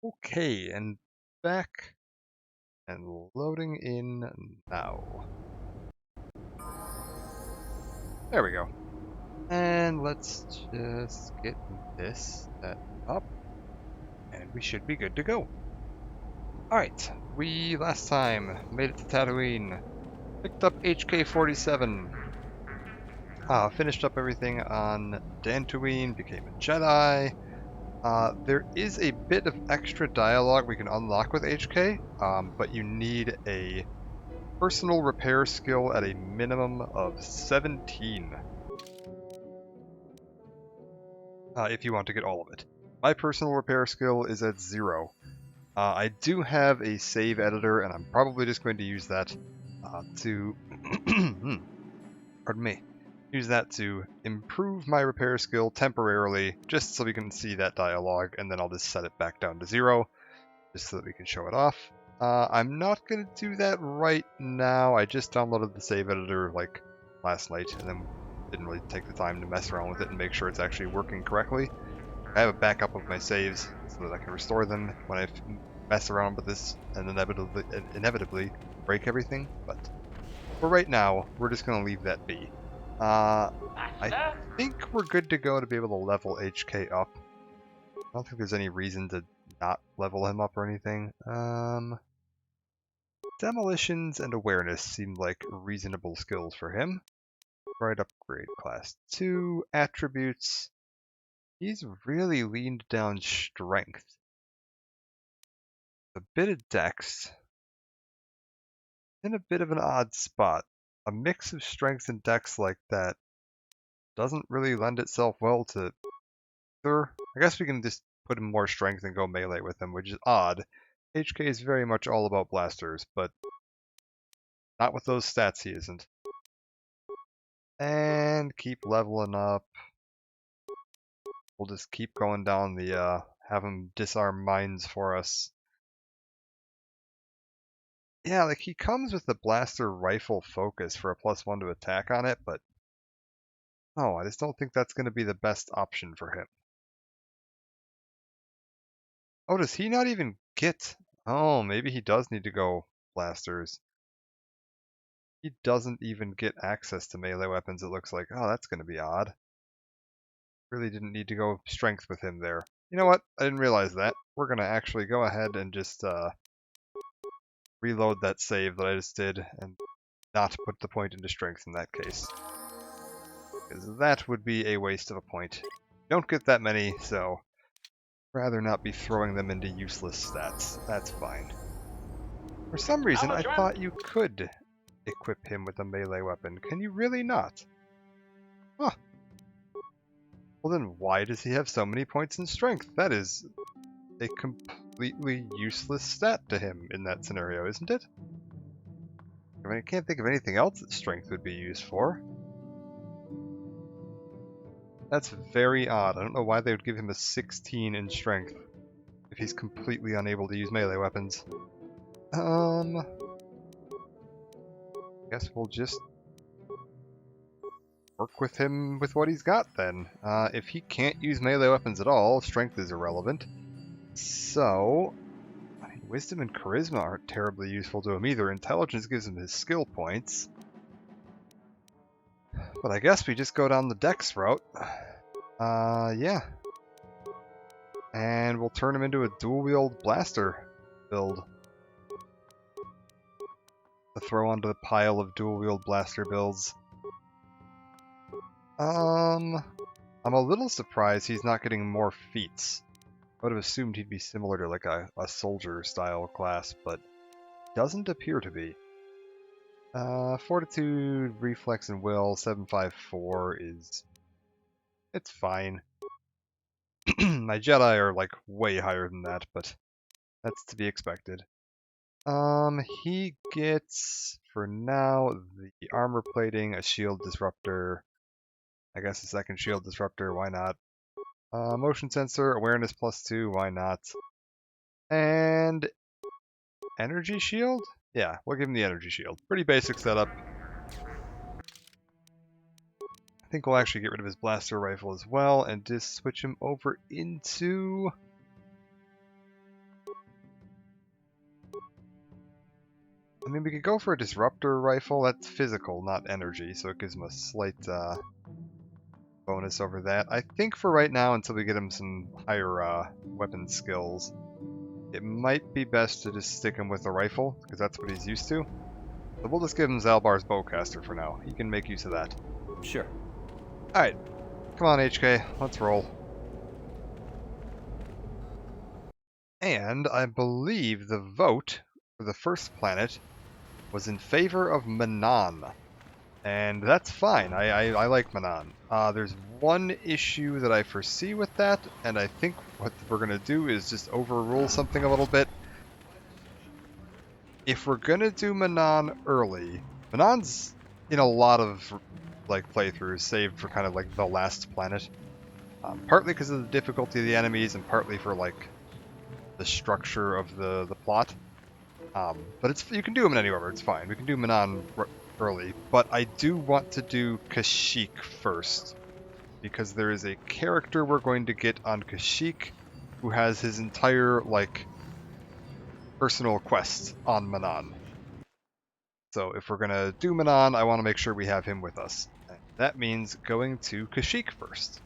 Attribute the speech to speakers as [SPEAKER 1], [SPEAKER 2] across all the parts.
[SPEAKER 1] Okay, and back and loading in now. There we go. And let's just get this set up, and we should be good to go. Alright, we last time made it to Tatooine, picked up HK-47, finished up everything on Dantooine, became a Jedi. There is a bit of extra dialogue we can unlock with HK, but you need a personal repair skill at a minimum of 17 if you want to get all of it. My personal repair skill is at 0. I do have a save editor, and I'm probably just going to use that to pardon me, use that to improve my repair skill temporarily, just so we can see that dialogue, and then I'll just set it back down to 0, just so that we can show it off. I'm not going to do that right now. I just downloaded the save editor like last night, and then didn't really take the time to mess around with it and make sure it's actually working correctly. I have a backup of my saves so that I can restore them when I mess around with this and inevitably break everything, but for right now, we're just going to leave that be. I think we're good to go to be able to level HK up. I don't think there's any reason to not level him up or anything. Demolitions and awareness seem like reasonable skills for him. Right upgrade class 2. Attributes. He's really leaned down strength. A bit of dex. In a bit of an odd spot. A mix of strength and dex like that doesn't really lend itself well to either. I guess we can just put him more strength and go melee with him, which is odd. HK is very much all about blasters, but not with those stats he isn't. And keep leveling up. We'll just keep going down the, have him disarm mines for us. Yeah, like he comes with the blaster rifle focus for a +1 to attack on it, but no, I just don't think that's going to be the best option for him. Oh, does he not even get... Oh, maybe he does need to go blasters. He doesn't even get access to melee weapons, it looks like. Oh, that's going to be odd. Really didn't need to go strength with him there. You know what? I didn't realize that. We're going to actually go ahead and just reload that save that I just did and not put the point into strength in that case. Because that would be a waste of a point. Don't get that many, so rather not be throwing them into useless stats. That's fine. For some reason, I thought you could equip him with a melee weapon. Can you really not? Huh. Well then, why does he have so many points in strength? That is a completely useless stat to him in that scenario, isn't it? I mean, I can't think of anything else that strength would be used for. That's very odd. I don't know why they would give him a 16 in strength if he's completely unable to use melee weapons. Guess we'll just work with him with what he's got then. If he can't use melee weapons at all, strength is irrelevant. So, I mean, wisdom and charisma aren't terribly useful to him either. Intelligence gives him his skill points. But I guess we just go down the dex route. Yeah. And we'll turn him into a dual-wield blaster build to throw onto the pile of dual-wield blaster builds. I'm a little surprised he's not getting more feats. I would have assumed he'd be similar to like a soldier-style class, but doesn't appear to be. Fortitude, Reflex, and Will, 754 is... it's fine. My Jedi are like way higher than that, but that's to be expected. He gets, for now, the armor plating, a shield disruptor, I guess a second shield disruptor, why not? Motion sensor, awareness +2, why not? And energy shield? Yeah, we'll give him the energy shield. Pretty basic setup. I think we'll actually get rid of his blaster rifle as well and just switch him over into I mean, we could go for a disruptor rifle. That's physical, not energy, so it gives him a slight bonus over that. I think for right now, until we get him some higher weapon skills, it might be best to just stick him with a rifle, because that's what he's used to. So we'll just give him Zalbar's bowcaster for now. He can make use of that.
[SPEAKER 2] Sure.
[SPEAKER 1] Alright, come on HK, let's roll. And I believe the vote for the first planet was in favor of Manaan. And that's fine, I like Manaan. There's one issue that I foresee with that, and I think what we're going to do is just overrule something a little bit. If we're going to do Manaan early, Manaan's in a lot of like playthroughs saved for kind of like the last planet. Partly because of the difficulty of the enemies, and partly for like the structure of the plot. But you can do them in any order, it's fine. We can do Manaan early, but I do want to do Kashyyyk first, because there is a character we're going to get on Kashyyyk who has his entire, like, personal quest on Manaan. So if we're going to do Manaan, I want to make sure we have him with us. And that means going to Kashyyyk first.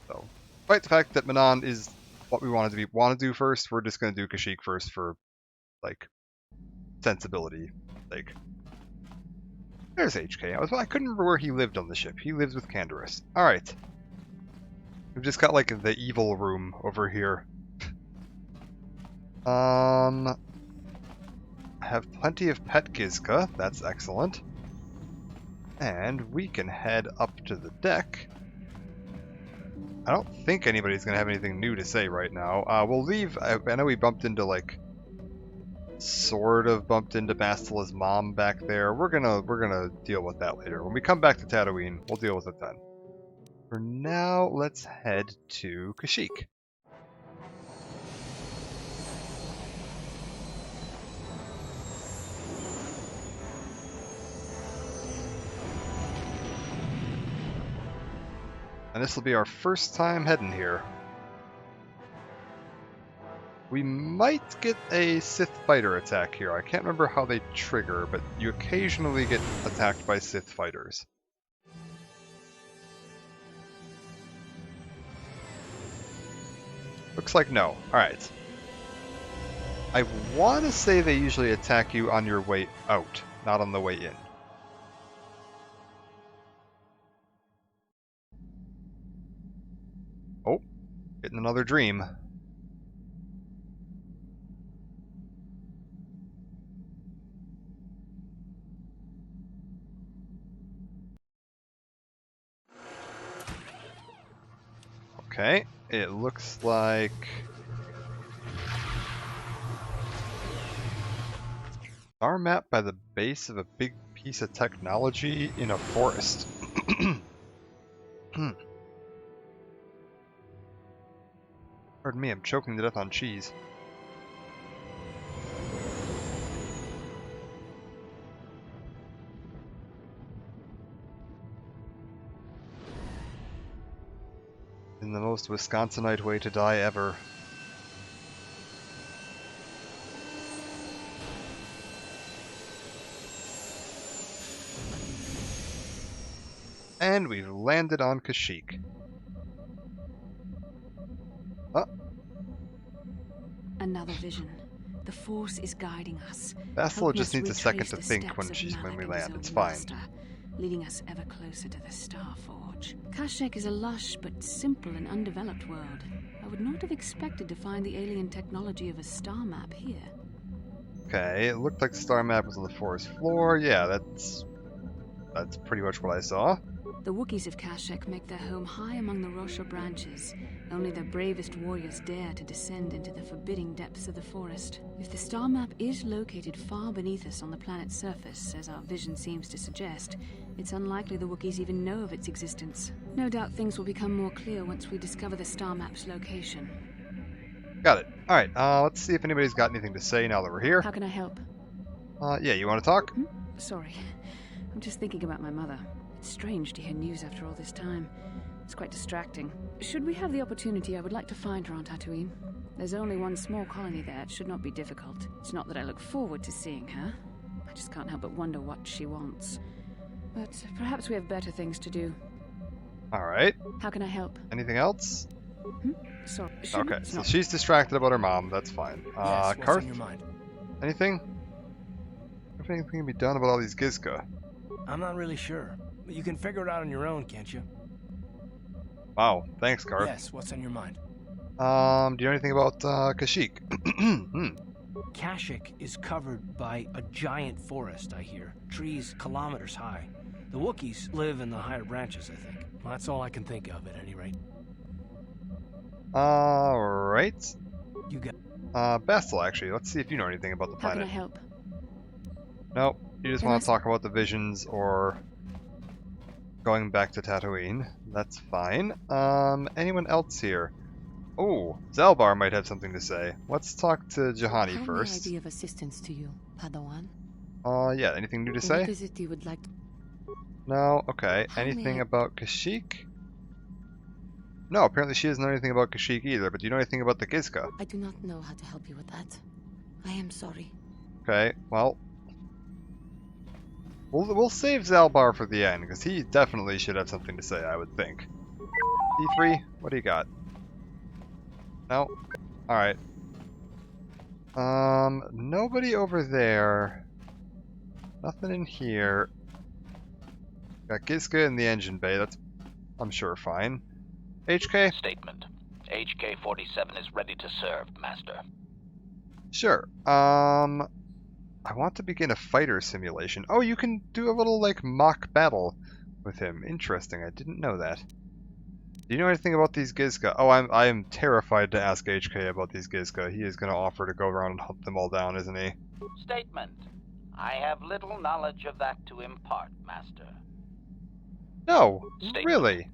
[SPEAKER 1] So, despite the fact that Manaan is what we want to do first, we're just going to do Kashyyyk first for, like, sensibility sake. There's HK. I couldn't remember where he lived on the ship. He lives with Canderous. Alright. We've just got, like, the evil room over here. I have plenty of Pet Gizka. That's excellent. And we can head up to the deck. I don't think anybody's going to have anything new to say right now. We'll leave... I know we bumped into, like... sort of bumped into Bastila's mom back there. We're gonna deal with that later. When we come back to Tatooine, we'll deal with it then. For now, let's head to Kashyyyk. And this will be our first time heading here. We might get a Sith fighter attack here. I can't remember how they trigger, but you occasionally get attacked by Sith fighters. Looks like no. Alright. I want to say they usually attack you on your way out, not on the way in. Oh, getting another dream. Okay, it looks like... Star map by the base of a big piece of technology in a forest. Pardon me, I'm choking to death on cheese. In the most Wisconsinite way to die ever. And we've landed on Kashyyyk.
[SPEAKER 3] Another vision. The Force is guiding us.
[SPEAKER 1] Bastila just needs a second to think when we land. It's fine.
[SPEAKER 3] Leading us ever closer to the Star Forge. Kashyyyk is a lush but simple and undeveloped world. I would not have expected to find the alien technology of a star map here.
[SPEAKER 1] Okay, it looked like the star map was on the forest floor. Yeah, that's pretty much what I saw.
[SPEAKER 3] The Wookiees of Kashyyyk make their home high among the Rosha branches. Only their bravest warriors dare to descend into the forbidding depths of the forest. If the star map is located far beneath us on the planet's surface, as our vision seems to suggest, it's unlikely the Wookiees even know of its existence. No doubt things will become more clear once we discover the star map's location.
[SPEAKER 1] Got it. Alright, let's see if anybody's got anything to say now that we're here.
[SPEAKER 3] How can I help?
[SPEAKER 1] Yeah, you want to talk?
[SPEAKER 3] Sorry. I'm just thinking about my mother. It's strange to hear news after all this time. It's quite distracting. Should we have the opportunity, I would like to find her on Tatooine. There's only one small colony there. It should not be difficult. It's not that I look forward to seeing her, I just can't help but wonder what she wants. But perhaps we have better things to do.
[SPEAKER 1] Alright.
[SPEAKER 3] How can I help?
[SPEAKER 1] Anything else?
[SPEAKER 3] So,
[SPEAKER 1] Okay, so she's distracted about her mom. That's fine.
[SPEAKER 2] Yes, what's
[SPEAKER 1] Karth?
[SPEAKER 2] on your mind?
[SPEAKER 1] Anything? If anything can be done about all these Gizka?
[SPEAKER 2] I'm not really sure. But you can figure it out on your own, can't you?
[SPEAKER 1] Wow, thanks, Karth.
[SPEAKER 2] Yes, what's on your mind?
[SPEAKER 1] Do you know anything about Kashyyyk?
[SPEAKER 2] Kashyyyk is covered by a giant forest, I hear. Trees kilometers high. The Wookiees live in the higher branches, I think. Well, that's all I can think of, at any rate.
[SPEAKER 1] Alright.
[SPEAKER 2] You got...
[SPEAKER 1] Bastel, actually. Let's see if you know anything about the
[SPEAKER 3] how can I
[SPEAKER 1] planet.
[SPEAKER 3] help?
[SPEAKER 1] Nope. You just
[SPEAKER 3] Can
[SPEAKER 1] want
[SPEAKER 3] I
[SPEAKER 1] to talk about the visions or going back to Tatooine. That's fine. Anyone else here? Oh, Zalbar might have something to say. Let's talk to Juhani
[SPEAKER 4] How
[SPEAKER 1] first.
[SPEAKER 4] may I be of assistance to you, Padawan?
[SPEAKER 1] Yeah, anything new to say?
[SPEAKER 4] What is it you would like to...
[SPEAKER 1] No, okay.
[SPEAKER 4] How may
[SPEAKER 1] Anything
[SPEAKER 4] I-
[SPEAKER 1] about Kashyyyk? No, apparently she doesn't know anything about Kashyyyk either, but do you know anything about the Gizka?
[SPEAKER 4] I do not know how to help you with that. I am sorry.
[SPEAKER 1] Okay, well... We'll save Zalbar for the end, because he definitely should have something to say, I would think. D3, what do you got? No? Alright. Nobody over there. Nothing in here. Got Gizka in the engine bay, that's, I'm sure, fine. HK?
[SPEAKER 5] Statement. HK-47 is ready to serve, Master.
[SPEAKER 1] Sure. I want to begin a fighter simulation. Oh, you can do a little, like, mock battle with him. Interesting, I didn't know that. Do you know anything about these Gizka? Oh, I am terrified to ask HK about these Gizka. He is going to offer to go around and hunt them all down, isn't he?
[SPEAKER 5] Statement. I have little knowledge of that to impart, Master.
[SPEAKER 1] No,
[SPEAKER 5] Statement.
[SPEAKER 1] really?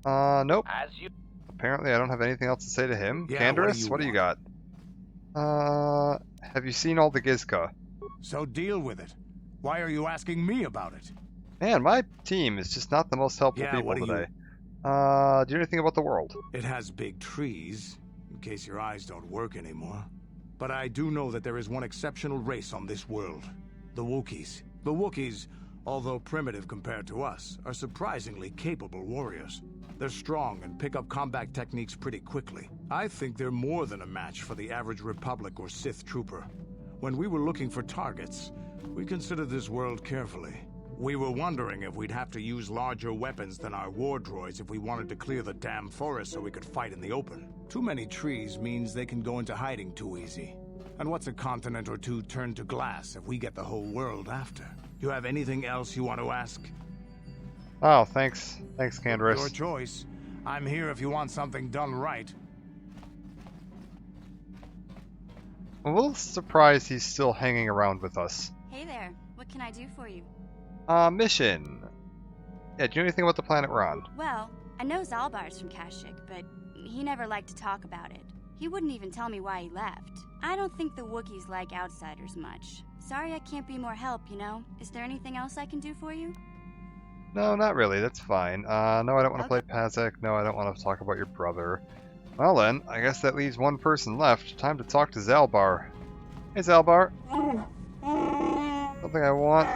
[SPEAKER 1] Nope.
[SPEAKER 5] As you...
[SPEAKER 1] Apparently I don't have anything else to say to him.
[SPEAKER 6] Yeah,
[SPEAKER 1] Canderous, what do you got? Have you seen all the Gizka?
[SPEAKER 6] So deal with it. Why are you asking me about it?
[SPEAKER 1] Man, my team is just not the most helpful
[SPEAKER 6] Yeah,
[SPEAKER 1] people
[SPEAKER 6] what do you-
[SPEAKER 1] today. Do you know anything about the world?
[SPEAKER 6] It has big trees, in case your eyes don't work anymore. But I do know that there is one exceptional race on this world. The Wookiees. The Wookiees, although primitive compared to us, are surprisingly capable warriors. They're strong and pick up combat techniques pretty quickly. I think they're more than a match for the average Republic or Sith trooper. When we were looking for targets, we considered this world carefully. We were wondering if we'd have to use larger weapons than our war droids if we wanted to clear the damn forest so we could fight in the open. Too many trees means they can go into hiding too easy. And what's a continent or two turned to glass if we get the whole world after? You have anything else you want to ask?
[SPEAKER 1] Oh, thanks. Thanks, Canderous.
[SPEAKER 6] Your choice. I'm here if you want something done right.
[SPEAKER 1] I'm a little surprised he's still hanging around with us.
[SPEAKER 7] Hey there, what can I do for you?
[SPEAKER 1] Mission. Yeah, do you know anything about the planet we're on?
[SPEAKER 7] Well, I know Zalbar's from Kashyyyk, but he never liked to talk about it. He wouldn't even tell me why he left. I don't think the Wookiees like outsiders much. Sorry I can't be more help, you know? Is there anything else I can do for you?
[SPEAKER 1] No, not really. That's fine. No, I don't want to play
[SPEAKER 7] Okay.
[SPEAKER 1] Pazek. No, I don't want to talk about your brother. Well then, I guess that leaves one person left. Time to talk to Zalbar. Hey, Zalbar. Something I want.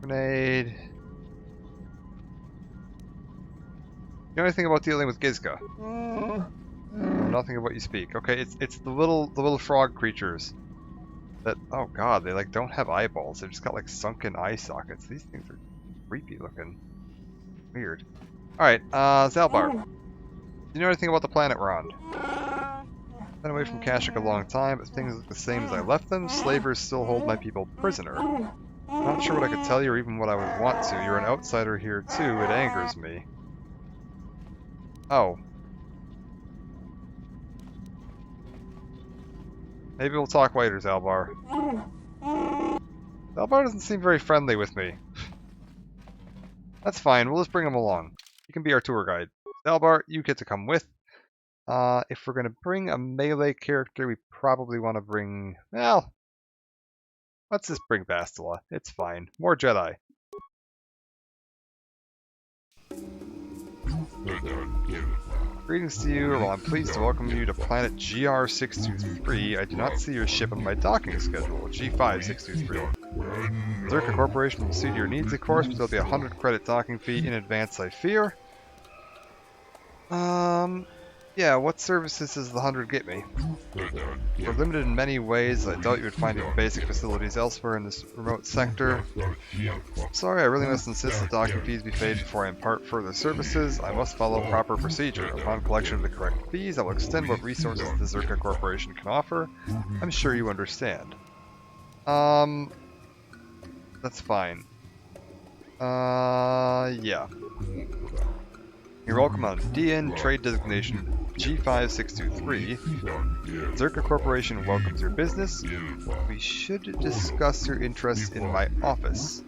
[SPEAKER 1] Grenade. You know anything about dealing with Gizka? No, nothing of what you speak. Okay, it's the little frog creatures. That, oh god, they like don't have eyeballs. They've just got like sunken eye sockets. These things are creepy looking. Weird. Alright, Zalbar. Do you know anything about the planet we're on? Been away from Kashyyyk a long time, but things look the same as I left them. Slavers still hold my people prisoner. I'm not sure what I could tell you or even what I would want to. You're an outsider here too. It angers me. Oh. Maybe we'll talk later, Zalbar. Zalbar doesn't seem very friendly with me. That's fine, we'll just bring him along. He can be our tour guide. Zalbar, you get to come with. If we're going to bring a melee character, we probably want to bring... Well, let's just bring Bastila. It's fine. More Jedi. Greetings to you. Well, I'm pleased to welcome you to planet GR623. I do not see your ship on my docking schedule, G5623. Zerka Corporation will see to your needs, of course, but there'll be a 100 credit docking fee in advance, I fear. Yeah, what services does the 100 get me? We're limited in many ways. I doubt you would find even basic facilities elsewhere in this remote sector. Sorry, I really must insist that docking fees be paid before I impart further services. I must follow proper procedure. Upon collection of the correct fees, I will extend what resources the Zerka Corporation can offer. I'm sure you understand. That's fine. Yeah. You're welcome on DN Trade Designation G5623. Zerka Corporation welcomes your business. We should discuss your interests in my office.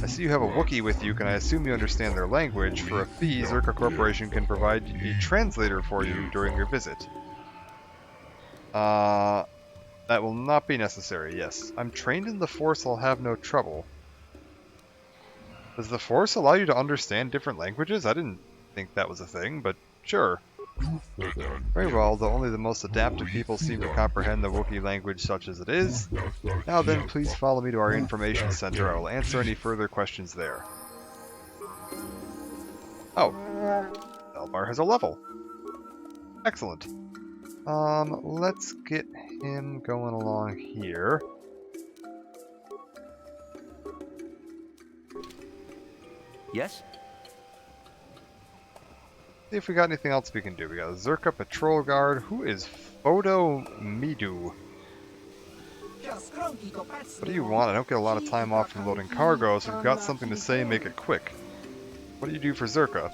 [SPEAKER 1] I see you have a Wookiee with you. Can I assume you understand their language? For a fee, Zerka Corporation can provide a translator for you during your visit. That will not be necessary, yes. I'm trained in the Force, I'll have no trouble. Does the Force allow you to understand different languages? I didn't think that was a thing, but sure. Very well, though only the most adaptive people seem to comprehend the Wookiee language such as it is. Now then, please follow me to our information center. I will answer any further questions there. Oh. Zaalbar has a level. Excellent. Let's get him going along here.
[SPEAKER 8] Yes?
[SPEAKER 1] See if we got anything else we can do. We got a Zerka Patrol Guard. Who is Photo Midu? What do you want? I don't get a lot of time off from loading cargo, so if you've got something to say, make it quick. What do you do for Zerka?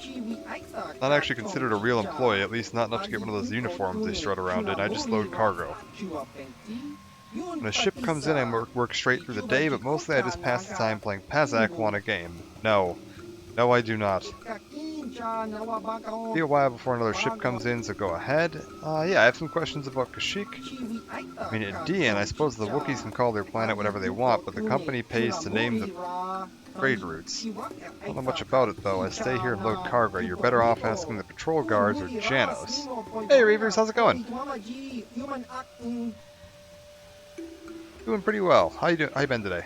[SPEAKER 1] Not actually considered a real employee, at least not enough to get one of those uniforms they strut around in. I just load cargo. When a ship comes in, I work straight through the day, but mostly I just pass the time playing Pazak One a game. No. No, I do not. It'll be a while before another ship comes in, so go ahead. Yeah, I have some questions about Kashyyyk. I mean, at DN, I suppose the Wookiees can call their planet whatever they want, but the company pays to name the trade routes. I don't know much about it, though. I stay here and load cargo. You're better off asking the patrol guards or Janos. Hey, Reavers, how's it going? Doing pretty well. How you been today?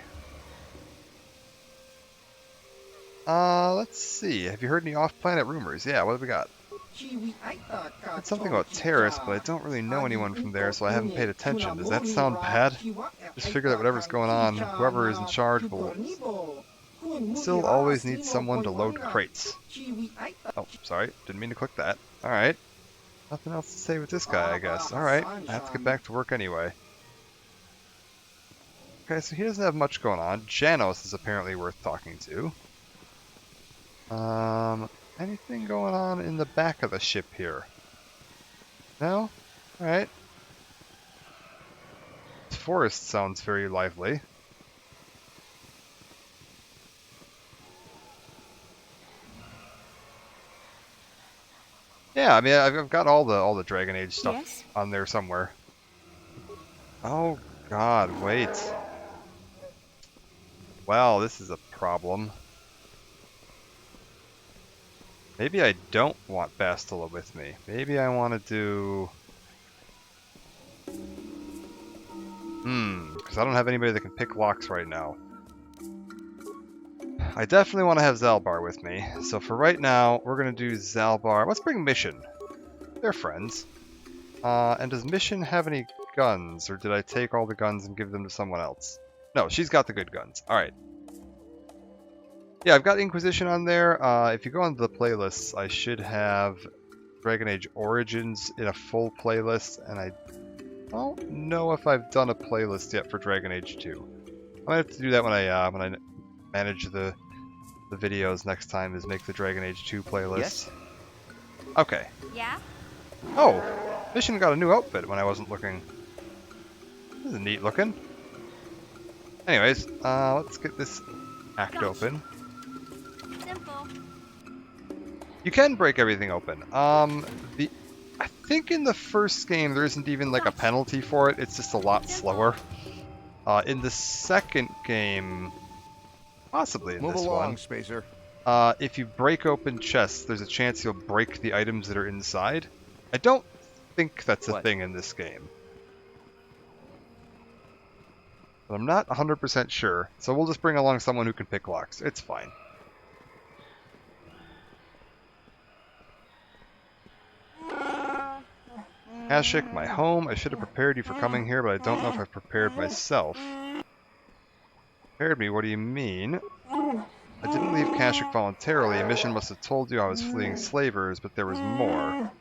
[SPEAKER 1] Let's see. Have you heard any off-planet rumors? Yeah, what have we got? It's something about Terrace, but I don't really know anyone from there, so I haven't paid attention. Does that sound bad? Just figure that whatever's going on, whoever is in charge will still always need someone to load crates. Oh, sorry. Didn't mean to click that. Alright. Nothing else to say with this guy, I guess. Alright. I have to get back to work anyway. Okay, so he doesn't have much going on. Janos is apparently worth talking to. Anything going on in the back of the ship here? No? Alright. This forest sounds very lively. Yeah, I mean, I've got all the Dragon Age stuff on there somewhere. Oh God, wait. Well, this is a problem. Maybe I don't want Bastila with me. Maybe I want to do... because I don't have anybody that can pick locks right now. I definitely want to have Zaalbar with me. So for right now, we're going to do Zaalbar. Let's bring Mission. They're friends. And does Mission have any guns? Or did I take all the guns and give them to someone else? No, she's got the good guns. Alright. Yeah, I've got Inquisition on there. If you go onto the playlists, I should have Dragon Age Origins in a full playlist, and I don't know if I've done a playlist yet for Dragon Age 2. I might have to do that when I manage the videos next time, is make the Dragon Age 2 playlist. Yes? Okay.
[SPEAKER 7] Yeah?
[SPEAKER 1] Oh! Mission got a new outfit when I wasn't looking. This is neat looking. Anyways, let's get this act open.
[SPEAKER 7] Simple.
[SPEAKER 1] You can break everything open. I think in the first game there isn't even like a penalty for it. It's just a lot slower. In the second game, possibly in
[SPEAKER 6] Move
[SPEAKER 1] this
[SPEAKER 6] along,
[SPEAKER 1] one,
[SPEAKER 6] Spacer.
[SPEAKER 1] if you break open chests, there's a chance you'll break the items that are inside. I don't think that's a thing in this game. But I'm not 100% sure, so we'll just bring along someone who can pick locks. It's fine. Kashyyyk, my home. I should have prepared you for coming here, but I don't know if I've prepared myself. Prepared me? What do you mean? I didn't leave Kashyyyk voluntarily. A mission must have told you I was fleeing slavers, but there was more.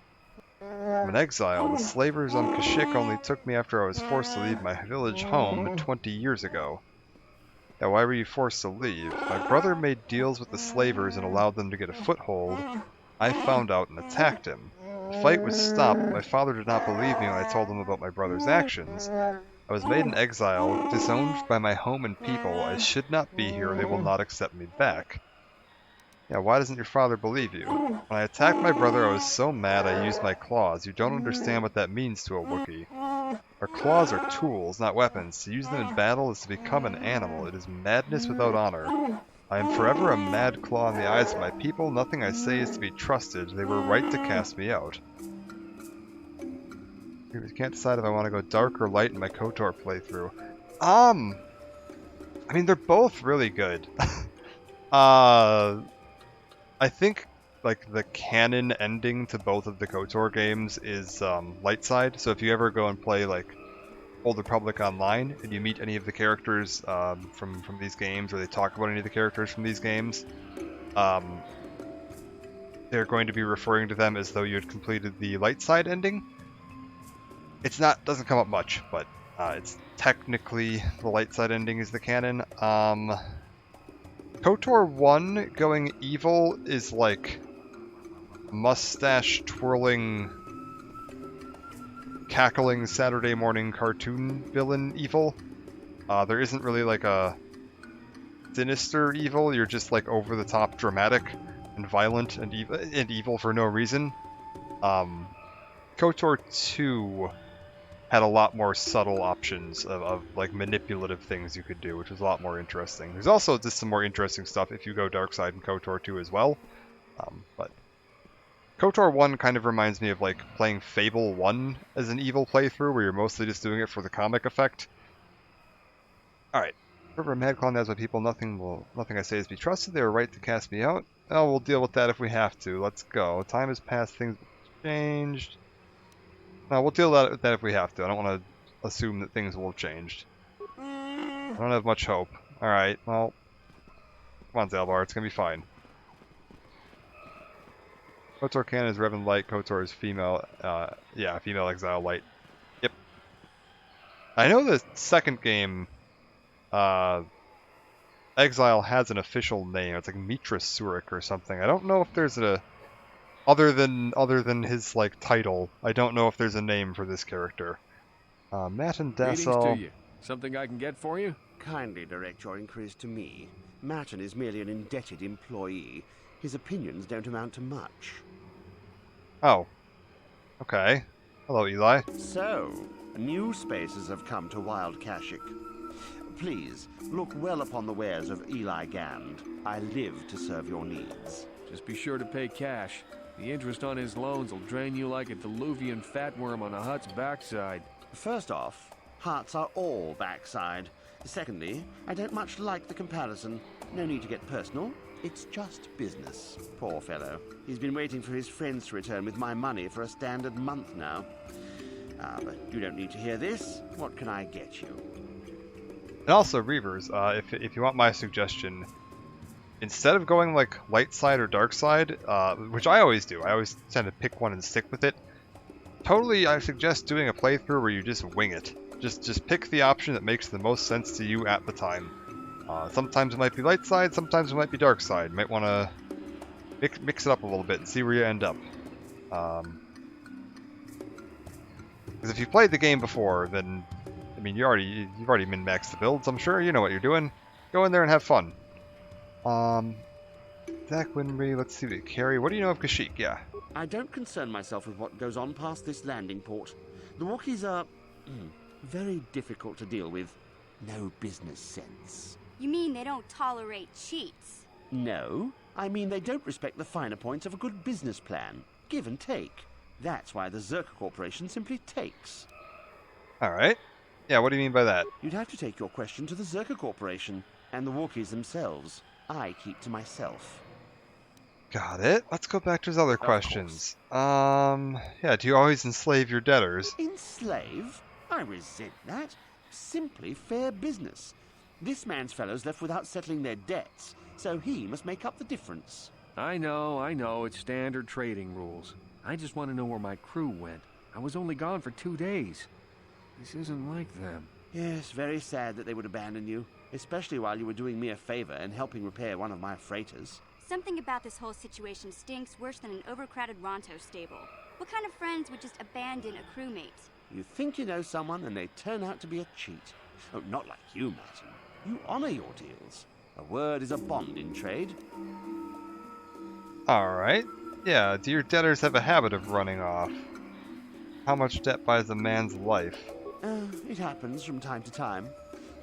[SPEAKER 1] I'm an exile. The slavers on Kashyyyk only took me after I was forced to leave my village home 20 years ago. Now, why were you forced to leave? My brother made deals with the slavers and allowed them to get a foothold. I found out and attacked him. The fight was stopped, but my father did not believe me when I told him about my brother's actions. I was made an exile, disowned by my home and people. I should not be here, or they will not accept me back. Yeah, why doesn't your father believe you? When I attacked my brother, I was so mad I used my claws. You don't understand what that means to a Wookiee. Our claws are tools, not weapons. To use them in battle is to become an animal. It is madness without honor. I am forever a mad claw in the eyes of my people. Nothing I say is to be trusted. They were right to cast me out. I can't decide if I want to go dark or light in my KOTOR playthrough. I mean, they're both really good. I think, like, the canon ending to both of the KOTOR games is light side. So if you ever go and play, like, Old Republic Online, and you meet any of the characters from these games, or they talk about any of the characters from these games, they're going to be referring to them as though you had completed the light side ending. It's not, doesn't come up much, but it's technically the light side ending is the canon. KOTOR 1 going evil is like mustache twirling, cackling Saturday morning cartoon villain evil. There isn't really like a sinister evil, you're just like over the top dramatic and violent and evil for no reason. KOTOR 2 had a lot more subtle options of like manipulative things you could do, which was a lot more interesting. There's also just some more interesting stuff if you go dark side in KOTOR 2 as well. But KOTOR 1 kind of reminds me of like playing Fable 1 as an evil playthrough, where you're mostly just doing it for the comic effect. Alright. Remember, Mad Claw has my people. Nothing I say is to be trusted. They were right to cast me out. Oh, we'll deal with that if we have to. Let's go. Time has passed. Things have changed. No, we'll deal with that if we have to. I don't want to assume that things will have changed. I don't have much hope. Alright, well... Come on, Zaalbar. It's gonna be fine. KOTOR canon is Revan Light. KOTOR is female... yeah, female exile light. Yep. I know the second game... Exile has an official name. It's like Mitra Surik or something. I don't know if there's a... Other than his, like, title, I don't know if there's a name for this character. Matt and Dassel...
[SPEAKER 9] Greetings to you. Something I can get for you?
[SPEAKER 10] Kindly direct your inquiries to me. Matten is merely an indebted employee. His opinions don't amount to much.
[SPEAKER 1] Oh. Okay. Hello, Eli.
[SPEAKER 10] So, new spaces have come to Wild Kashyyyk. Please, look well upon the wares of Eli Gand. I live to serve your needs.
[SPEAKER 9] Just be sure to pay cash. The interest on his loans will drain you like a diluvian fatworm on a Hutt's backside.
[SPEAKER 10] First off, Hutts are all backside. Secondly, I don't much like the comparison. No need to get personal. It's just business. Poor fellow. He's been waiting for his friends to return with my money for a standard month now. But you don't need to hear this. What can I get you?
[SPEAKER 1] And also, Reavers, if you want my suggestion, instead of going like light side or dark side, which I always do, I always tend to pick one and stick with it. Totally, I suggest doing a playthrough where you just wing it. Just pick the option that makes the most sense to you at the time. Sometimes it might be light side, sometimes it might be dark side. You might want to mix it up a little bit and see where you end up. Because if you played the game before, then I mean you've already min-maxed the builds. I'm sure you know what you're doing. Go in there and have fun. Zach Winry, let's see what Carrie. What do you know of Kashyyyk? Yeah.
[SPEAKER 10] I don't concern myself with what goes on past this landing port. The Wookiees are very difficult to deal with. No business sense.
[SPEAKER 7] You mean they don't tolerate cheats?
[SPEAKER 10] No, I mean, they don't respect the finer points of a good business plan. Give and take. That's why the Zerka Corporation simply takes.
[SPEAKER 1] Alright. Yeah, what do you mean by that?
[SPEAKER 10] You'd have to take your question to the Zerka Corporation and the Wookiees themselves. I keep to myself.
[SPEAKER 1] Got it. Let's go back to his other questions. Yeah, do you always enslave your debtors?
[SPEAKER 10] Enslave? I resent that. Simply fair business. This man's fellows left without settling their debts, so he must make up the difference.
[SPEAKER 9] I know, it's standard trading rules. I just want to know where my crew went. I was only gone for 2 days. This isn't like them.
[SPEAKER 10] Yes, very sad that they would abandon you, especially while you were doing me a favor and helping repair one of my freighters.
[SPEAKER 7] Something about this whole situation stinks worse than an overcrowded Ronto stable. What kind of friends would just abandon a crewmate?
[SPEAKER 10] You think you know someone and they turn out to be a cheat. Oh, not like you, Martin. You honor your deals. A word is a bond in trade.
[SPEAKER 1] Alright. Yeah, do your debtors have a habit of running off? How much debt buys a man's life?
[SPEAKER 10] It happens from time to time.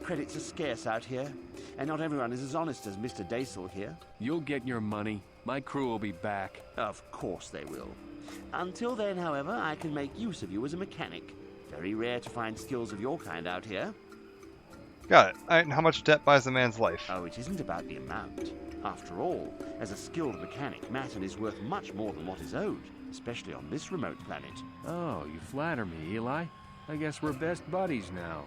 [SPEAKER 10] Credits are scarce out here, and not everyone is as honest as Mr. Daisel here.
[SPEAKER 9] You'll get your money. My crew will be back.
[SPEAKER 10] Of course they will. Until then, however, I can make use of you as a mechanic. Very rare to find skills of your kind out here.
[SPEAKER 1] Got it. Alright, and how much debt buys a man's life?
[SPEAKER 10] Oh, it isn't about the amount. After all, as a skilled mechanic, Matin is worth much more than what is owed, especially on this remote planet.
[SPEAKER 9] Oh, you flatter me, Eli. I guess we're best buddies now.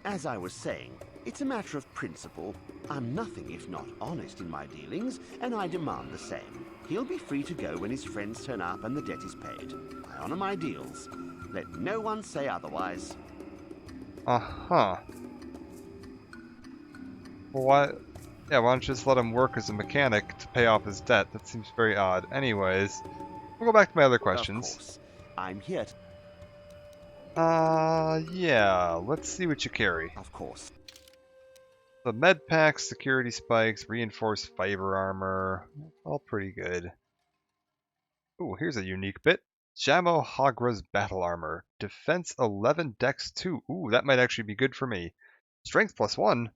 [SPEAKER 10] As I was saying, it's a matter of principle. I'm nothing if not honest in my dealings, and I demand the same. He'll be free to go when his friends turn up and the debt is paid. I honor my deals. Let no one say otherwise.
[SPEAKER 1] Uh-huh. Well, why don't you just let him work as a mechanic to pay off his debt? That seems very odd. Anyways, we'll go back to my other questions.
[SPEAKER 10] Of course. I'm here to...
[SPEAKER 1] Yeah, let's see what you carry.
[SPEAKER 10] Of course.
[SPEAKER 1] The med packs, security spikes, reinforced fiber armor, all pretty good. Ooh, here's a unique bit. Jamo Hagra's battle armor. Defense 11, Dex 2. Ooh, that might actually be good for me. Strength +1.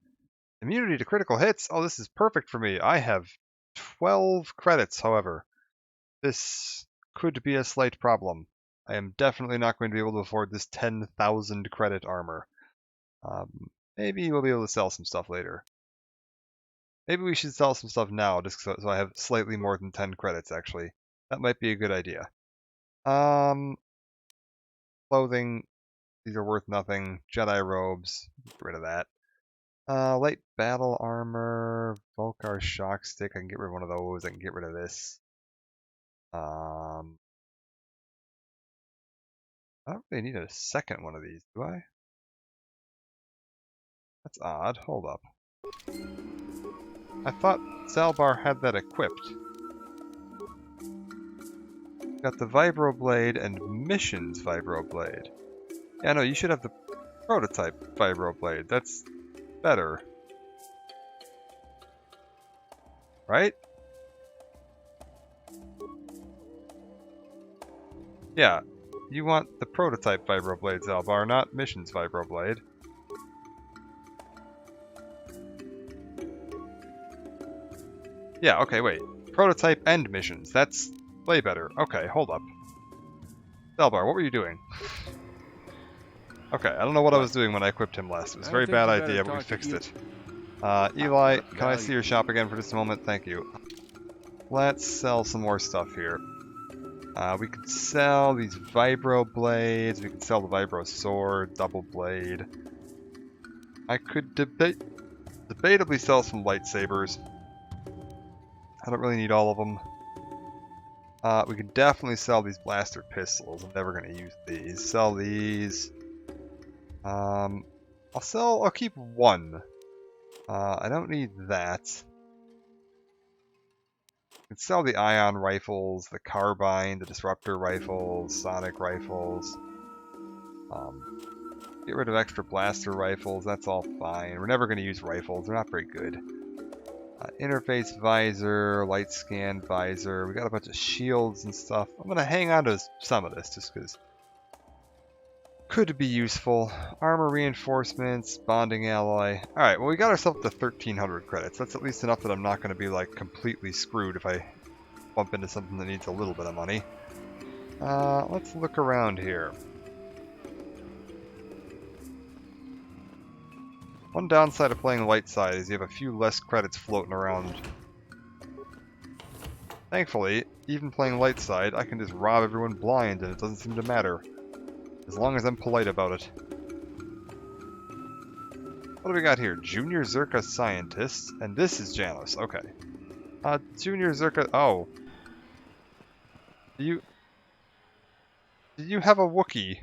[SPEAKER 1] Immunity to critical hits. Oh, this is perfect for me. I have 12 credits, however. This could be a slight problem. I am definitely not going to be able to afford this 10,000 credit armor. Maybe we'll be able to sell some stuff later. Maybe we should sell some stuff now, just so I have slightly more than 10 credits, actually. That might be a good idea. Clothing. These are worth nothing. Jedi robes. Get rid of that. Light battle armor. Volkar shock stick. I can get rid of one of those. I can get rid of this. I don't really need a second one of these, do I? That's odd. Hold up. I thought Zalbar had that equipped. Got the Vibroblade and Missions Vibroblade. Yeah, no, you should have the prototype Vibroblade. That's better. Right? Yeah. You want the prototype Vibroblade, Zalbar, not Missions Vibroblade. Yeah, okay, wait. Prototype and Missions. That's way better. Okay, hold up. Zalbar, what were you doing? Okay, I don't know what I was doing when I equipped him last. It was a very bad idea, but we fixed it. Eli, can I see your shop again for just a moment? Thank you. Let's sell some more stuff here. We could sell these Vibro Blades. We could sell the Vibro Sword, Double Blade. I could debatably sell some lightsabers. I don't really need all of them. We could definitely sell these blaster pistols. I'm never going to use these. Sell these. I'll keep one. I don't need that. I can sell the ion rifles, the carbine, the disruptor rifles, sonic rifles. Get rid of extra blaster rifles, that's all fine. We're never going to use rifles, they're not very good. Interface visor, light scan visor, we got a bunch of shields and stuff. I'm going to hang on to some of this just because could be useful. Armor reinforcements, bonding alloy. Alright, well we got ourselves to 1,300 credits. That's at least enough that I'm not going to be like completely screwed if I bump into something that needs a little bit of money. Let's look around here. One downside of playing light side is you have a few less credits floating around. Thankfully, even playing light side, I can just rob everyone blind and it doesn't seem to matter. As long as I'm polite about it. What do we got here? Junior Zerka Scientist, and this is Janos. Okay. Junior Zerka... Oh. Do you have a Wookiee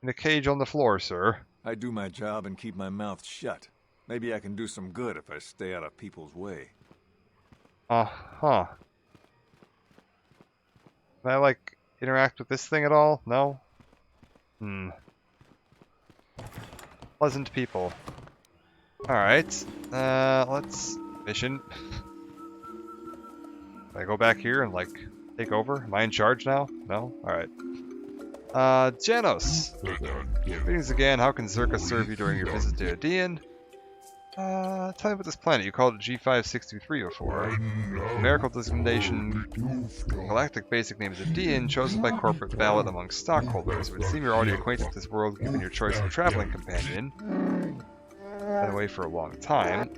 [SPEAKER 1] in a cage on the floor, sir?
[SPEAKER 11] I do my job and keep my mouth shut. Maybe I can do some good if I stay out of people's way.
[SPEAKER 1] Uh-huh. Can I, like, interact with this thing at all? No? Pleasant people. Alright. Let's... Mission. Can I go back here and, like, take over? Am I in charge now? No? Alright. Janos! Greetings again. How can Zerka serve you during your visit to Adean? Tell me about this planet. You called it G5623 before. Numerical designation, galactic basic name is Adean, chosen by corporate ballot among stockholders. It would seem you're already acquainted with this world given your choice of traveling companion. Been away for a long time.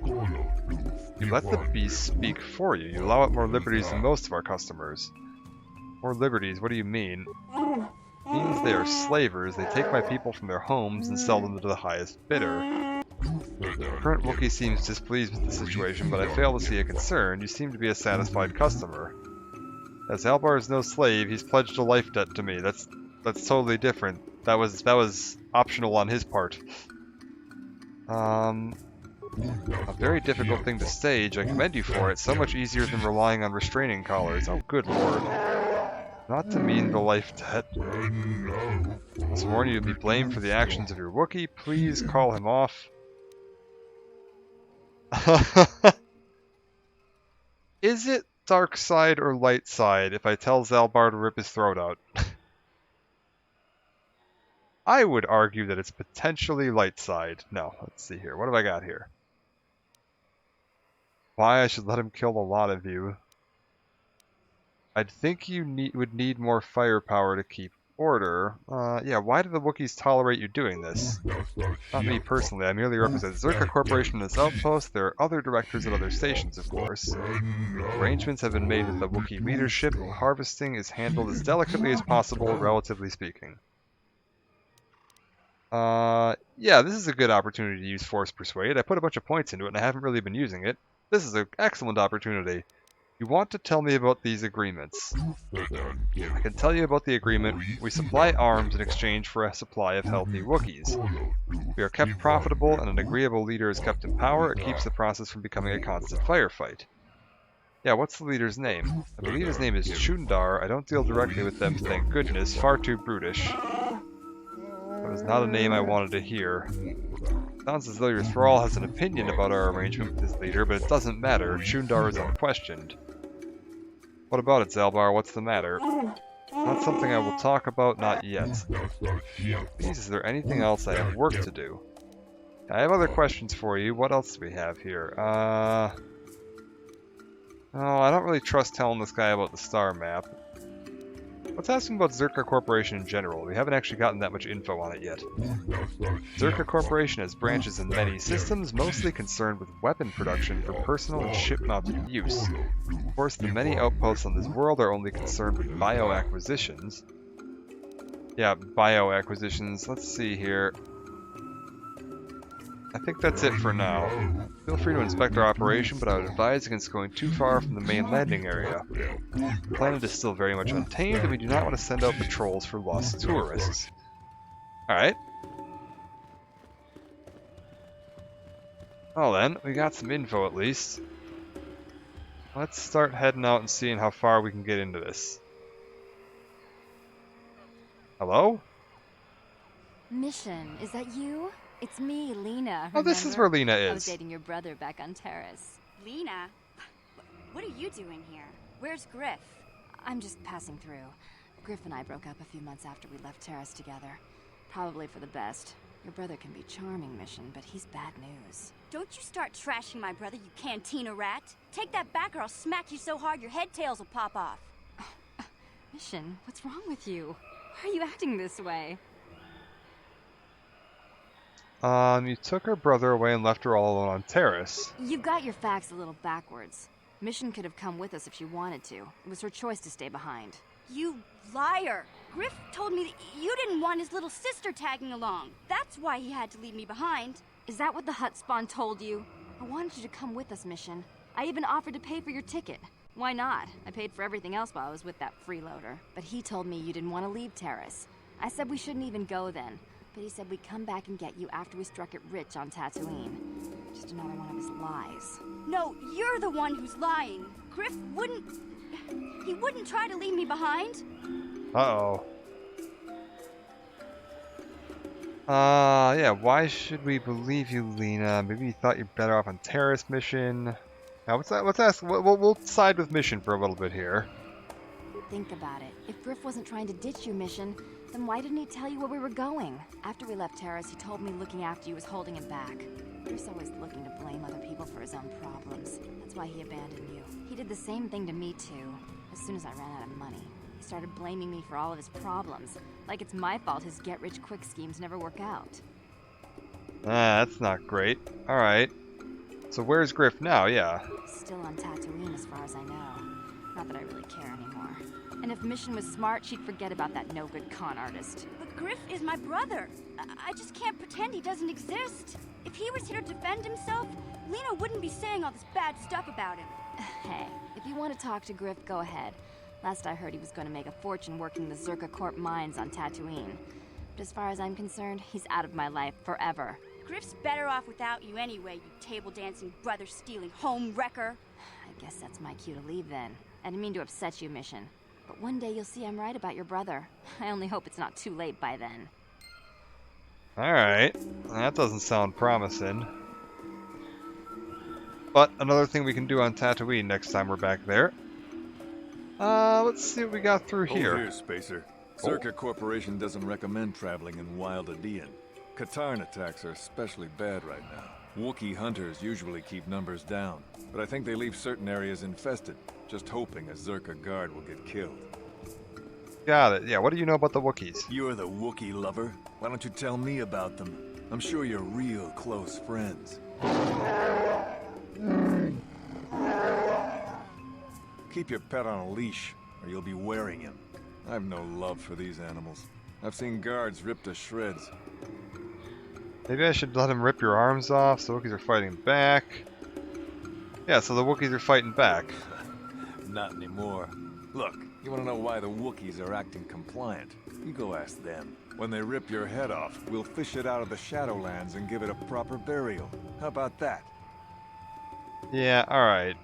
[SPEAKER 1] You let the beast speak for you. You allow it more liberties than most of our customers. More liberties? What do you mean? It means they are slavers. They take my people from their homes and sell them to the highest bidder. Current Wookiee seems displeased with the situation, but I fail to see a concern. You seem to be a satisfied customer. As Albar is no slave, he's pledged a life debt to me. That's totally different. That was optional on his part. A very difficult thing to stage. I commend you for it. So much easier than relying on restraining collars. Oh, good lord. Not to mean the life debt. I sworn you'd be blamed for the actions of your Wookiee. Please call him off. Is it dark side or light side if I tell Zalbar to rip his throat out? I would argue that it's potentially light side. No, let's see here. What have I got here? Why I should let him kill a lot of you. I'd think you would need more firepower to keep order. Yeah, why do the Wookiees tolerate you doing this? Not me personally, I merely represent Zerka Corporation and its outpost. There are other directors at other stations, of course. Arrangements have been made with the Wookiee leadership. Harvesting is handled as delicately as possible, relatively speaking. Yeah, this is a good opportunity to use Force Persuade. I put a bunch of points into it and I haven't really been using it. This is an excellent opportunity. You want to tell me about these agreements. I can tell you about the agreement. We supply arms in exchange for a supply of healthy Wookiees. We are kept profitable and an agreeable leader is kept in power. It keeps the process from becoming a constant firefight. Yeah, what's the leader's name? I believe his name is Chundar. I don't deal directly with them, thank goodness. Far too brutish. That was not a name I wanted to hear. Sounds as though your thrall has an opinion about our arrangement with his leader, but it doesn't matter. Chundar is unquestioned. What about it, Zalbar? What's the matter? Not something I will talk about, not yet. Please, is there anything else? I have work to do. I have other questions for you. What else do we have here? Oh, I don't really trust telling this guy about the star map. Let's ask him about Zerka Corporation in general. We haven't actually gotten that much info on it yet. Zerka Corporation has branches in many systems, mostly concerned with weapon production for personal and ship-mounted use. Of course, the many outposts on this world are only concerned with bio-acquisitions. Yeah, bio-acquisitions. Let's see here. I think that's it for now. Feel free to inspect our operation, but I would advise against going too far from the main landing area. The planet is still very much untamed, and we do not want to send out patrols for lost tourists. Alright. Well then, we got some info at least. Let's start heading out and seeing how far we can get into this. Hello?
[SPEAKER 12] Mission, is that you? It's me, Lena.
[SPEAKER 1] Oh, this is where Lena is.
[SPEAKER 12] I was dating your brother back on Terrace.
[SPEAKER 7] Lena? What are you doing here? Where's Griff?
[SPEAKER 12] I'm just passing through. Griff and I broke up a few months after we left Terrace together. Probably for the best. Your brother can be charming, Mission, but he's bad news.
[SPEAKER 7] Don't you start trashing my brother, you cantina rat. Take that back or I'll smack you so hard your head tails will pop off.
[SPEAKER 12] Mission, what's wrong with you? Why are you acting this way?
[SPEAKER 1] You took her brother away and left her all alone on Terrace.
[SPEAKER 12] You've got your facts a little backwards. Mission could have come with us if she wanted to. It was her choice to stay behind.
[SPEAKER 7] You liar! Griff told me that you didn't want his little sister tagging along. That's why he had to leave me behind.
[SPEAKER 12] Is that what the Hutt spawn told you? I wanted you to come with us, Mission. I even offered to pay for your ticket. Why not? I paid for everything else while I was with that freeloader. But he told me you didn't want to leave Terrace. I said we shouldn't even go then. But he said we'd come back and get you after we struck it rich on Tatooine. Just another one of his lies.
[SPEAKER 7] No, you're the one who's lying. Griff wouldn't... He wouldn't try to leave me behind.
[SPEAKER 1] Uh-oh. Yeah, why should we believe you, Lena? Maybe you thought you're better off on Terrace Mission. Now, let's ask... We'll side with Mission for a little bit here.
[SPEAKER 12] Think about it. If Griff wasn't trying to ditch you, Mission, then why didn't he tell you where we were going? After we left Terrace, he told me looking after you was holding him back. Griff's always looking to blame other people for his own problems. That's why he abandoned you. He did the same thing to me, too. As soon as I ran out of money, he started blaming me for all of his problems. Like it's my fault his get-rich-quick schemes never work out.
[SPEAKER 1] That's not great. Alright. So where's Griff now? Yeah.
[SPEAKER 12] Still on Tatooine as far as I know. Not that I really care anymore. And if Mission was smart, she'd forget about that no-good con artist.
[SPEAKER 7] But Griff is my brother. I just can't pretend he doesn't exist. If he was here to defend himself, Lena wouldn't be saying all this bad stuff about him.
[SPEAKER 12] Hey, if you want to talk to Griff, go ahead. Last I heard, he was going to make a fortune working the Zerka Corp mines on Tatooine. But as far as I'm concerned, he's out of my life forever.
[SPEAKER 7] Griff's better off without you anyway, you table-dancing, brother-stealing home wrecker.
[SPEAKER 12] I guess that's my cue to leave then. I didn't mean to upset you, Mission. But one day you'll see I'm right about your brother. I only hope it's not too late by then.
[SPEAKER 1] Alright. That doesn't sound promising. But another thing we can do on Tatooine next time we're back there. Let's see what we got through here.
[SPEAKER 11] Here, Spacer. Zerka Corporation doesn't recommend traveling in Wild Adean. Katarn attacks are especially bad right now. Wookiee hunters usually keep numbers down, but I think they leave certain areas infested, just hoping a Zerka guard will get killed.
[SPEAKER 1] Got it. Yeah, what do you know about the Wookiees?
[SPEAKER 11] You're the Wookiee lover. Why don't you tell me about them? I'm sure you're real close friends. Keep your pet on a leash, or you'll be wearing him. I've no love for these animals. I've seen guards ripped to shreds.
[SPEAKER 1] Maybe I should let him rip your arms off, so Wookiees are fighting back. Yeah, so the Wookiees are fighting back.
[SPEAKER 11] Not anymore. Look, you want to know why the Wookiees are acting compliant? You go ask them. When they rip your head off, we'll fish it out of the Shadowlands and give it a proper burial. How about that?
[SPEAKER 1] Yeah, alright.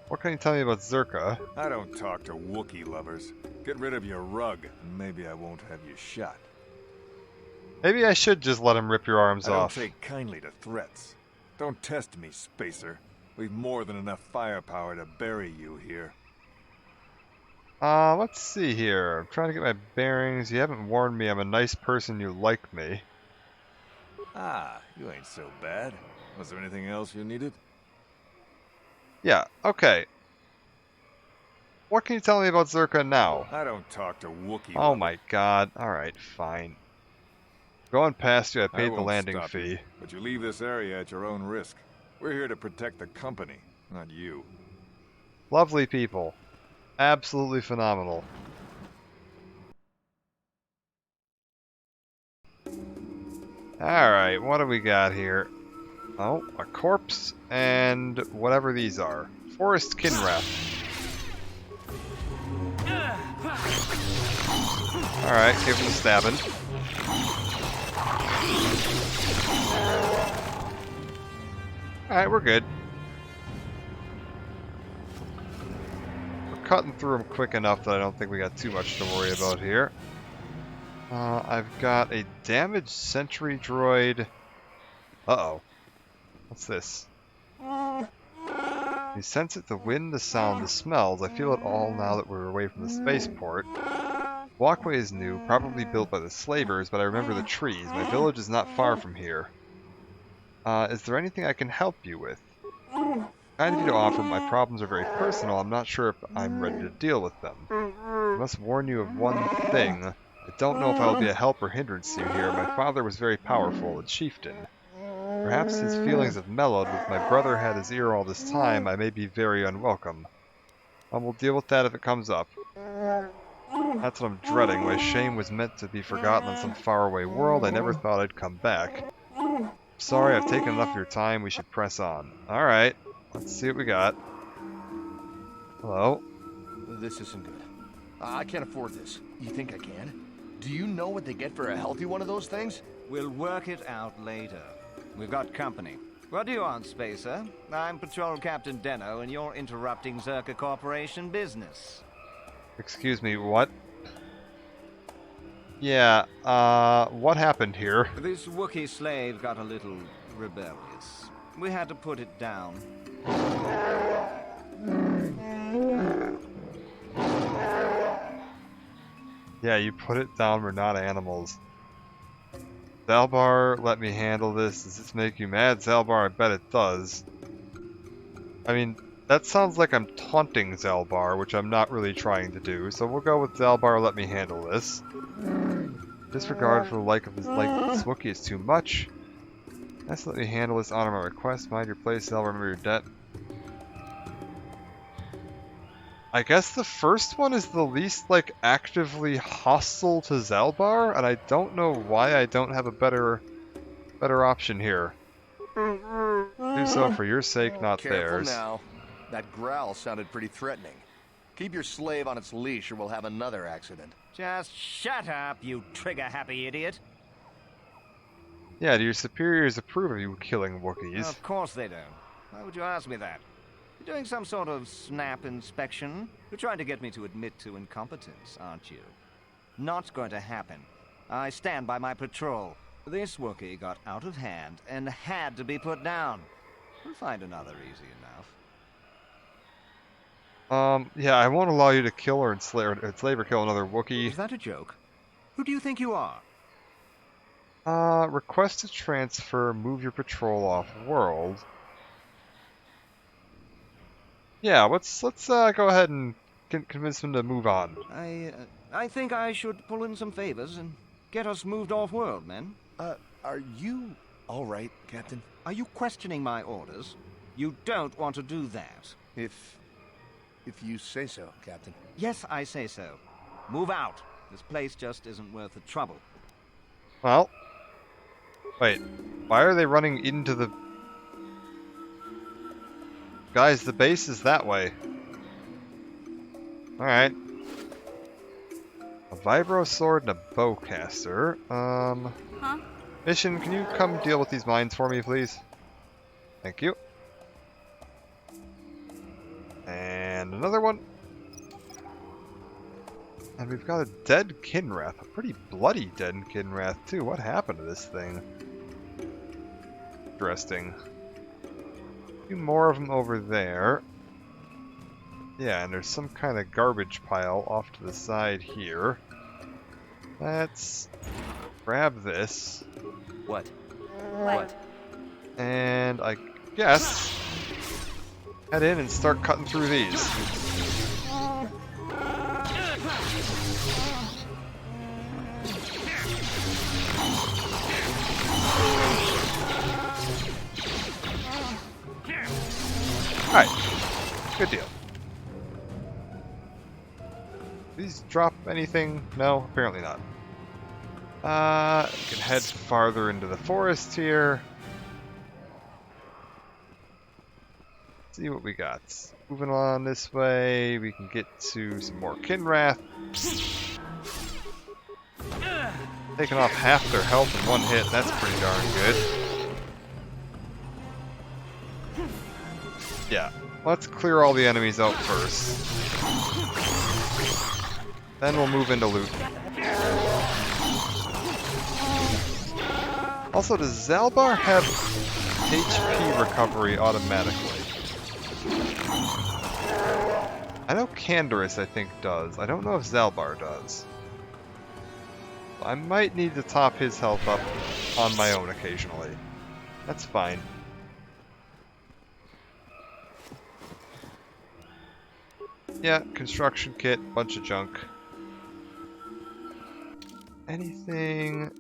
[SPEAKER 1] What can you tell me about Zerka?
[SPEAKER 11] I don't talk to Wookiee lovers. Get rid of your rug, and maybe I won't have you shot.
[SPEAKER 1] Maybe I should just let him rip your arms off.
[SPEAKER 11] I don't take kindly to threats. Don't test me, Spacer. We've more than enough firepower to bury you here.
[SPEAKER 1] Let's see here. I'm trying to get my bearings. You haven't warned me I'm a nice person, you like me.
[SPEAKER 11] Ah, you ain't so bad. Was there anything else you needed?
[SPEAKER 1] Yeah, okay. What can you tell me about Zerka now?
[SPEAKER 11] I don't talk to Wookiee.
[SPEAKER 1] Oh my god. Alright, fine. Going past you, I paid the landing
[SPEAKER 11] stop
[SPEAKER 1] fee.
[SPEAKER 11] you, but you leave this area at your own risk. We're here to protect the company, not you.
[SPEAKER 1] Lovely people. Absolutely phenomenal. Alright, what do we got here? Oh, a corpse and whatever these are. Forest Kinrath. Alright, give him a stabbing. Alright, we're good. We're cutting through them quick enough that I don't think we got too much to worry about here. I've got a damaged sentry droid. Uh-oh. What's this? You sense it, the wind, the sound, the smells. I feel it all now that we're away from the spaceport. Walkway is new, probably built by the slavers, but I remember the trees. My village is not far from here. Is there anything I can help you with? Kind of you to offer, my problems are very personal. I'm not sure if I'm ready to deal with them. I must warn you of one thing. I don't know if I will be a help or hindrance to you here. My father was very powerful, a chieftain. Perhaps his feelings have mellowed. With my brother had his ear all this time, I may be very unwelcome. We'll deal with that if it comes up. That's what I'm dreading. My shame was meant to be forgotten in some faraway world. I never thought I'd come back. Sorry, I've taken enough of your time. We should press on. Alright, let's see what we got. Hello?
[SPEAKER 13] This isn't good. I can't afford this. You think I can? Do you know what they get for a healthy one of those things?
[SPEAKER 14] We'll work it out later. We've got company. What do you want, Spacer? I'm Patrol Captain Deno, and you're interrupting Zerka Corporation business.
[SPEAKER 1] Excuse me, what? Yeah, what happened here?
[SPEAKER 14] This Wookiee slave got a little rebellious. We had to put it down.
[SPEAKER 1] Yeah, you put it down, we're not animals. Zalbar, let me handle this. Does this make you mad, Zalbar? I bet it does. I mean, that sounds like I'm taunting Zalbar, which I'm not really trying to do, so we'll go with Zalbar, let me handle this. Disregard for the life of this Wookiee is too much. Yes, let me handle this, honor my request, mind your place, Zalbar, remember your debt. I guess the first one is the least, like, actively hostile to Zalbar, and I don't know why I don't have a better option here. Do so for your sake, not theirs.
[SPEAKER 13] Careful now. That growl sounded pretty threatening. Keep your slave on its leash or we'll have another accident.
[SPEAKER 14] Just shut up, you trigger-happy idiot.
[SPEAKER 1] Yeah, do your superiors approve of you killing Wookiees?
[SPEAKER 14] Of course they don't. Why would you ask me that? You're doing some sort of snap inspection? You're trying to get me to admit to incompetence, aren't you? Not going to happen. I stand by my patrol. This Wookiee got out of hand and had to be put down. We'll find another easy enough.
[SPEAKER 1] Yeah, I won't allow you to kill or enslave or kill another Wookiee.
[SPEAKER 14] Is that a joke? Who do you think you are?
[SPEAKER 1] Request to transfer, move your patrol off world. Yeah, let's go ahead and convince him to move on.
[SPEAKER 14] I think I should pull in some favors and get us moved off world, men.
[SPEAKER 13] Are you all right, Captain?
[SPEAKER 14] Are you questioning my orders? You don't want to do that.
[SPEAKER 13] If you say so, Captain.
[SPEAKER 14] Yes, I say so. Move out. This place just isn't worth the trouble.
[SPEAKER 1] Well, wait. Why are they running into the... Guys, the base is that way. Alright. A vibro sword and a bowcaster.
[SPEAKER 7] Huh?
[SPEAKER 1] Mission, can you come deal with these mines for me, please? Thank you. And another one. And we've got a dead Kinrath. A pretty bloody dead Kinrath, too. What happened to this thing? Interesting. A few more of them over there. Yeah, and there's some kind of garbage pile off to the side here. Let's grab this.
[SPEAKER 8] What?
[SPEAKER 7] What?
[SPEAKER 1] And I guess head in and start cutting through these. Alright, good deal. These drop anything? No, apparently not. We can head farther into the forest here. See what we got. Moving on this way, we can get to some more Kinrath. Taking off half their health in one hit, that's pretty darn good. Yeah, let's clear all the enemies out first. Then we'll move into loot. Also, does Zalbar have HP recovery automatically? I know Canderous, I think, does. I don't know if Zalbar does. I might need to top his health up on my own occasionally. That's fine. Yeah, construction kit, bunch of junk. Anything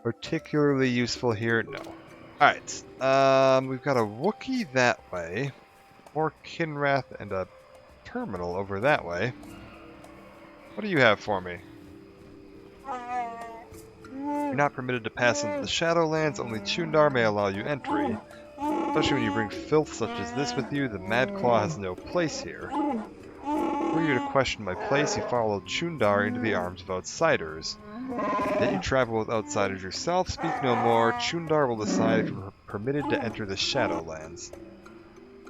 [SPEAKER 1] particularly useful here? No. Alright, we've got a Wookiee that way, more Kinrath, and a terminal over that way. What do you have for me? You're not permitted to pass into the Shadowlands, only Chundar may allow you entry. Especially when you bring filth such as this with you, the Mad Claw has no place here. Were you to question my place, you followed Chundar into the arms of outsiders. Yet you travel with outsiders yourself, speak no more, Chundar will decide if you're permitted to enter the Shadowlands.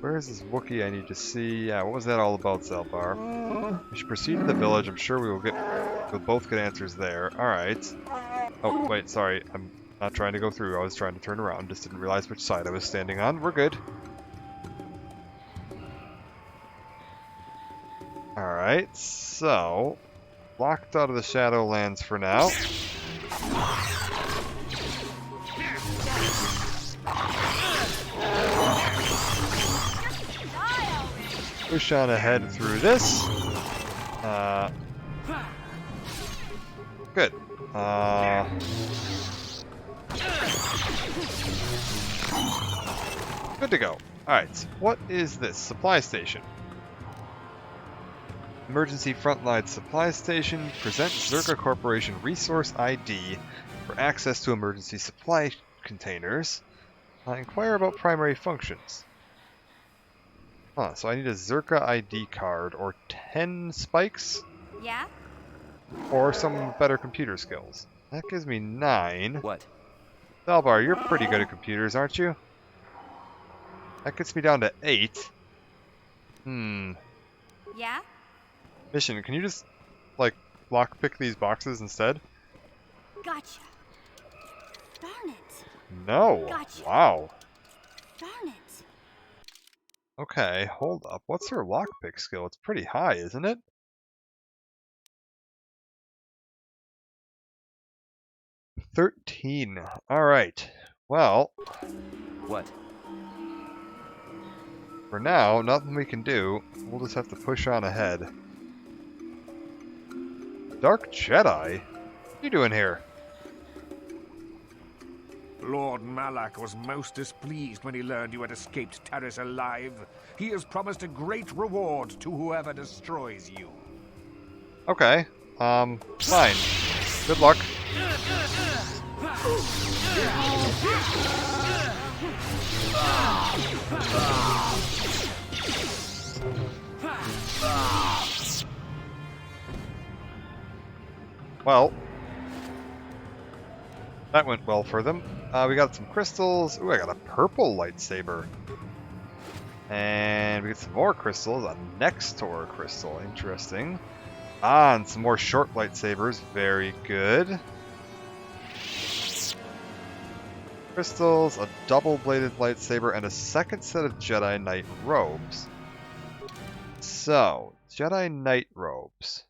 [SPEAKER 1] Where is this Wookiee I need to see? Yeah, what was that all about, Zaalbar? We should proceed to the village, I'm sure we'll both get answers there. Alright. Oh, wait, sorry, I'm not trying to go through, I was trying to turn around, just didn't realize which side I was standing on. We're good. Alright, so... locked out of the Shadowlands for now. Push on ahead through this. Good. Good to go. Alright, what is this? Supply station. Emergency Frontline Supply Station. Present Zerka Corporation Resource ID for access to emergency supply containers. Inquire about primary functions. Huh, so I need a Zerka ID card or 10 spikes?
[SPEAKER 7] Yeah?
[SPEAKER 1] Or some better computer skills. That gives me 9.
[SPEAKER 8] What?
[SPEAKER 1] Zaalbar, you're pretty good at computers, aren't you? That gets me down to 8.
[SPEAKER 7] Yeah?
[SPEAKER 1] Mission, can you just, like, lockpick these boxes instead?
[SPEAKER 7] Gotcha. Darn it.
[SPEAKER 1] No.
[SPEAKER 7] Gotcha.
[SPEAKER 1] Wow.
[SPEAKER 7] Darn it.
[SPEAKER 1] Okay, hold up. What's her lockpick skill? It's pretty high, isn't it? $13. Alright. Well.
[SPEAKER 8] What?
[SPEAKER 1] For now, nothing we can do. We'll just have to push on ahead. Dark Jedi? What are you doing here?
[SPEAKER 9] Lord Malak was most displeased when he learned you had escaped Taris alive. He has promised a great reward to whoever destroys you.
[SPEAKER 1] Okay. Fine. Good luck. Well, that went well for them. We got some crystals. Ooh, I got a purple lightsaber. And we get some more crystals. A Nextor crystal. Interesting. Ah, and some more short lightsabers. Very good. Crystals, a double-bladed lightsaber, and a second set of Jedi Knight robes. So, Jedi Knight robes.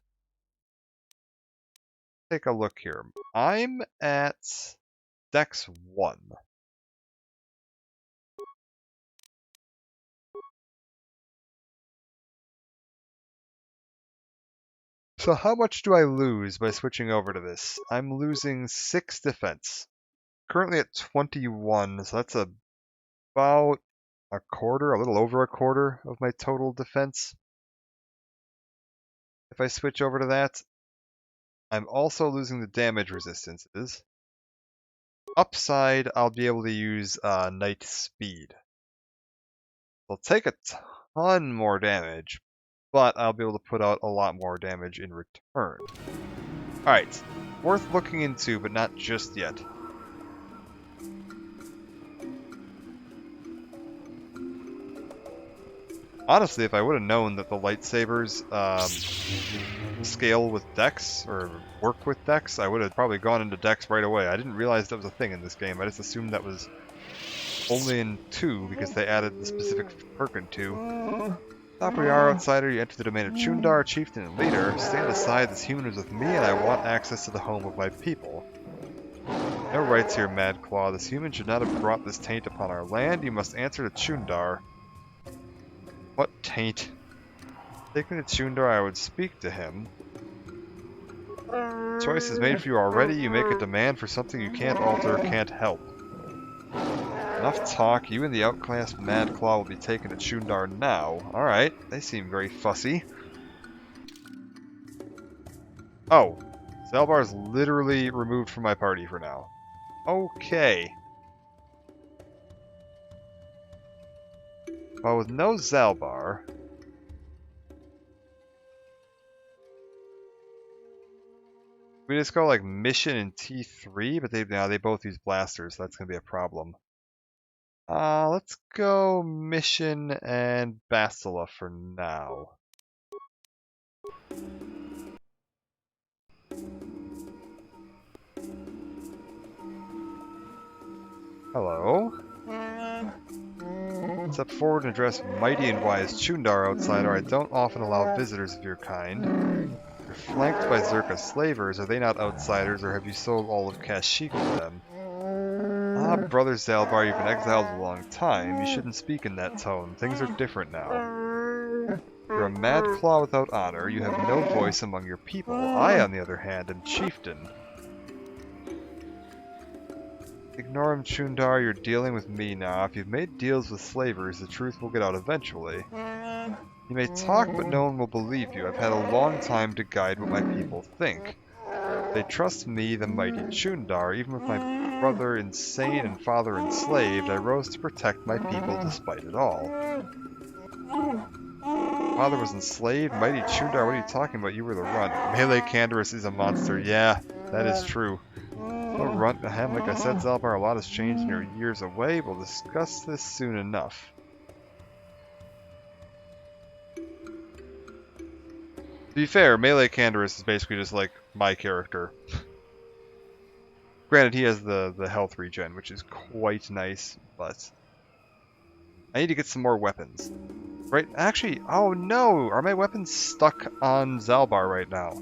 [SPEAKER 1] Take a look here. I'm at Dex 1. So how much do I lose by switching over to this? I'm losing 6 defense. Currently at 21, so that's about a quarter, a little over a quarter of my total defense. If I switch over to that, I'm also losing the damage resistances. Upside, I'll be able to use Knight Speed. I'll take a ton more damage, but I'll be able to put out a lot more damage in return. Alright, worth looking into, but not just yet. Honestly, if I would have known that the lightsabers scale with Dex, or work with Dex, I would have probably gone into Dex right away. I didn't realize that was a thing in this game. I just assumed that was only in 2 because they added the specific perk in 2. Stop where you are, outsider. You enter the domain of Chundar, chieftain and leader. Stand aside, this human is with me, and I want access to the home of my people. No rights here, Mad Claw. This human should not have brought this taint upon our land. You must answer to Chundar. What taint? Take me to Chundar, I would speak to him. Choice is made for you already. You make a demand for something you can't alter, can't help. Enough talk. You and the outclassed Mad Claw will be taken to Chundar now. Alright, they seem very fussy. Oh, Zalbar is literally removed from my party for now. Okay. Well, with no Zalbar... we just go like mission and T3, but they both use blasters, so that's gonna be a problem. Let's go mission and Bastila for now. Hello. Step forward and address mighty and wise Chundar, outsider. I don't often allow visitors of your kind. You're flanked by Zerka slavers. Are they not outsiders, or have you sold all of Kashyyyk to them? Ah, brother Zalbar, you've been exiled a long time. You shouldn't speak in that tone. Things are different now. You're a Mad Claw without honor. You have no voice among your people. I, on the other hand, am chieftain. Ignore him, Chundar. You're dealing with me now. If you've made deals with slavers, the truth will get out eventually. You may talk, but no one will believe you. I've had a long time to guide what my people think. They trust me, the mighty Chundar. Even with my brother insane and father enslaved, I rose to protect my people despite it all. Father was enslaved? Mighty Chundar, what are you talking about? You were the runt. Melee Canderous is a monster. Yeah, that is true. No runt ahead. Like I said, Zalbar, a lot has changed in your years away. We'll discuss this soon enough. To be fair, Melee Canderous is basically just like my character. Granted, he has the health regen, which is quite nice, but I need to get some more weapons. Right, actually, oh no! Are my weapons stuck on Zalbar right now?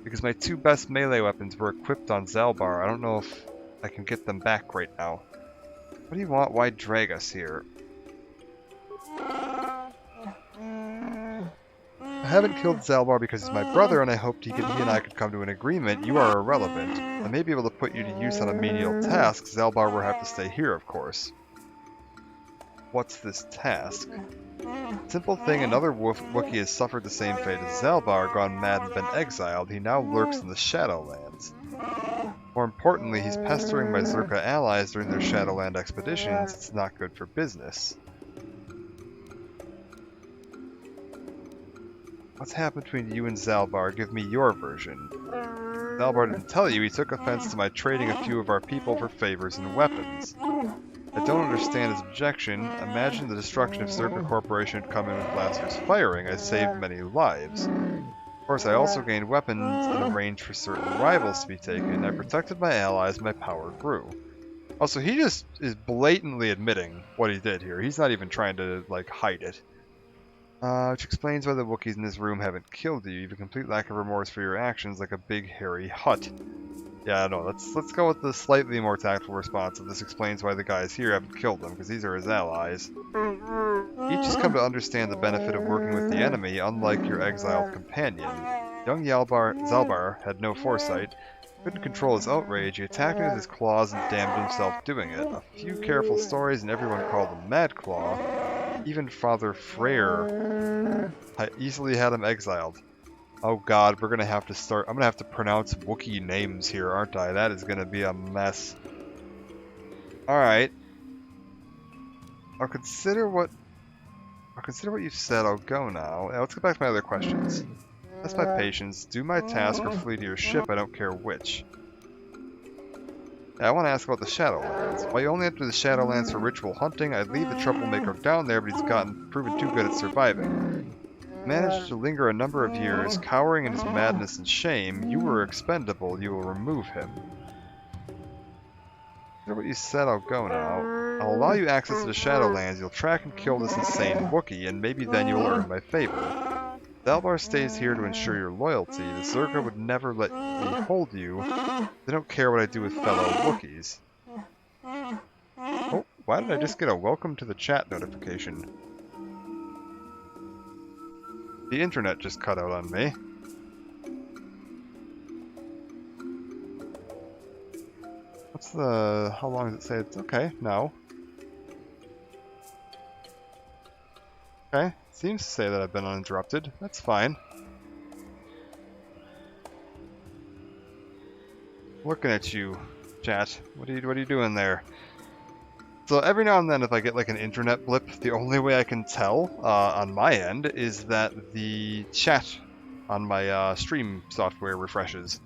[SPEAKER 1] Because my two best melee weapons were equipped on Zalbar. I don't know if I can get them back right now. What do you want? Why drag us here? I haven't killed Zalbar because he's my brother and I hoped he and I could come to an agreement. You are irrelevant. I may be able to put you to use on a menial task. Zalbar will have to stay here, of course. What's this task? Simple thing, another Wookiee has suffered the same fate as Zalbar, gone mad and been exiled. He now lurks in the Shadowlands. More importantly, he's pestering my Zerka allies during their Shadowland expeditions. It's not good for business. What's happened between you and Zalbar? Give me your version. Zalbar didn't tell you. He took offense to my trading a few of our people for favors and weapons. I don't understand his objection. Imagine the destruction if Zerka Corporation had come in with blasters firing. I saved many lives. Of course, I also gained weapons and arranged for certain rivals to be taken. I protected my allies, my power grew. Also, he just is blatantly admitting what he did here. He's not even trying to, like, hide it. Which explains why the Wookiees in this room haven't killed you. You have a complete lack of remorse for your actions, like a big hairy hut. Yeah, no, let's go with the slightly more tactful response. This explains why the guys here haven't killed them, because these are his allies. Each has come to understand the benefit of working with the enemy, unlike your exiled companion. Young Zalbar had no foresight, couldn't control his outrage. He attacked me with his claws and damned himself doing it. A few careful stories and everyone called him Mad Claw. Even Father Freyr easily had him exiled. Oh god, we're gonna have to start. I'm gonna have to pronounce Wookiee names here, aren't I? That is gonna be a mess. Alright. I'll consider what you've said. I'll go now. Let's get back to my other questions. Test my patience. Do my task or flee to your ship. I don't care which. Yeah, I want to ask about the Shadowlands. While you only enter the Shadowlands for ritual hunting, I'd leave the troublemaker down there, but he's proven too good at surviving. Managed to linger a number of years, cowering in his madness and shame. You were expendable. You will remove him. Consider what you said. I'll go now. I'll allow you access to the Shadowlands, you'll track and kill this insane Wookiee, and maybe then you'll earn my favor. Zaalbar stays here to ensure your loyalty. The Zerka would never let me hold you. They don't care what I do with fellow Wookiees. Oh, why did I just get a welcome to the chat notification? The internet just cut out on me. What's the... how long does it say it's okay? No. Okay, seems to say that I've been uninterrupted. That's fine. Looking at you, chat. What are you doing there? So every now and then if I get like an internet blip, the only way I can tell on my end is that the chat on my stream software refreshes.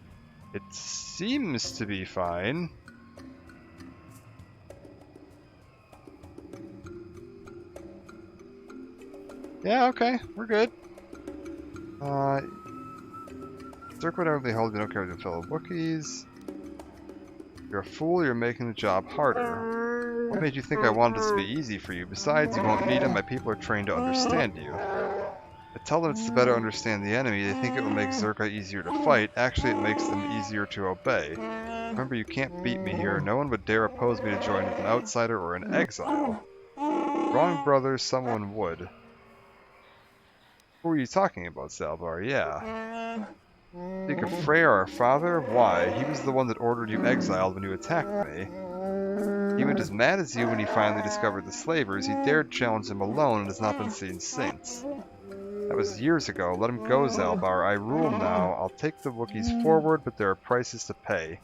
[SPEAKER 1] It seems to be fine. Yeah, okay, we're good. Zerka would only hold you don't care with your fellow Wookiees. You're a fool, you're making the job harder. What made you think I wanted this to be easy for you? Besides, you won't need them, my people are trained to understand you. I tell them it's to better understand the enemy, they think it will make Zerka easier to fight. Actually, it makes them easier to obey. Remember, you can't beat me here. No one would dare oppose me to join with an outsider or an exile. Wrong, brother, someone would. Who are you talking about, Zaalbar? Yeah. Think of Freyr, our father? Why? He was the one that ordered you exiled when you attacked me. He went as mad as you when he finally discovered the slavers. He dared challenge them alone and has not been seen since. That was years ago. Let him go, Zaalbar. I rule now. I'll take the Wookiees forward, but there are prices to pay.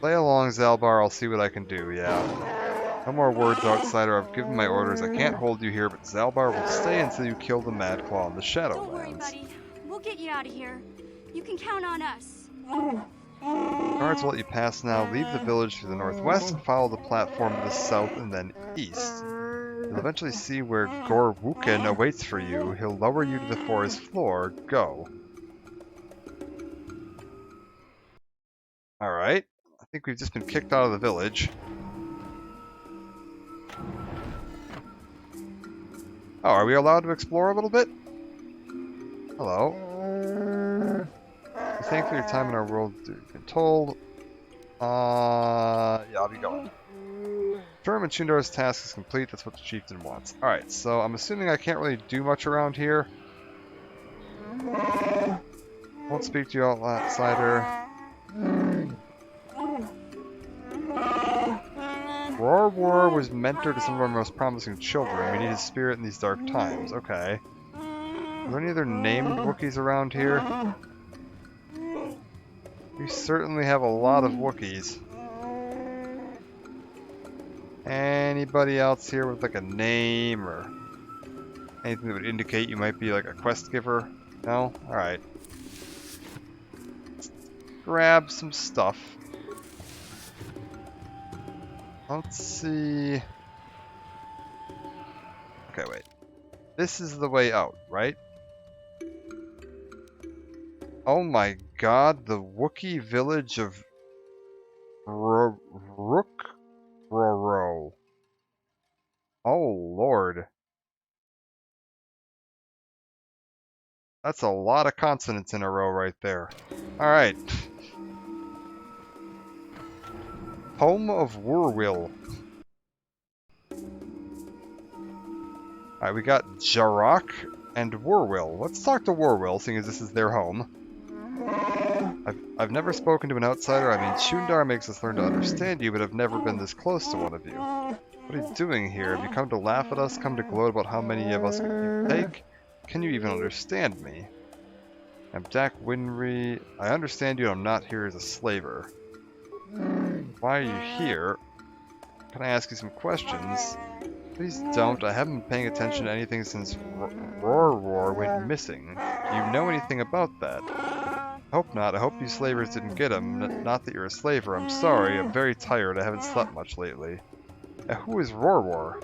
[SPEAKER 1] Play along, Zaalbar. I'll see what I can do, yeah. No more words, outsider. I've given my orders. I can't hold you here, but Zaalbar will stay until you kill the Mad Claw in the Shadowlands.
[SPEAKER 7] Don't worry, buddy. We'll get you out of here. You can count on us.
[SPEAKER 1] Guards will let you pass now. Leave the village to the northwest and follow the platform to the south and then east. You'll eventually see where Gorwukin awaits for you. He'll lower you to the forest floor. Go. Alright. I think we've just been kicked out of the village. Oh, are we allowed to explore a little bit? Hello. Thanks for your time in our world, you've been told. Yeah, I'll be going. Determine Chundar's task is complete, that's what the chieftain wants. Alright, so I'm assuming I can't really do much around here. Won't speak to you, outsider. Rorwar was mentor to some of our most promising children. We need his spirit in these dark times. Okay. Are there any other named Wookiees around here? We certainly have a lot of Wookiees. Anybody else here with like a name or anything that would indicate you might be like a quest giver? No? Alright. Grab some stuff. Let's see. Okay, wait. This is the way out, right? Oh my god, the Wookiee village of Rookroro. Oh lord. That's a lot of consonants in a row right there. Alright. Home of Wurwil. Alright, we got Jarok and Wurwil. Let's talk to Wurwil, seeing as this is their home. I've never spoken to an outsider. I mean, Chundar makes us learn to understand you, but I've never been this close to one of you. What are you doing here? Have you come to laugh at us? Come to gloat about how many of us you take? Can you even understand me? I'm Dak Winry. I understand you, I'm not here as a slaver. Why are you here? Can I ask you some questions? Please don't. I haven't been paying attention to anything since Rorwar went missing. Do you know anything about that? I hope not. I hope you slavers didn't get him. Not that you're a slaver. I'm sorry. I'm very tired. I haven't slept much lately. Who is Rorwar?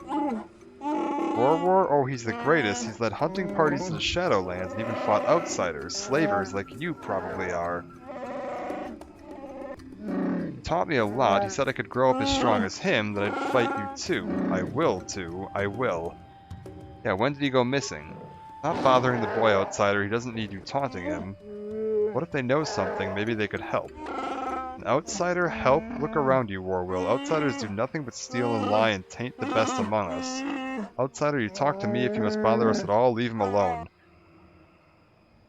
[SPEAKER 1] Rorwar? Oh, he's the greatest. He's led hunting parties to the Shadowlands and even fought outsiders. Slavers like you probably are. taught me a lot. He said I could grow up as strong as him, that I'd fight you too. I will too. I will. Yeah, when did he go missing? Not bothering the boy outsider, he doesn't need you taunting him. What if they know something? Maybe they could help. An outsider help? Look around you, Warwill. Outsiders do nothing but steal and lie and taint the best among us. Outsider, you talk to me. If you must bother us at all, leave him alone.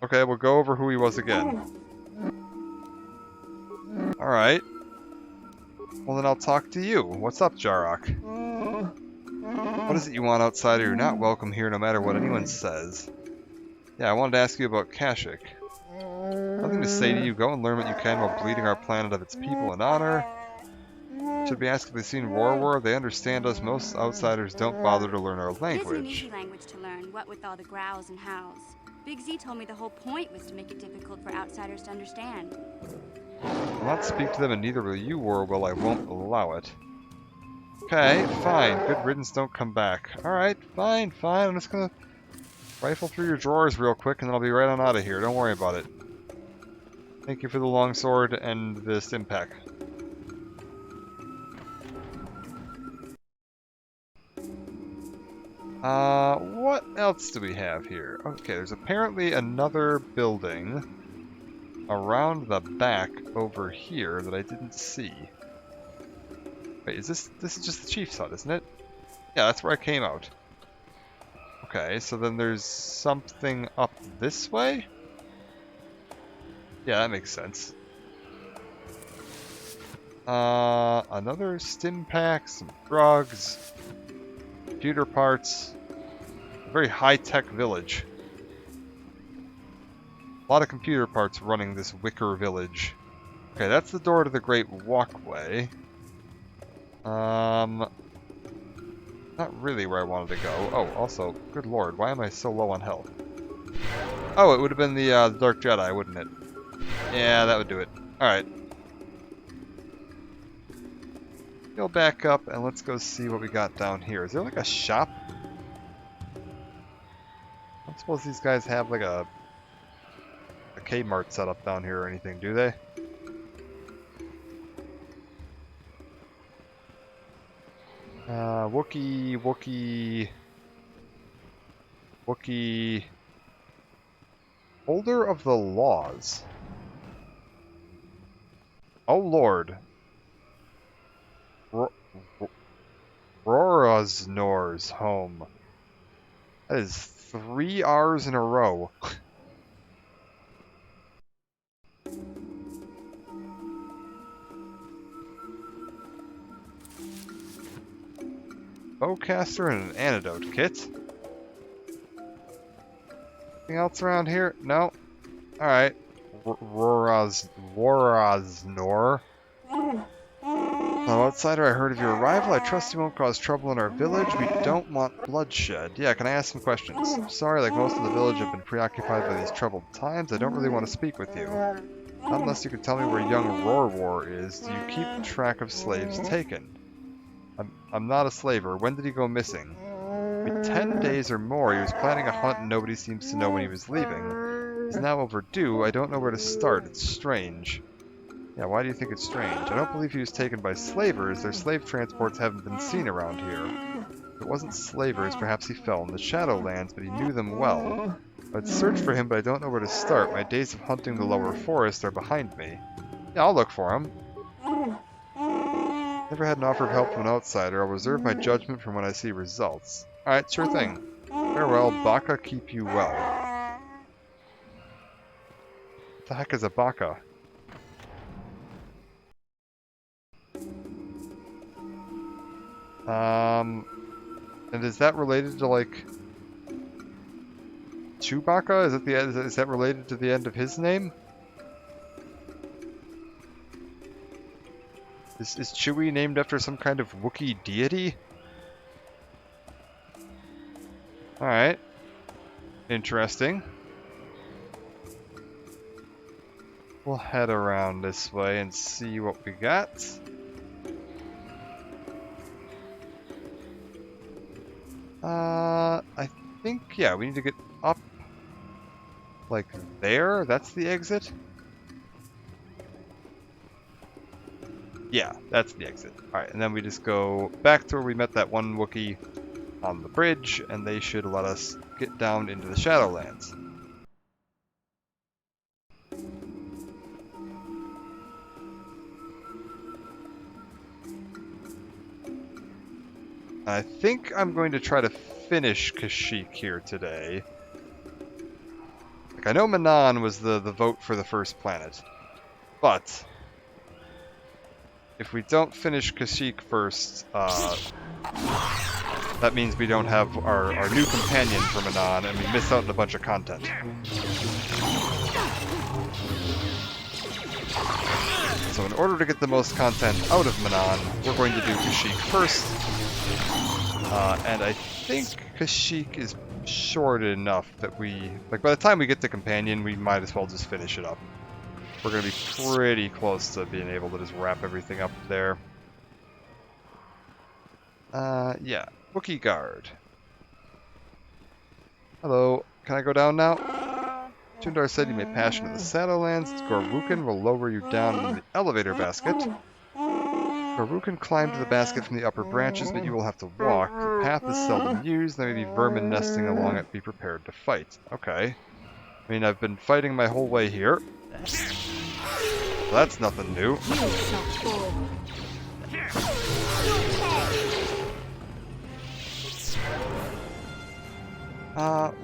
[SPEAKER 1] Okay, we'll go over who he was again. Alright. Well then I'll talk to you. What's up, Jarok? What is it you want, outsider? You're not welcome here no matter what anyone says. Yeah, I wanted to ask you about Kashyyyk. Nothing to say to you. Go and learn what you can while bleeding our planet of its people in honor. Should be asked if they've seen War. They understand us. Most outsiders don't bother to learn our language.
[SPEAKER 7] It is an easy language to learn, what with all the growls and howls. Big Z told me the whole point was to make it difficult for outsiders to understand.
[SPEAKER 1] I'll not speak to them, and neither will you, Warwill. I won't allow it. Okay, fine. Good riddance, don't come back. Alright, fine. I'm just gonna rifle through your drawers real quick, and then I'll be right on out of here. Don't worry about it. Thank you for the longsword and the stim pack. What else do we have here? Okay, there's apparently another building around the back over here that I didn't see. Wait, this is just the chief's hut, isn't it? Yeah, that's where I came out. Okay, so then there's something up this way? Yeah, that makes sense. Another stim pack, some drugs, computer parts. A very high-tech village. A lot of computer parts running this wicker village. Okay, that's the door to the Great Walkway. Not really where I wanted to go. Oh, also, good lord, why am I so low on health? Oh, it would have been the Dark Jedi, wouldn't it? Yeah, that would do it. Alright. Go back up and let's go see what we got down here. Is there like a shop? I don't suppose these guys have like a Kmart set up down here or anything, do they? Wookiee... Holder of the Laws. Oh lord. Rorosnor's home. That is 3 R's in a row. Bowcaster and an antidote kit. Anything else around here? No? Alright. Rorosnor. Hello, outsider. I heard of your arrival. I trust you won't cause trouble in our village. We don't want bloodshed. Yeah, can I ask some questions? Sorry, like most of the village, I've been preoccupied by these troubled times. I don't really want to speak with you. Not unless you can tell me where young Rorwar is. Do you keep track of slaves taken? I'm not a slaver. When did he go missing? Maybe 10 days or more. He was planning a hunt and nobody seems to know when he was leaving. He's now overdue. I don't know where to start. It's strange. Yeah, why do you think it's strange? I don't believe he was taken by slavers. Their slave transports haven't been seen around here. If it wasn't slavers, perhaps he fell in the Shadowlands, but he knew them well. I'd search for him, but I don't know where to start. My days of hunting the lower forest are behind me. Yeah, I'll look for him. Never had an offer of help from an outsider. I'll reserve my judgment for when I see results. Alright, sure thing. Farewell, Baka, keep you well. What the heck is a Baka? And is that related to, like, Chewbacca? Is that related to the end of his name? Is Chewie named after some kind of Wookiee deity? Alright. Interesting. We'll head around this way and see what we got. I think, yeah, we need to get up, like, there? That's the exit? Yeah, that's the exit. Alright, and then we just go back to where we met that one Wookiee on the bridge, and they should let us get down into the Shadowlands. I think I'm going to try to finish Kashyyyk here today. Like, I know Manaan was the vote for the first planet, but if we don't finish Kashyyyk first, that means we don't have our new companion for Manaan, and we miss out on a bunch of content. So in order to get the most content out of Manaan, we're going to do Kashyyyk first. And I think Kashyyyk is short enough that we... Like, by the time we get the companion, we might as well just finish it up. We're going to be pretty close to being able to just wrap everything up there. Yeah. Wookiee Guard. Hello. Can I go down now? Chundar said you may pass into the Shadowlands. Gorwukin will lower you down in the elevator basket. Gorwukin climbed to the basket from the upper branches, but you will have to walk. The path is seldom used. There may be vermin nesting along it. Be prepared to fight. Okay. I mean, I've been fighting my whole way here. That's nothing new.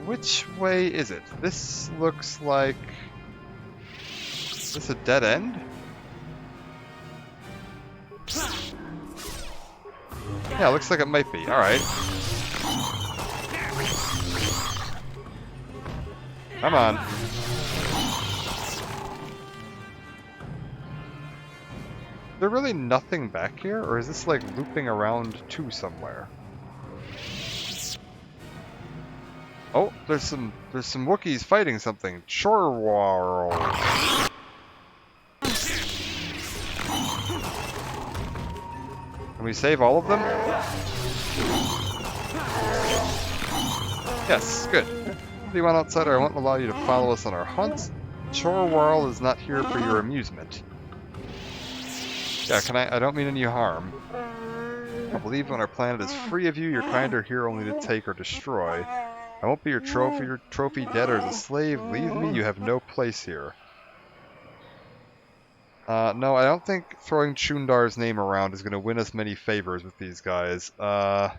[SPEAKER 1] Which way is it? This looks like... Is this a dead end? Yeah, looks like it might be. Alright. Come on. Is there really nothing back here? Or is this like looping around to somewhere? Oh, there's some Wookiees fighting something. Chorwarl. Can we save all of them? Yes, good. If you want outsider, I won't allow you to follow us on our hunt. Chorwarl is not here for your amusement. Yeah, I don't mean any harm. I believe when our planet is free of you, your kind are here only to take or destroy. I won't be your trophy dead or as a slave. Leave me, you have no place here. No, I don't think throwing Chundar's name around is going to win us many favors with these guys. Let's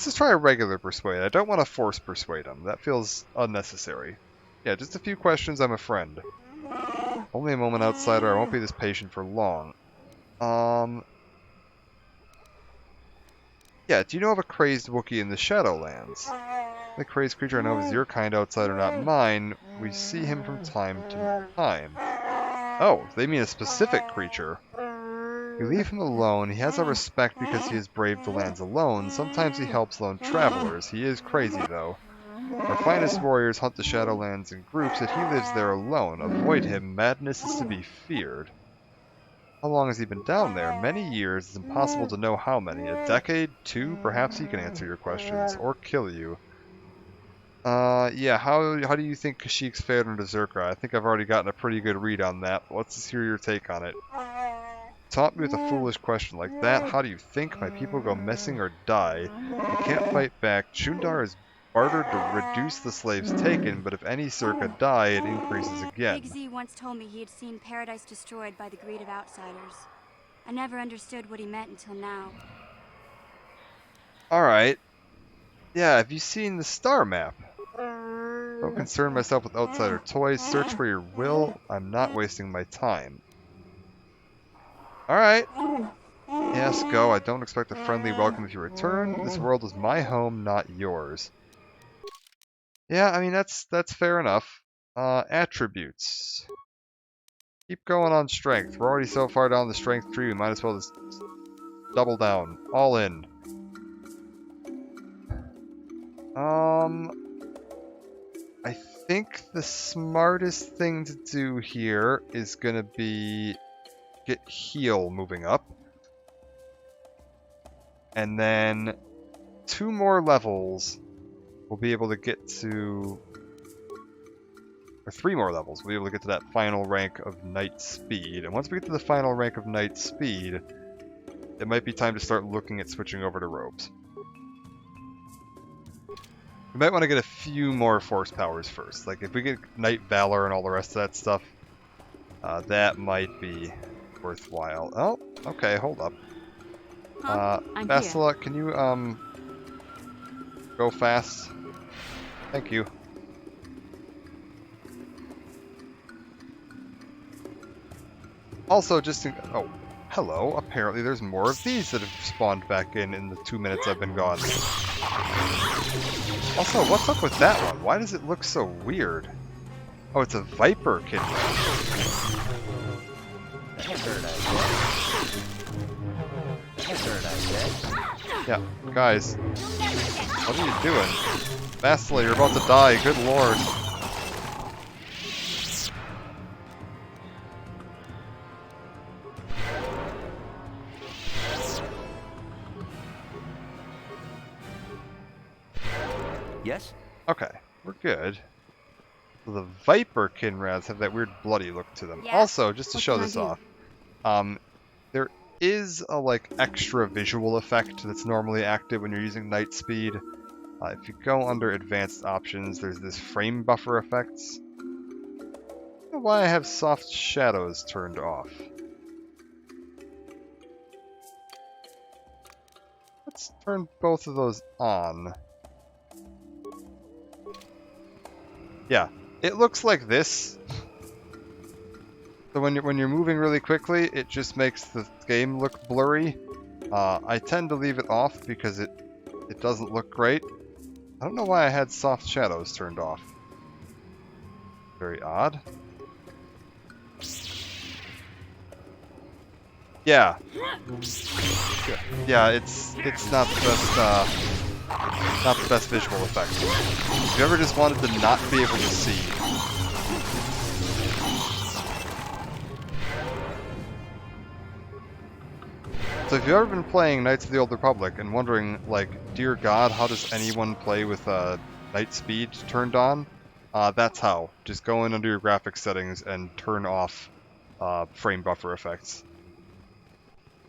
[SPEAKER 1] just try a regular persuade. I don't want to force persuade him. That feels unnecessary. Yeah, just a few questions, I'm a friend. Only a moment, outsider. I won't be this patient for long. Yeah, do you know of a crazed Wookiee in the Shadowlands? The crazed creature I know is your kind, outsider, not mine. We see him from time to time. Oh, they mean a specific creature. You leave him alone. He has our respect because he has braved the lands alone. Sometimes he helps lone travelers. He is crazy, though. Our finest warriors hunt the Shadowlands in groups, yet he lives there alone. Avoid him. Madness is to be feared. How long has he been down there? Many years. It's impossible to know how many. A decade? 2? Perhaps he can answer your questions. Or kill you. Yeah, how do you think Kashyyyk's fared under Czerka? I think I've already gotten a pretty good read on that, but let's just hear your take on it. Taunt me with a foolish question like that. How do you think? My people go missing or die. You can't fight back. Chundar is bartered to reduce the slaves taken, but if any Czerka die, it increases again.
[SPEAKER 7] Big Z once told me he had seen paradise destroyed by the greed of outsiders. I never understood what he meant until now.
[SPEAKER 1] Alright. Yeah, have you seen the star map? Don't concern myself with outsider toys. Search for your will. I'm not wasting my time. Alright. Yes, go. I don't expect a friendly welcome if you return. This world is my home, not yours. Yeah, I mean, that's fair enough. Attributes. Keep going on strength. We're already so far down the strength tree, we might as well just double down. All in. I think the smartest thing to do here is gonna be get heal moving up. And then 2 more levels we'll be able to get to or 3 more levels, we'll be able to get to that final rank of Knight Speed. And once we get to the final rank of Knight Speed, it might be time to start looking at switching over to robes. We might want to get a few more force powers first. Like, if we get Knight Valor and all the rest of that stuff, that might be worthwhile. Oh, okay, hold up.
[SPEAKER 3] I'm
[SPEAKER 1] Bastila, can you, go fast? Thank you. Also, just in... Oh, hello. Apparently there's more of these that have spawned back in the 2 minutes I've been gone. Also, what's up with that one? Why does it look so weird? Oh, it's a Viper Kid. Yeah, guys. What are you doing? Bastila, you're about to die. Good lord.
[SPEAKER 8] Yes?
[SPEAKER 1] Okay, we're good. So the Viper Kinrads have that weird bloody look to them.
[SPEAKER 3] Yeah?
[SPEAKER 1] Also, just to
[SPEAKER 3] What
[SPEAKER 1] show
[SPEAKER 3] can I
[SPEAKER 1] this
[SPEAKER 3] do?
[SPEAKER 1] off, there is a like extra visual effect that's normally active when you're using Knight Speed. If you go under Advanced Options, there's this frame buffer effects. I don't know why I have soft shadows turned off. Let's turn both of those on. Yeah, it looks like this. So when you're moving really quickly, it just makes the game look blurry. I tend to leave it off because it doesn't look great. I don't know why I had soft shadows turned off. Very odd. Yeah. Yeah, it's not the best visual effect. If you ever just wanted to not be able to see. So if you've ever been playing Knights of the Old Republic and wondering, like, dear God, how does anyone play with Knight Speed turned on? That's how. Just go in under your graphics settings and turn off frame buffer effects.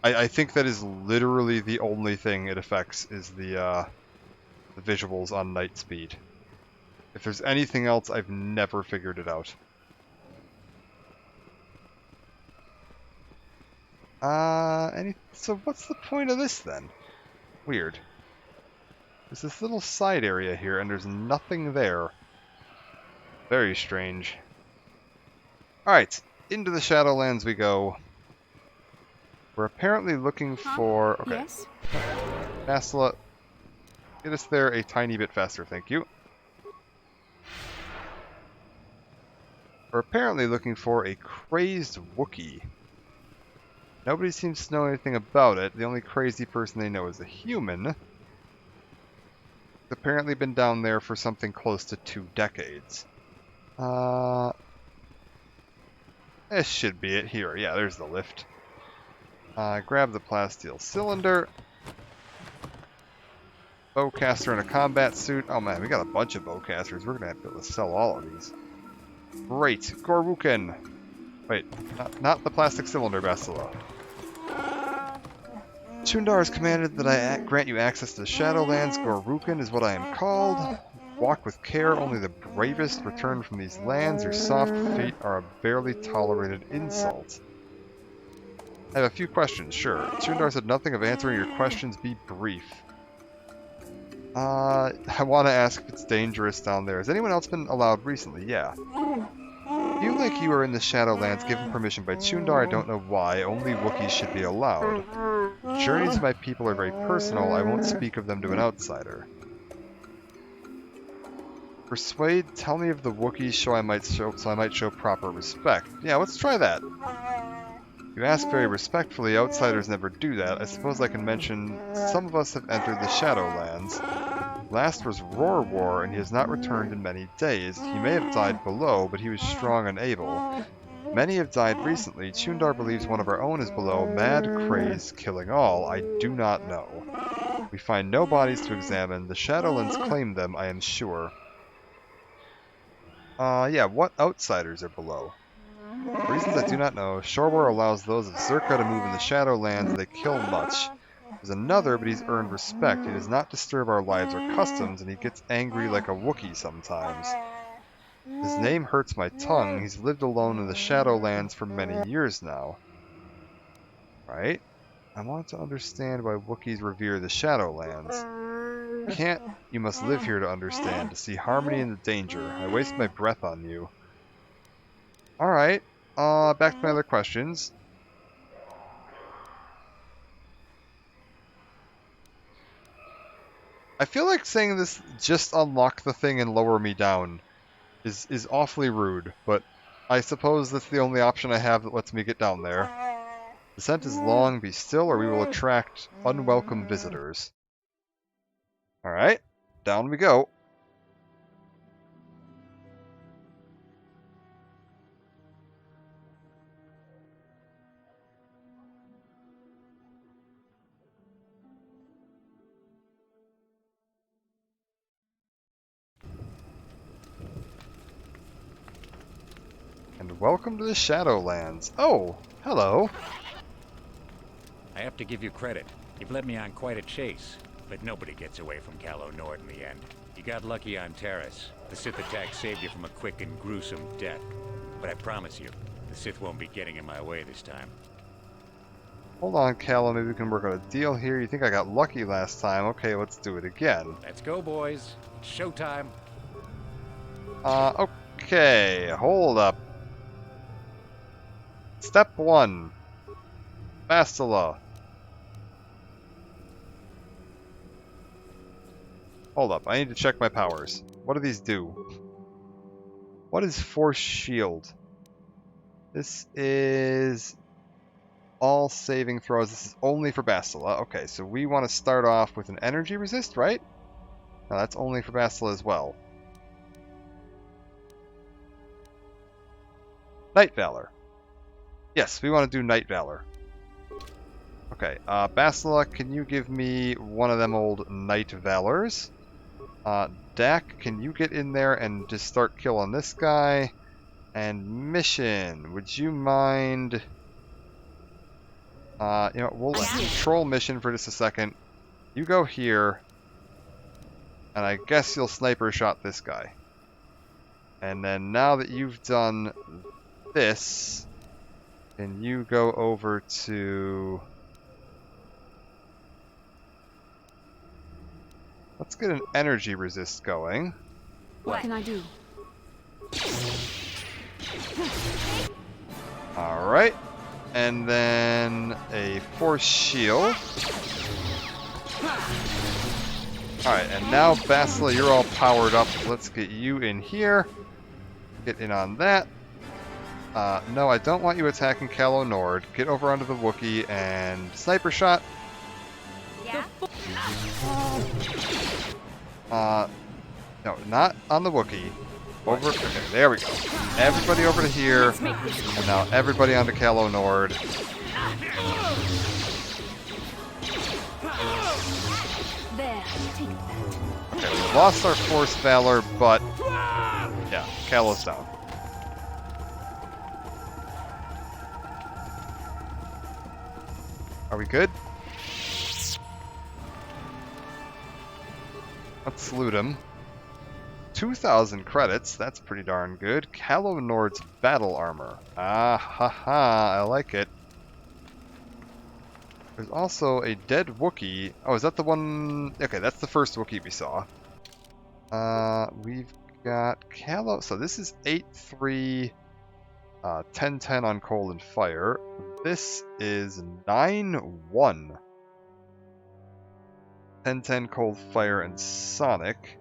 [SPEAKER 1] I think that is literally the only thing it affects is the visuals on Knight Speed. If there's anything else, I've never figured it out. So what's the point of this then? Weird. There's this little side area here, and there's nothing there. Very strange. Alright, into the Shadowlands we go. We're apparently looking for... Okay.
[SPEAKER 3] Yes?
[SPEAKER 1] Bastila, get us there a tiny bit faster, thank you. We're apparently looking for a crazed Wookiee. Nobody seems to know anything about it. The only crazy person they know is a human. It's apparently been down there for something close to 2 decades. This should be it here. Yeah, there's the lift. Grab the plasteel cylinder. Bowcaster in a combat suit. Oh man, we got a bunch of bowcasters. We're gonna have to be able to sell all of these. Great. Gorwukin. Wait, not the plastic cylinder, Bastila. Chundar has commanded that I grant you access to the Shadowlands. Gorwukin is what I am called. Walk with care, only the bravest return from these lands. Your soft feet are a barely tolerated insult. I have a few questions, sure. Chundar said nothing of answering your questions, be brief. I want to ask if it's dangerous down there. Has anyone else been allowed recently? Yeah. You like you are in the Shadowlands given permission by Chundar, I don't know why. Only Wookiees should be allowed. Journeys of my people are very personal, I won't speak of them to an outsider. Persuade, tell me of the Wookiees so I might show proper respect. Yeah, let's try that. You ask very respectfully, outsiders never do that. I suppose I can mention some of us have entered the Shadowlands. Last was Rorwar, and he has not returned in many days. He may have died below, but he was strong and able. Many have died recently. Chundar believes one of our own is below. Mad craze, killing all. I do not know. We find no bodies to examine. The Shadowlands claim them, I am sure. Yeah, what outsiders are below? For reasons I do not know, Shorbor allows those of Zerka to move in the Shadowlands. They kill much. There's another, but he's earned respect. He does not disturb our lives or customs, and he gets angry like a Wookiee sometimes. His name hurts my tongue. He's lived alone in the Shadowlands for many years now. Right? I want to understand why Wookiees revere the Shadowlands. Can't. You must live here to understand, to see harmony in the danger. I waste my breath on you. Alright. Back to my other questions. I feel like saying this just unlock the thing and lower me down is awfully rude, but I suppose that's the only option I have that lets me get down there. Descent is long, be still, or we will attract unwelcome visitors. Alright, down we go. And welcome to the Shadowlands. Oh, hello.
[SPEAKER 15] I have to give you credit. You've led me on quite a chase, but nobody gets away from Calo Nord in the end. You got lucky on Taris. The Sith attack saved you from a quick and gruesome death. But I promise you, the Sith won't be getting in my way this time.
[SPEAKER 1] Hold on, Calo, maybe we can work out a deal here. You think I got lucky last time? Okay, let's do it again.
[SPEAKER 15] Let's go, boys. It's showtime.
[SPEAKER 1] Okay, hold up. Step 1. Bastila. Hold up, I need to check my powers. What do these do? What is Force Shield? This is all saving throws. This is only for Bastila. Okay, so we want to start off with an energy resist, right? No, that's only for Bastila as well. Night Valor. Yes, we want to do Night Valor. Okay, Bastila, can you give me one of them old Night Valors? Dak, can you get in there and just start killing this guy? And Mission, would you mind... you know, we'll control Mission for just a second. You go here, and I guess you'll sniper shot this guy. And then now that you've done this, can you go over to... Let's get an energy resist going.
[SPEAKER 3] What can I do?
[SPEAKER 1] Alright. And then a force shield. Alright, and now Bastila, you're all powered up. Let's get you in here. Get in on that. No, I don't want you attacking Calo Nord. Get over onto the Wookiee and sniper shot.
[SPEAKER 7] Yeah?
[SPEAKER 1] No, not on the Wookiee. Over. Okay, there we go. Everybody over to here, and now everybody onto Calo Nord. Okay, we lost our Force Valor, but yeah, Calo's down. Are we good? Let's salute him. 2,000 credits, that's pretty darn good. Calo Nord's battle armor. Ah ha ha, I like it. There's also a dead Wookiee. Oh, is that the one? Okay, that's the first Wookiee we saw. We've got Calo. So this is 8-3, 10-10 on cold and fire. This is 9-1. 10-10 cold, fire, and sonic.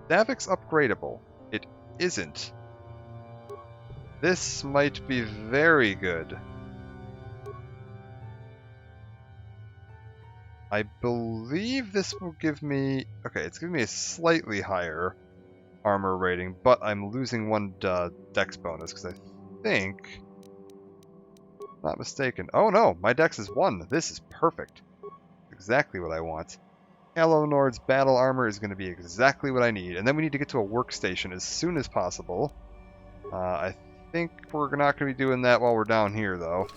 [SPEAKER 1] Davik's upgradable. It isn't. This might be very good. I believe this will give me... Okay, it's giving me a slightly higher armor rating, but I'm losing one dex bonus, because I think... Not mistaken. Oh no, my dex is 1. This is perfect. Exactly what I want. Calo Nord's battle armor is going to be exactly what I need. And then we need to get to a workstation as soon as possible. I think we're not going to be doing that while we're down here, though.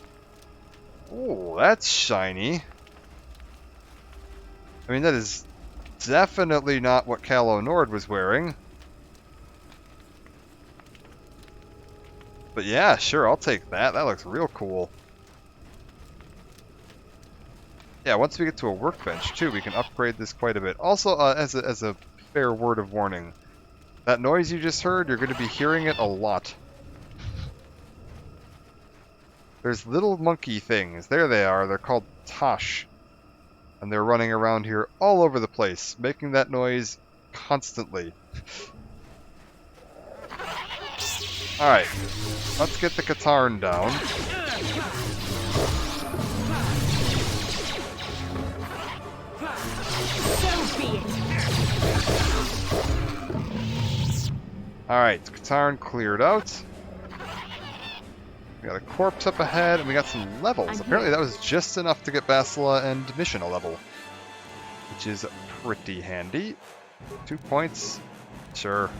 [SPEAKER 1] Oh, that's shiny. I mean, that is definitely not what Calo Nord was wearing. But yeah, sure, I'll take that. That looks real cool. Yeah, once we get to a workbench, too, we can upgrade this quite a bit. Also, as a fair word of warning, that noise you just heard, you're going to be hearing it a lot. There's little monkey things. There they are. They're called Tosh. And they're running around here all over the place, making that noise constantly. Alright, let's get the Katarn down. Alright, Katarn cleared out. We got a corpse up ahead, and we got some levels. Apparently that was just enough to get Basila and Mission a level, which is pretty handy. 2 points. Sure.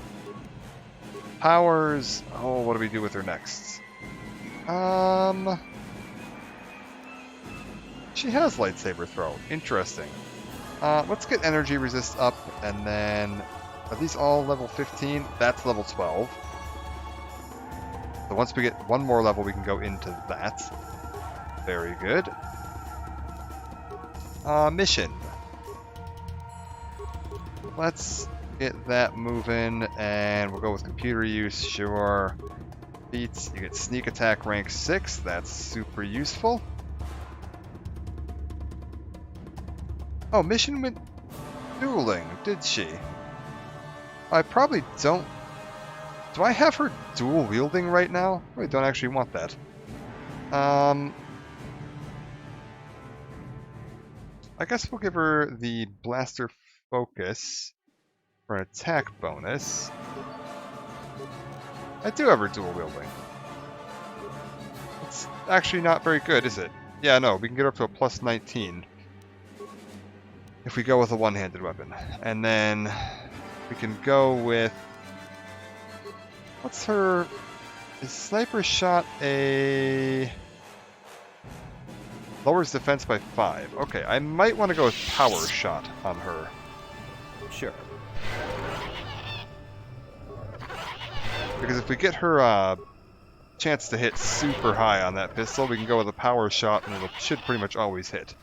[SPEAKER 1] Powers. Oh, what do we do with her next? She has lightsaber throw. Interesting. Let's get energy resist up, and then are these all level 15? That's level 12. So once we get one more level, we can go into that. Very good. Mission. Let's get that moving, and we'll go with computer use, sure. Feats, you get sneak attack rank 6, that's super useful. Oh, Mission went dueling, did she? I probably don't... Do I have her dual wielding right now? I don't actually want that. I guess we'll give her the Blaster Focus for an attack bonus. I do have her dual wielding. It's actually not very good, is it? Yeah, no, we can get her up to a plus 19 if we go with a one-handed weapon. And then we can go with... What's her... Is Sniper Shot a... Lowers defense by 5. Okay, I might want to go with Power Shot on her.
[SPEAKER 8] Sure.
[SPEAKER 1] Because if we get her chance to hit super high on that pistol, we can go with a Power Shot and it should pretty much always hit.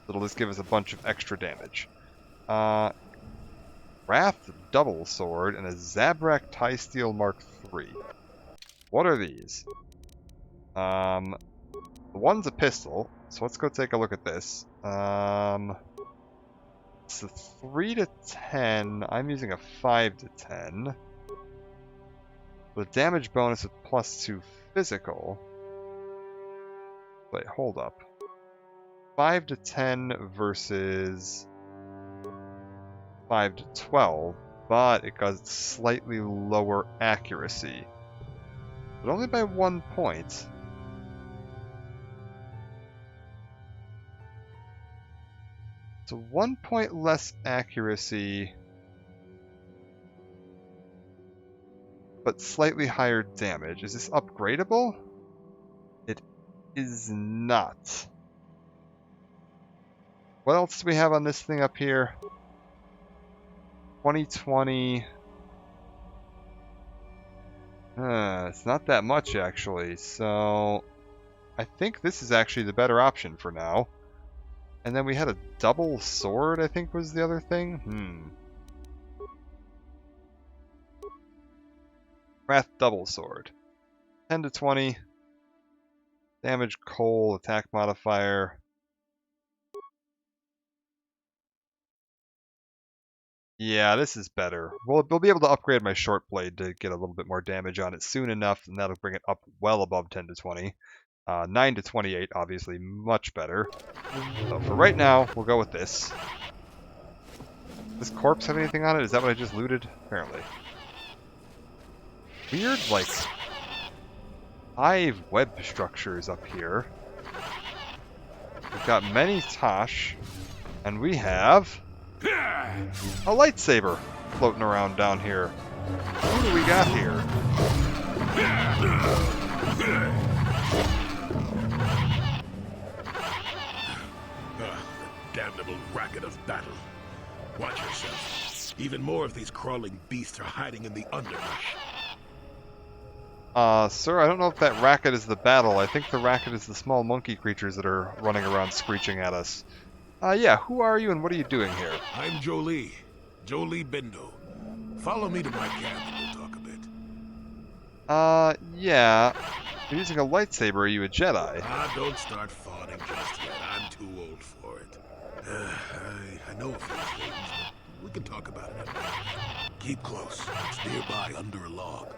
[SPEAKER 1] It'll just give us a bunch of extra damage. Wrath Double Sword and a Zabrak Tie Steel Mark III. What are these? The one's a pistol, so let's go take a look at this. It's a 3 to 10. I'm using a 5 to 10. With damage bonus with +2 physical. Wait, hold up. 5 to 10 versus 5 to 12, but it got slightly lower accuracy. But only by 1 point. So 1 point less accuracy, but slightly higher damage. Is this upgradable? It is not. What else do we have on this thing up here? 2020. It's not that much, actually. So I think this is actually the better option for now. And then we had a double sword, I think was the other thing. Wrath Double Sword. 10 to 20. Damage, coal, attack modifier. Yeah, this is better. We'll be able to upgrade my short blade to get a little bit more damage on it soon enough, and that'll bring it up well above 10 to 20. 9 to 28, obviously, much better. So for right now, we'll go with this. Does this corpse have anything on it? Is that what I just looted? Apparently. Weird, like, hive web structures up here. We've got many Tosh, and we have A lightsaber floating around down here. What do we got here?
[SPEAKER 16] The damnable racket of battle. Watch yourself. Even more of these crawling beasts are hiding in the underbrush.
[SPEAKER 1] Sir, I don't know if that racket is the battle. I think the racket is the small monkey creatures that are running around screeching at us. Yeah, who are you and what are you doing here?
[SPEAKER 16] I'm Jolee. Jolee Bindo. Follow me to my camp and we'll talk a bit.
[SPEAKER 1] Yeah. You're using a lightsaber, are you a Jedi?
[SPEAKER 16] Don't start fawning just yet. I'm too old for it. I know a few things, but we can talk about it at night. Keep close. It's nearby under a log.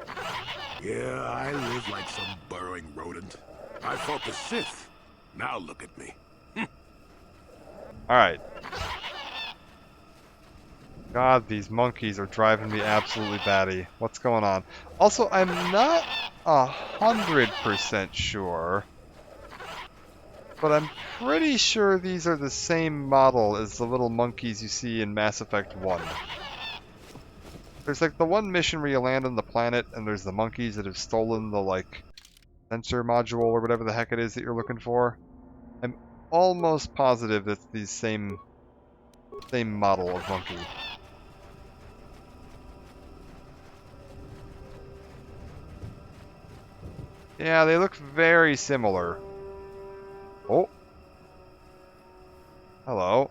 [SPEAKER 16] Yeah, I live like some burrowing rodent. I fought the Sith. Now look at me.
[SPEAKER 1] Alright. God, these monkeys are driving me absolutely batty. What's going on? Also, I'm not 100% sure, but I'm pretty sure these are the same model as the little monkeys you see in Mass Effect 1. There's like the one mission where you land on the planet and there's the monkeys that have stolen the like sensor module or whatever the heck it is that you're looking for. I'm almost positive it's the same model of monkey. Yeah, they look very similar. Oh. Hello.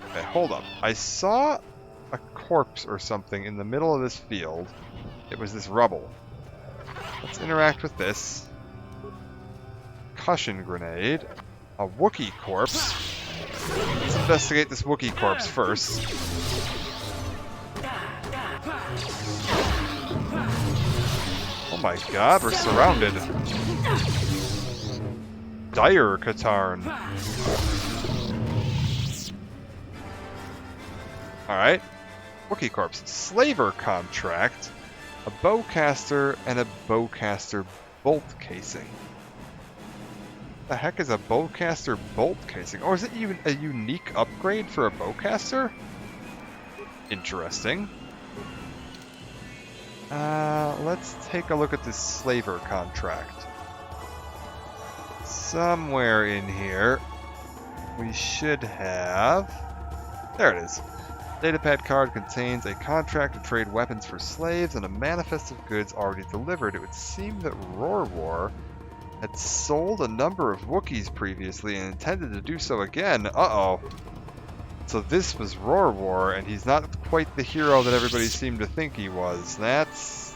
[SPEAKER 1] Okay, hold up. I saw a corpse or something in the middle of this field. It was this rubble. Let's interact with this. Concussion grenade. A Wookiee corpse. Let's investigate this Wookiee corpse first. Oh my god, we're surrounded. Dire Katarn. Alright. Wookiee corpse. Slaver contract. A bowcaster and a bowcaster bolt casing. The heck is a bowcaster bolt casing? Or is it even a unique upgrade for a bowcaster? Interesting. Let's take a look at this slaver contract. Somewhere in here, we should have... There it is. Datapad card contains a contract to trade weapons for slaves and a manifest of goods already delivered. It would seem that Rorwar had sold a number of Wookiees previously and intended to do so again. Uh-oh. So this was Rorwar, and he's not quite the hero that everybody seemed to think he was. That's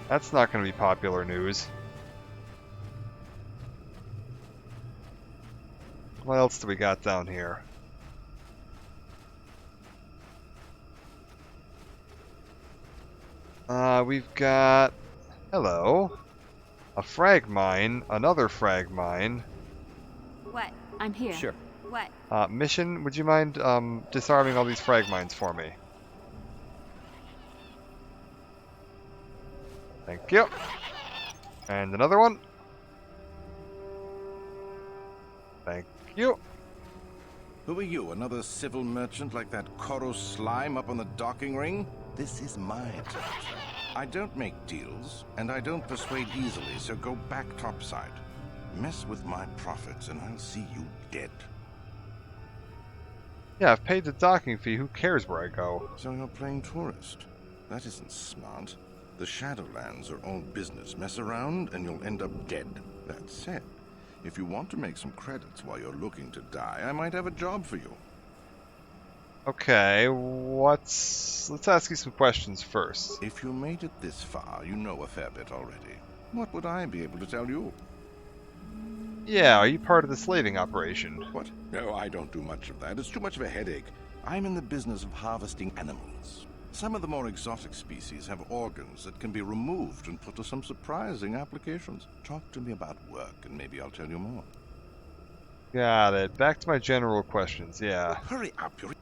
[SPEAKER 1] not going to be popular news. What else do we got down here? We've got... Hello. A frag mine, another frag mine.
[SPEAKER 7] What?
[SPEAKER 3] I'm here.
[SPEAKER 8] Sure.
[SPEAKER 7] What?
[SPEAKER 1] Mission, would you mind disarming all these frag mines for me? Thank you. And another one. Thank you.
[SPEAKER 17] Who are you, another civil merchant like that Koro slime up on the docking ring? This is my territory. I don't make deals, and I don't persuade easily, so go back topside. Mess with my profits, and I'll see you dead.
[SPEAKER 1] Yeah, I've paid the docking fee. Who cares where I go?
[SPEAKER 17] So you're playing tourist. That isn't smart. The Shadowlands are all business. Mess around, and you'll end up dead. That said, if you want to make some credits while you're looking to die, I might have a job for you.
[SPEAKER 1] Okay, let's ask you some questions first.
[SPEAKER 17] If you made it this far, you know a fair bit already. What would I be able to tell you?
[SPEAKER 1] Yeah, are you part of the slaving operation?
[SPEAKER 17] What? No, I don't do much of that. It's too much of a headache. I'm in the business of harvesting animals. Some of the more exotic species have organs that can be removed and put to some surprising applications. Talk to me about work, and maybe I'll tell you more.
[SPEAKER 1] Got it. Back to my general questions, yeah.
[SPEAKER 17] Hurry up, you're...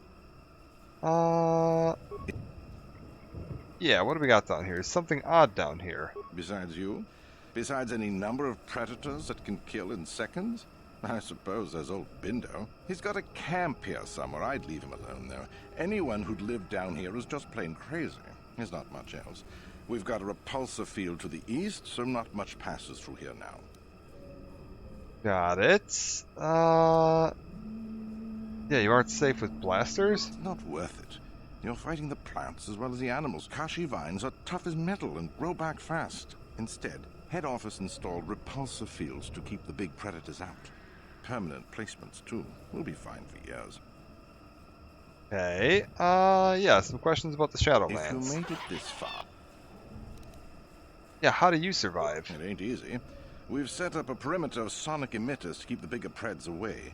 [SPEAKER 1] Yeah, what do we got down here? Is something odd down here?
[SPEAKER 17] Besides you? Besides any number of predators that can kill in seconds? I suppose there's old Bindo. He's got a camp here somewhere. I'd leave him alone, though. Anyone who'd lived down here is just plain crazy. There's not much else. We've got a repulsor field to the east, so not much passes through here now.
[SPEAKER 1] Got it. Yeah, you aren't safe with blasters?
[SPEAKER 17] Not worth it. You're fighting the plants as well as the animals. Kashi vines are tough as metal and grow back fast. Instead, head office installed repulsor fields to keep the big predators out. Permanent placements, too. We'll be fine for years.
[SPEAKER 1] Okay, yeah, some questions about the Shadowlands.
[SPEAKER 17] If you made it this far...
[SPEAKER 1] Yeah, how do you survive?
[SPEAKER 17] It ain't easy. We've set up a perimeter of sonic emitters to keep the bigger preds away.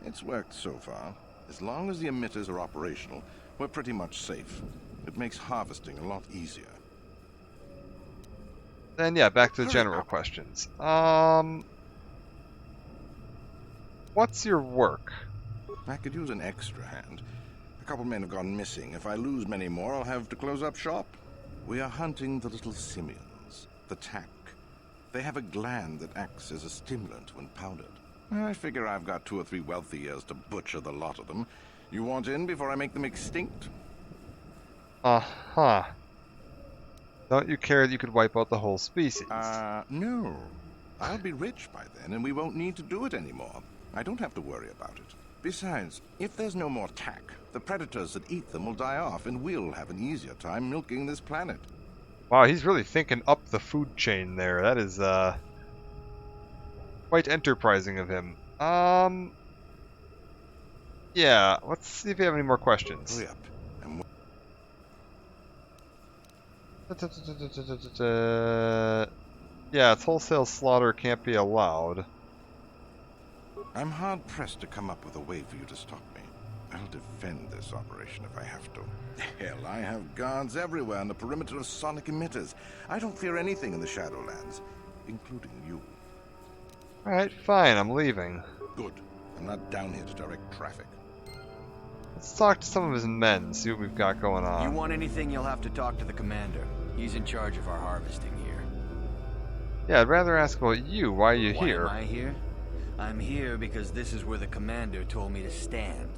[SPEAKER 17] It's worked so far. As long as the emitters are operational, we're pretty much safe. It makes harvesting a lot easier.
[SPEAKER 1] Then, yeah, back to the general questions. What's your work?
[SPEAKER 17] I could use an extra hand. A couple men have gone missing. If I lose many more, I'll have to close up shop. We are hunting the little simians, the tack. They have a gland that acts as a stimulant when powdered. I figure I've got 2 or 3 wealthy years to butcher the lot of them. You want in before I make them extinct?
[SPEAKER 1] Uh-huh. Don't you care that you could wipe out the whole species?
[SPEAKER 17] No. I'll be rich by then, and we won't need to do it anymore. I don't have to worry about it. Besides, if there's no more tack, the predators that eat them will die off, and we'll have an easier time milking this planet.
[SPEAKER 1] Wow, he's really thinking up the food chain there. That is, quite enterprising of him. Yeah, let's see if you have any more questions.
[SPEAKER 17] Hurry up.
[SPEAKER 1] Yeah, it's wholesale slaughter can't be allowed.
[SPEAKER 17] I'm hard-pressed to come up with a way for you to stop me. I'll defend this operation if I have to. Hell, I have guards everywhere on the perimeter of sonic emitters. I don't fear anything in the Shadowlands, including you.
[SPEAKER 1] Alright, fine, I'm leaving.
[SPEAKER 17] Good. I'm not down here to direct traffic.
[SPEAKER 1] Let's talk to some of his men, see what we've got going on.
[SPEAKER 18] You want anything, you'll have to talk to the commander. He's in charge of our harvesting here.
[SPEAKER 1] Yeah, I'd rather ask about you. Why are you here?
[SPEAKER 18] Why am I here? I'm here because this is where the commander told me to stand.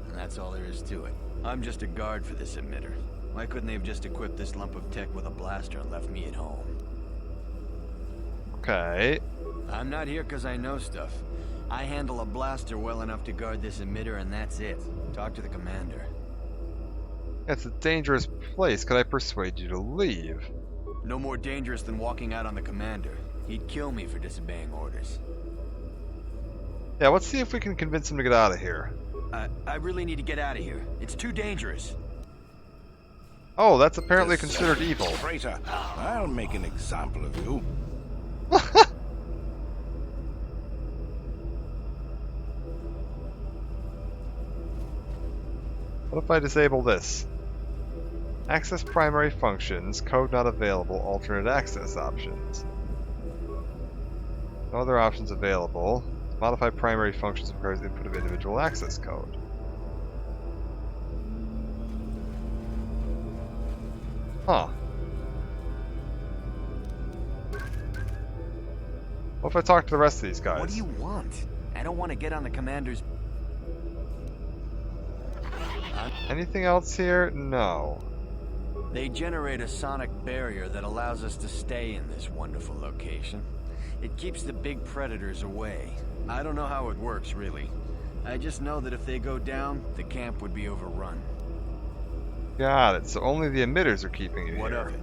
[SPEAKER 18] And that's all there is to it. I'm just a guard for this emitter. Why couldn't they have just equipped this lump of tech with a blaster and left me at home?
[SPEAKER 1] Okay.
[SPEAKER 18] I'm not here because I know stuff. I handle a blaster well enough to guard this emitter, and that's it. Talk to the commander.
[SPEAKER 1] It's a dangerous place. Could I persuade you to leave?
[SPEAKER 18] No more dangerous than walking out on the commander. He'd kill me for disobeying orders.
[SPEAKER 1] Yeah, let's see if we can convince him to get out of here.
[SPEAKER 18] I really need to get out of here. It's too dangerous.
[SPEAKER 1] Oh, that's apparently considered evil.
[SPEAKER 17] Traitor! I'll make an example of you.
[SPEAKER 1] What if I disable this? Access primary functions, code not available, alternate access options. No other options available. Modify primary functions requires input of individual access code. Huh. What if I talk to the rest of these guys?
[SPEAKER 18] What do you want? I don't want to get on the commander's...
[SPEAKER 1] Anything else here? No.
[SPEAKER 18] They generate a sonic barrier that allows us to stay in this wonderful location. It keeps the big predators away. I don't know how it works, really. I just know that if they go down, the camp would be overrun.
[SPEAKER 1] Got it. So only the emitters are keeping you here.
[SPEAKER 18] What of it?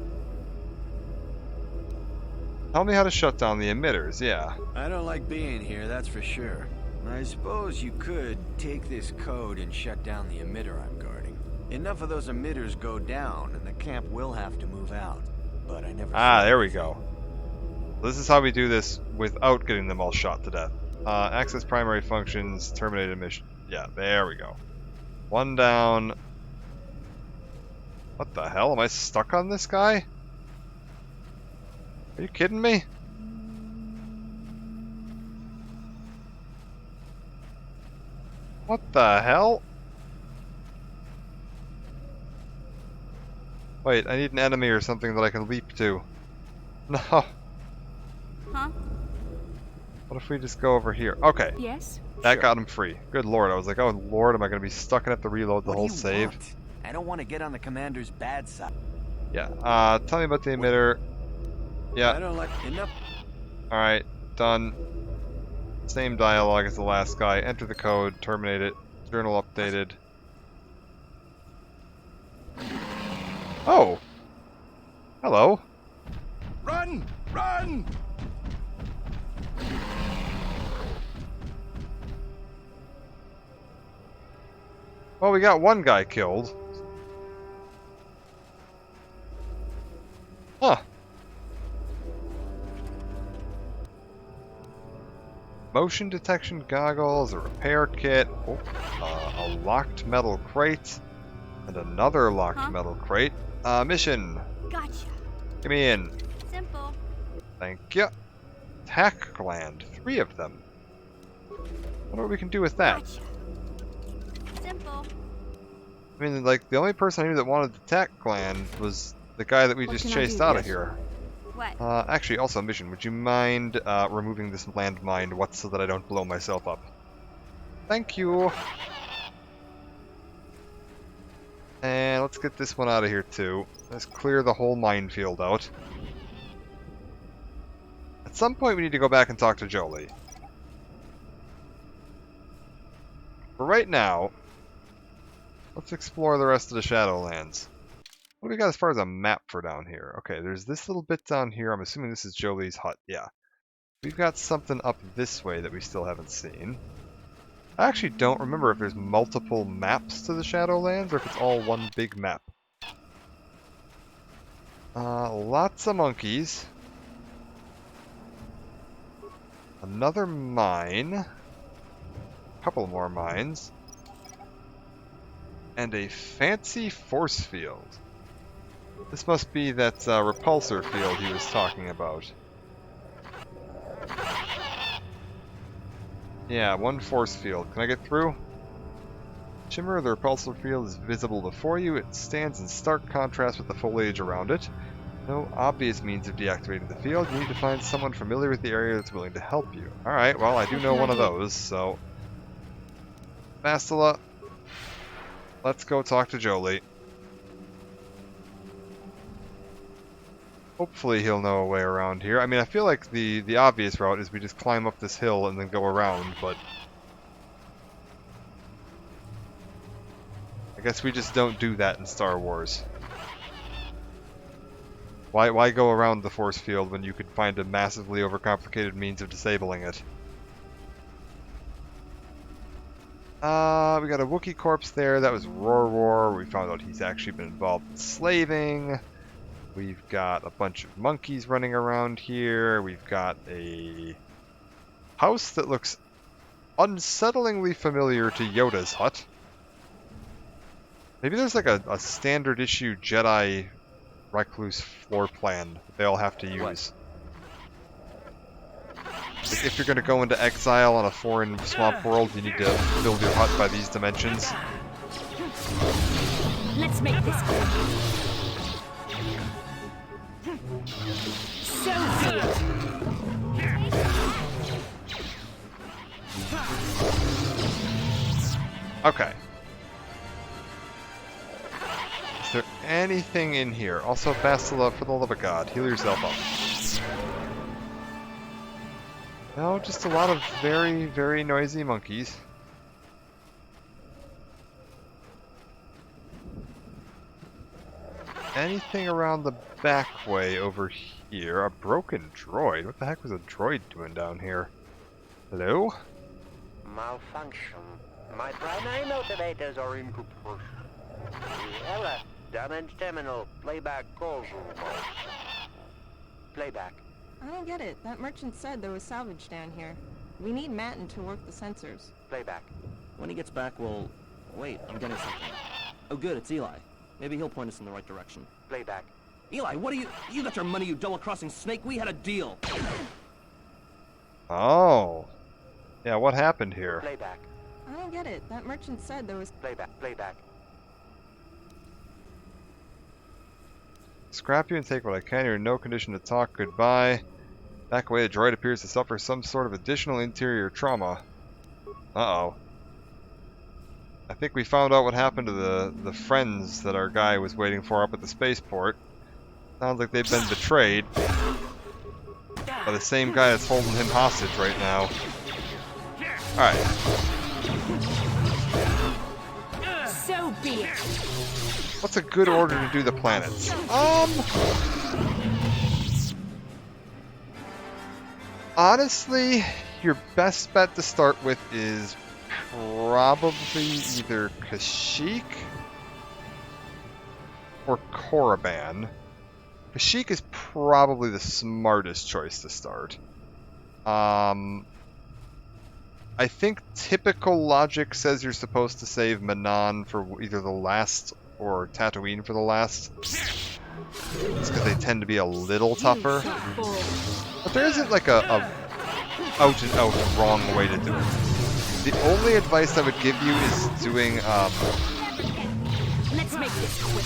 [SPEAKER 1] Tell me how to shut down the emitters, yeah.
[SPEAKER 18] I don't like being here, that's for sure. I suppose you could take this code and shut down the emitter I'm guarding. Enough of those emitters go down, and the camp will have to move out. But I never...
[SPEAKER 1] Ah, there we go. This is how we do this without getting them all shot to death. Access primary functions, terminate emission. Yeah, there we go. One down. What the hell? Am I stuck on this guy? Are you kidding me? What the hell? Wait, I need an enemy or something that I can leap to. No.
[SPEAKER 7] Huh?
[SPEAKER 1] What if we just go over here? Okay.
[SPEAKER 3] Yes?
[SPEAKER 1] That got him free. Good lord. I was like, oh lord, am I going to be stuck and have to reload the whole save?
[SPEAKER 18] I don't want to get on the commander's bad side.
[SPEAKER 1] Yeah. Tell me about the emitter. Yeah.
[SPEAKER 18] I don't like enough.
[SPEAKER 1] Alright. Done. Same dialogue as the last guy. Enter the code. Terminate it. Journal updated. Oh! Hello.
[SPEAKER 17] Run! Run!
[SPEAKER 1] Well, we got one guy killed. Huh. Motion detection goggles, a repair kit, a locked metal crate, and another locked metal crate. Mission.
[SPEAKER 7] Gotcha.
[SPEAKER 1] Give me in.
[SPEAKER 7] Simple.
[SPEAKER 1] Thank you. Tack gland. 3 of them. Wonder what we can do with that.
[SPEAKER 7] Gotcha. Simple.
[SPEAKER 1] I mean, like, the only person I knew that wanted the tack gland was the guy that we just chased out of here.
[SPEAKER 7] What?
[SPEAKER 1] Actually, also, mission, would you mind removing this landmine so that I don't blow myself up? Thank you! And let's get this one out of here, too. Let's clear the whole minefield out. At some point, we need to go back and talk to Jolee. For right now, let's explore the rest of the Shadowlands. What do we got as far as a map for down here? Okay, there's this little bit down here. I'm assuming this is Jolee's hut. Yeah. We've got something up this way that we still haven't seen. I actually don't remember if there's multiple maps to the Shadowlands or if it's all one big map. Lots of monkeys. Another mine. Couple more mines. And a fancy force field. This must be that repulsor field he was talking about. Yeah, one force field. Can I get through? Shimmer of the repulsor field is visible before you. It stands in stark contrast with the foliage around it. No obvious means of deactivating the field. You need to find someone familiar with the area that's willing to help you. Alright, well, I do know one of those, so... Bastila, let's go talk to Jolee. Hopefully he'll know a way around here. I mean, I feel like the obvious route is we just climb up this hill and then go around, but... I guess we just don't do that in Star Wars. Why go around the force field when you could find a massively overcomplicated means of disabling it? We got a Wookiee corpse there. That was Ror. We found out he's actually been involved in slaving. We've got a bunch of monkeys running around here. We've got a house that looks unsettlingly familiar to Yoda's hut. Maybe there's like a standard issue Jedi recluse floor plan that they all have to use. Like if you're going to go into exile on a foreign swamp world, you need to build your hut by these dimensions.
[SPEAKER 3] Let's make this good. So good.
[SPEAKER 1] Okay. Is there anything in here? Also, Bastila, for the love of God, heal yourself up. No, just a lot of very, very noisy monkeys. Anything around the back way over here? A broken droid? What the heck was a droid doing down here? Hello?
[SPEAKER 19] Malfunction. My primary motivators are incomplete. Error. Damage terminal. Playback causal mode. Playback.
[SPEAKER 20] I don't get it. That merchant said there was salvage down here. We need Matten to work the sensors.
[SPEAKER 19] Playback.
[SPEAKER 21] When he gets back, we'll... Wait, I'm getting something. Oh good, it's Eli. Maybe he'll point us in the right direction.
[SPEAKER 19] Playback.
[SPEAKER 21] Eli, what are you... You got your money, you double-crossing snake. We had a deal.
[SPEAKER 1] Oh. Yeah, what happened here?
[SPEAKER 19] Playback.
[SPEAKER 20] I don't get it. That merchant said there was...
[SPEAKER 19] Playback. Playback.
[SPEAKER 1] Scrap you and take what I can. You're in no condition to talk. Goodbye. Back away, the droid appears to suffer some sort of additional interior trauma. Uh-oh. I think we found out what happened to the friends that our guy was waiting for up at the spaceport. Sounds like they've been betrayed by the same guy that's holding him hostage right now. Alright.
[SPEAKER 12] So be it.
[SPEAKER 1] What's a good order to do the planets? Honestly, your best bet to start with is probably either Kashyyyk or Korriban. Kashyyyk is probably the smartest choice to start. I think typical logic says you're supposed to save Manaan for either the last or Tatooine for the last. It's because they tend to be a little tougher. But there isn't like a out and out wrong way to do it. The only advice I would give you is doing
[SPEAKER 12] Let's make this quick.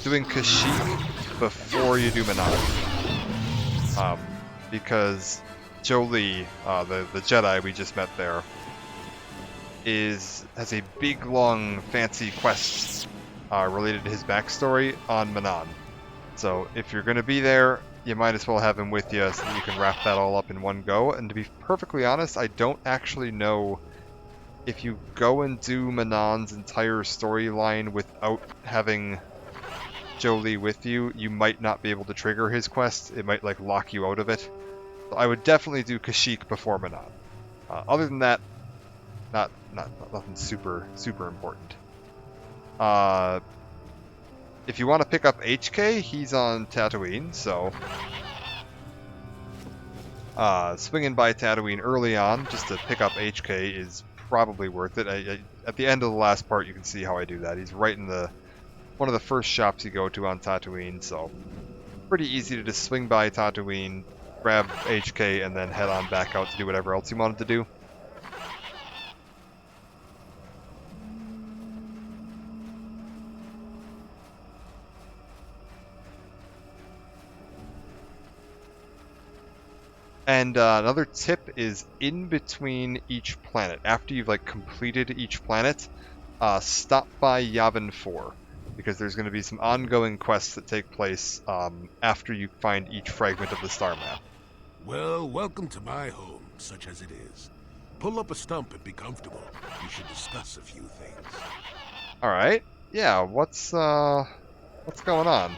[SPEAKER 1] doing Kashyyyk before you do Manaan. Because Jolee, the Jedi we just met there, has a big, long, fancy quest related to his backstory on Manaan. So if you're going to be there, you might as well have him with you so that you can wrap that all up in one go. And to be perfectly honest, I don't actually know if you go and do Manaan's entire storyline without having Jolee with you, you might not be able to trigger his quest. It might like lock you out of it. So I would definitely do Kashyyyk before Manaan. Other than that, nothing super important. If you want to pick up HK, he's on Tatooine, so swinging by Tatooine early on just to pick up HK is probably worth it. At the end of the last part, you can see how I do that. He's right in one of the first shops you go to on Tatooine, so pretty easy to just swing by Tatooine, grab HK, and then head on back out to do whatever else you wanted to do. And another tip is in between each planet, after you've like completed each planet, stop by Yavin 4, because there's going to be some ongoing quests that take place after you find each fragment of the star map.
[SPEAKER 16] Well, welcome to my home, such as it is. Pull up a stump and be comfortable. We should discuss a few things.
[SPEAKER 1] All right. Yeah. What's going on?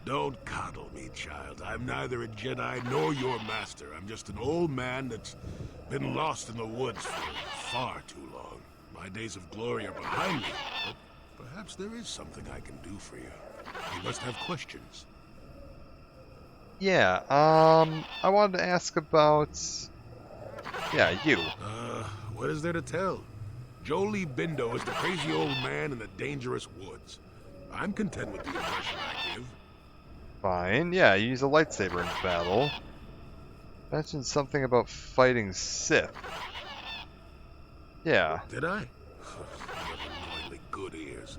[SPEAKER 16] Don't coddle me, child. I'm neither a Jedi nor your master. I'm just an old man that's been lost in the woods for far too long. My days of glory are behind me, but perhaps there is something I can do for you. You must have questions.
[SPEAKER 1] Yeah, I wanted to ask about... Yeah, you.
[SPEAKER 16] What is there to tell? Jolee Bindo is the crazy old man in the dangerous woods. I'm content with the impression I give.
[SPEAKER 1] Fine. Yeah, you use a lightsaber in battle. Mentioned something about fighting Sith. Yeah.
[SPEAKER 16] Did I? You have annoyingly good ears.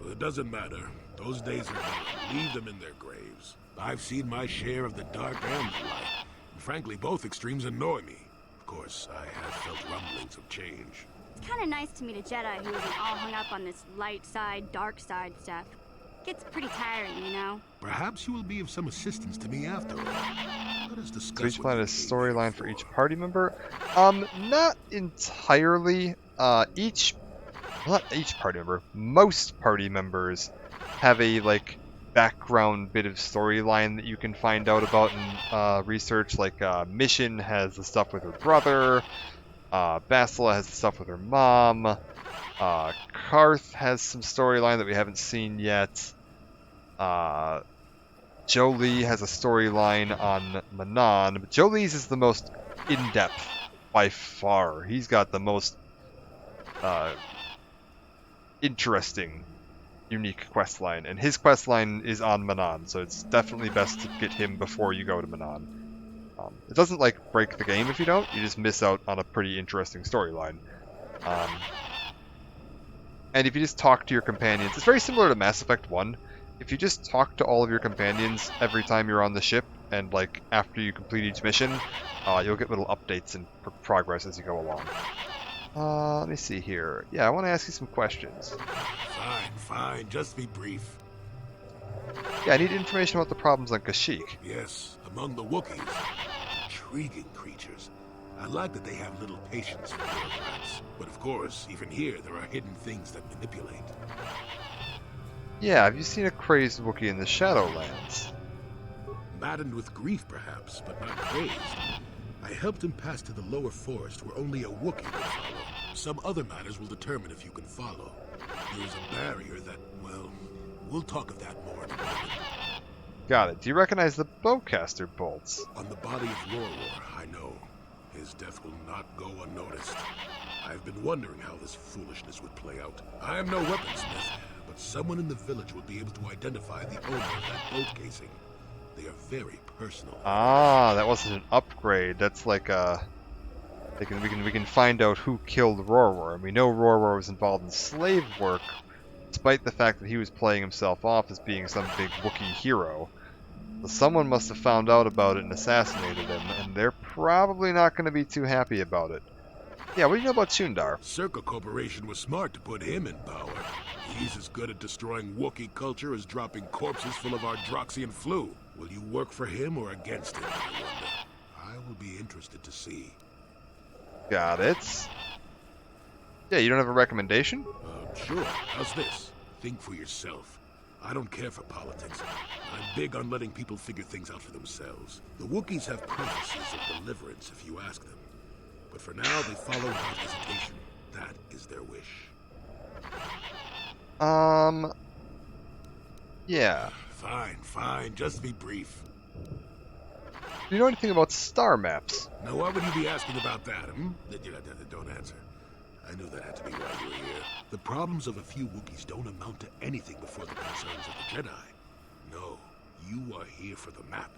[SPEAKER 16] Well, it doesn't matter. Those days are gone. Leave them in their graves. I've seen my share of the dark and the light. And frankly, both extremes annoy me. Of course, I have felt rumblings of change.
[SPEAKER 7] It's kind of nice to meet a Jedi who isn't all hung up on this light side, dark side stuff. Gets pretty tiring, you know?
[SPEAKER 16] Perhaps you will be of some assistance to me after all. Let us discuss.
[SPEAKER 1] So each planet has a storyline for each party member. Not entirely. Not each party member. Most party members have a background bit of storyline that you can find out about in research. Like Mission has the stuff with her brother. Bastila has the stuff with her mom. Karth has some storyline that we haven't seen yet. Jolee has a storyline on Manaan, but Jolee's is the most in-depth by far. He's got the most interesting, unique questline, and his questline is on Manaan, so it's definitely best to get him before you go to Manaan. It doesn't break the game if you don't, you just miss out on a pretty interesting storyline. And if you just talk to your companions, it's very similar to Mass Effect 1. If you just talk to all of your companions every time you're on the ship, and like after you complete each mission, you'll get little updates and progress as you go along. Let me see here. Yeah, I want to ask you some questions.
[SPEAKER 16] Fine, just be brief.
[SPEAKER 1] Yeah, I need information about the problems on Kashyyyk.
[SPEAKER 16] Yes, among the Wookiees. Intriguing creatures. I like that they have little patience for bureaucrats. But of course, even here, there are hidden things that manipulate.
[SPEAKER 1] Yeah, have you seen a crazed Wookiee in the Shadowlands?
[SPEAKER 16] Maddened with grief, perhaps, but not crazed. I helped him pass to the lower forest where only a Wookiee can follow. Some other matters will determine if you can follow. There is a barrier that, well, we'll talk of that more in a moment.
[SPEAKER 1] Got it. Do you recognize the bowcaster bolts?
[SPEAKER 16] On the body of Rorwar, I know. His death will not go unnoticed. I've been wondering how this foolishness would play out. I am no weaponsmith, but someone in the village would be able to identify the owner of that bolt casing. They are very personal.
[SPEAKER 1] Ah, that wasn't an upgrade. That's like we can find out who killed Rorwar, and we know Rorwar was involved in slave work, despite the fact that he was playing himself off as being some big Wookiee hero. So someone must have found out about it and assassinated him, and they're probably not going to be too happy about it. Yeah, what do you know about Chundar?
[SPEAKER 16] Circa Corporation was smart to put him in power. He's as good at destroying Wookiee culture as dropping corpses full of Ardroxian flu. Will you work for him or against him, I wonder? I will be interested to see.
[SPEAKER 1] Got it. Yeah, you don't have a recommendation?
[SPEAKER 16] Sure. How's this? Think for yourself. I don't care for politics. I'm big on letting people figure things out for themselves. The Wookiees have prophecies of deliverance if you ask them. But for now, they follow without hesitation. That is their wish.
[SPEAKER 1] Yeah.
[SPEAKER 16] Fine. Just be brief.
[SPEAKER 1] Do you know anything about star maps?
[SPEAKER 16] Now, why would you be asking about that, Don't answer. I knew that had to be why you were here. The problems of a few Wookiees don't amount to anything before the concerns of the Jedi. No, you are here for the map.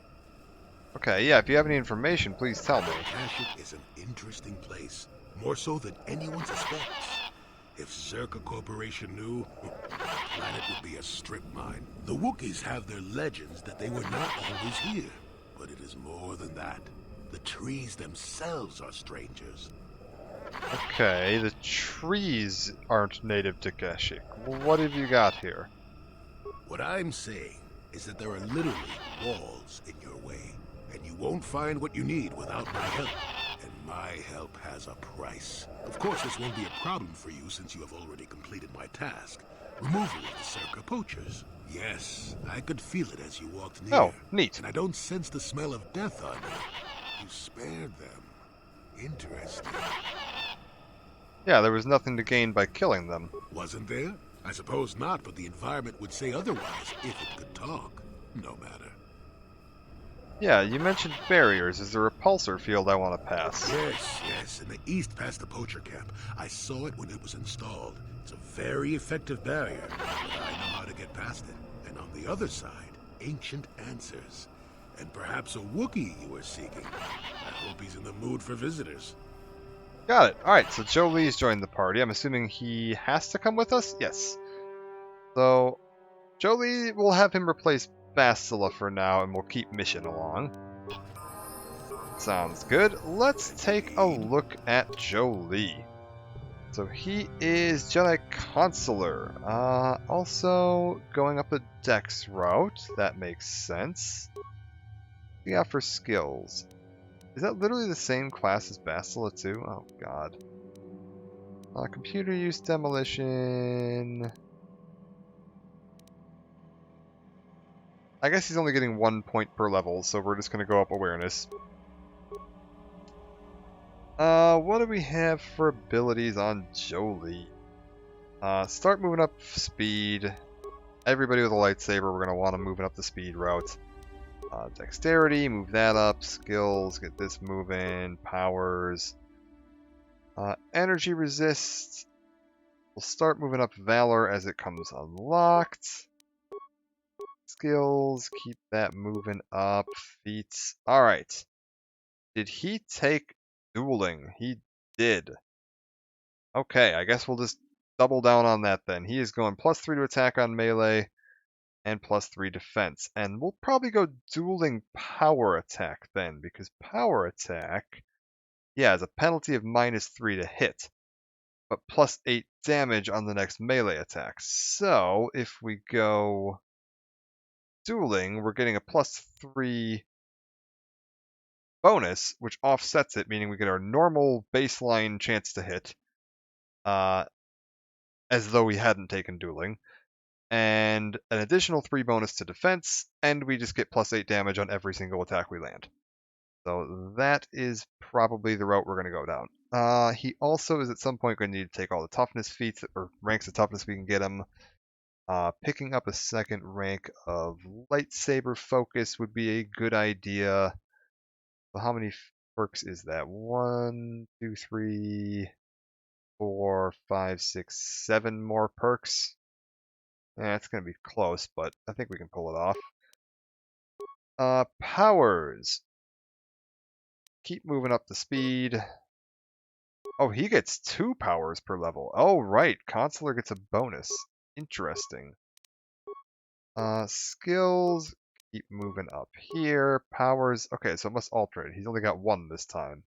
[SPEAKER 1] Okay, yeah, if you have any information, please tell me.
[SPEAKER 16] Kashyyyk is an interesting place, more so than anyone suspects. If Zerka Corporation knew, the planet would be a strip mine. The Wookiees have their legends that they were not always here, but it is more than that. The trees themselves are strangers.
[SPEAKER 1] Okay, the trees aren't native to Kashyyyk. What have you got here?
[SPEAKER 16] What I'm saying is that there are literally walls in your way, and you won't find what you need without my help. And my help has a price. Of course, this won't be a problem for you since you have already completed my task. Removal of the Circa poachers. Yes, I could feel it as you walked near.
[SPEAKER 1] Oh, neat.
[SPEAKER 16] And I don't sense the smell of death on you. You spared them. Interesting.
[SPEAKER 1] Yeah, there was nothing to gain by killing them.
[SPEAKER 16] Wasn't there? I suppose not, but the environment would say otherwise if it could talk. No matter.
[SPEAKER 1] Yeah, you mentioned barriers. Is there a repulsor field I want to pass?
[SPEAKER 16] Yes. In the east past the poacher camp. I saw it when it was installed. It's a very effective barrier, but I know how to get past it. And on the other side, ancient answers. And perhaps a Wookiee you were seeking. I hope he's in the mood for visitors.
[SPEAKER 1] Got it. Alright, so Joe Lee's joined the party. I'm assuming he has to come with us? Yes. So, Joe Lee, we'll have him replace Bastila for now, and we'll keep Mission along. Sounds good. Let's take a look at Joe Lee. So he is Jedi Consular. Also going up the Dex route. That makes sense. What do we got for skills? Is that literally the same class as Bastila too? Oh god. Computer use demolition. I guess he's only getting 1 point per level, so we're just going to go up awareness. What do we have for abilities on Jolie? Start moving up speed. Everybody with a lightsaber, we're going to want to move it up the speed route. Dexterity, move that up. Skills, get this moving. Powers. Energy resist. We'll start moving up Valor as it comes unlocked. Skills, keep that moving up. Feats. Alright. Did he take dueling? He did. Okay, I guess we'll just double down on that then. He is going +3 to attack on melee, and +3 defense. And we'll probably go dueling power attack then, because power attack, yeah, has a penalty of -3 to hit, but +8 damage on the next melee attack. So if we go dueling, we're getting a +3 bonus, which offsets it, meaning we get our normal baseline chance to hit, as though we hadn't taken dueling, and an additional 3 bonus to defense, and we just get +8 damage on every single attack we land. So that is probably the route we're going to go down. He also is at some point going to need to take all the toughness feats, or ranks of toughness we can get him. Picking up a second rank of lightsaber focus would be a good idea. So how many perks is that? 1, 2, 3, 4, 5, 6, 7 more perks. It's going to be close, but I think we can pull it off. Powers. Keep moving up the speed. Oh, he gets 2 powers per level. Oh, right. Consular gets a bonus. Interesting. Skills. Keep moving up here. Powers. Okay, so it must alternate. He's only got 1 this time.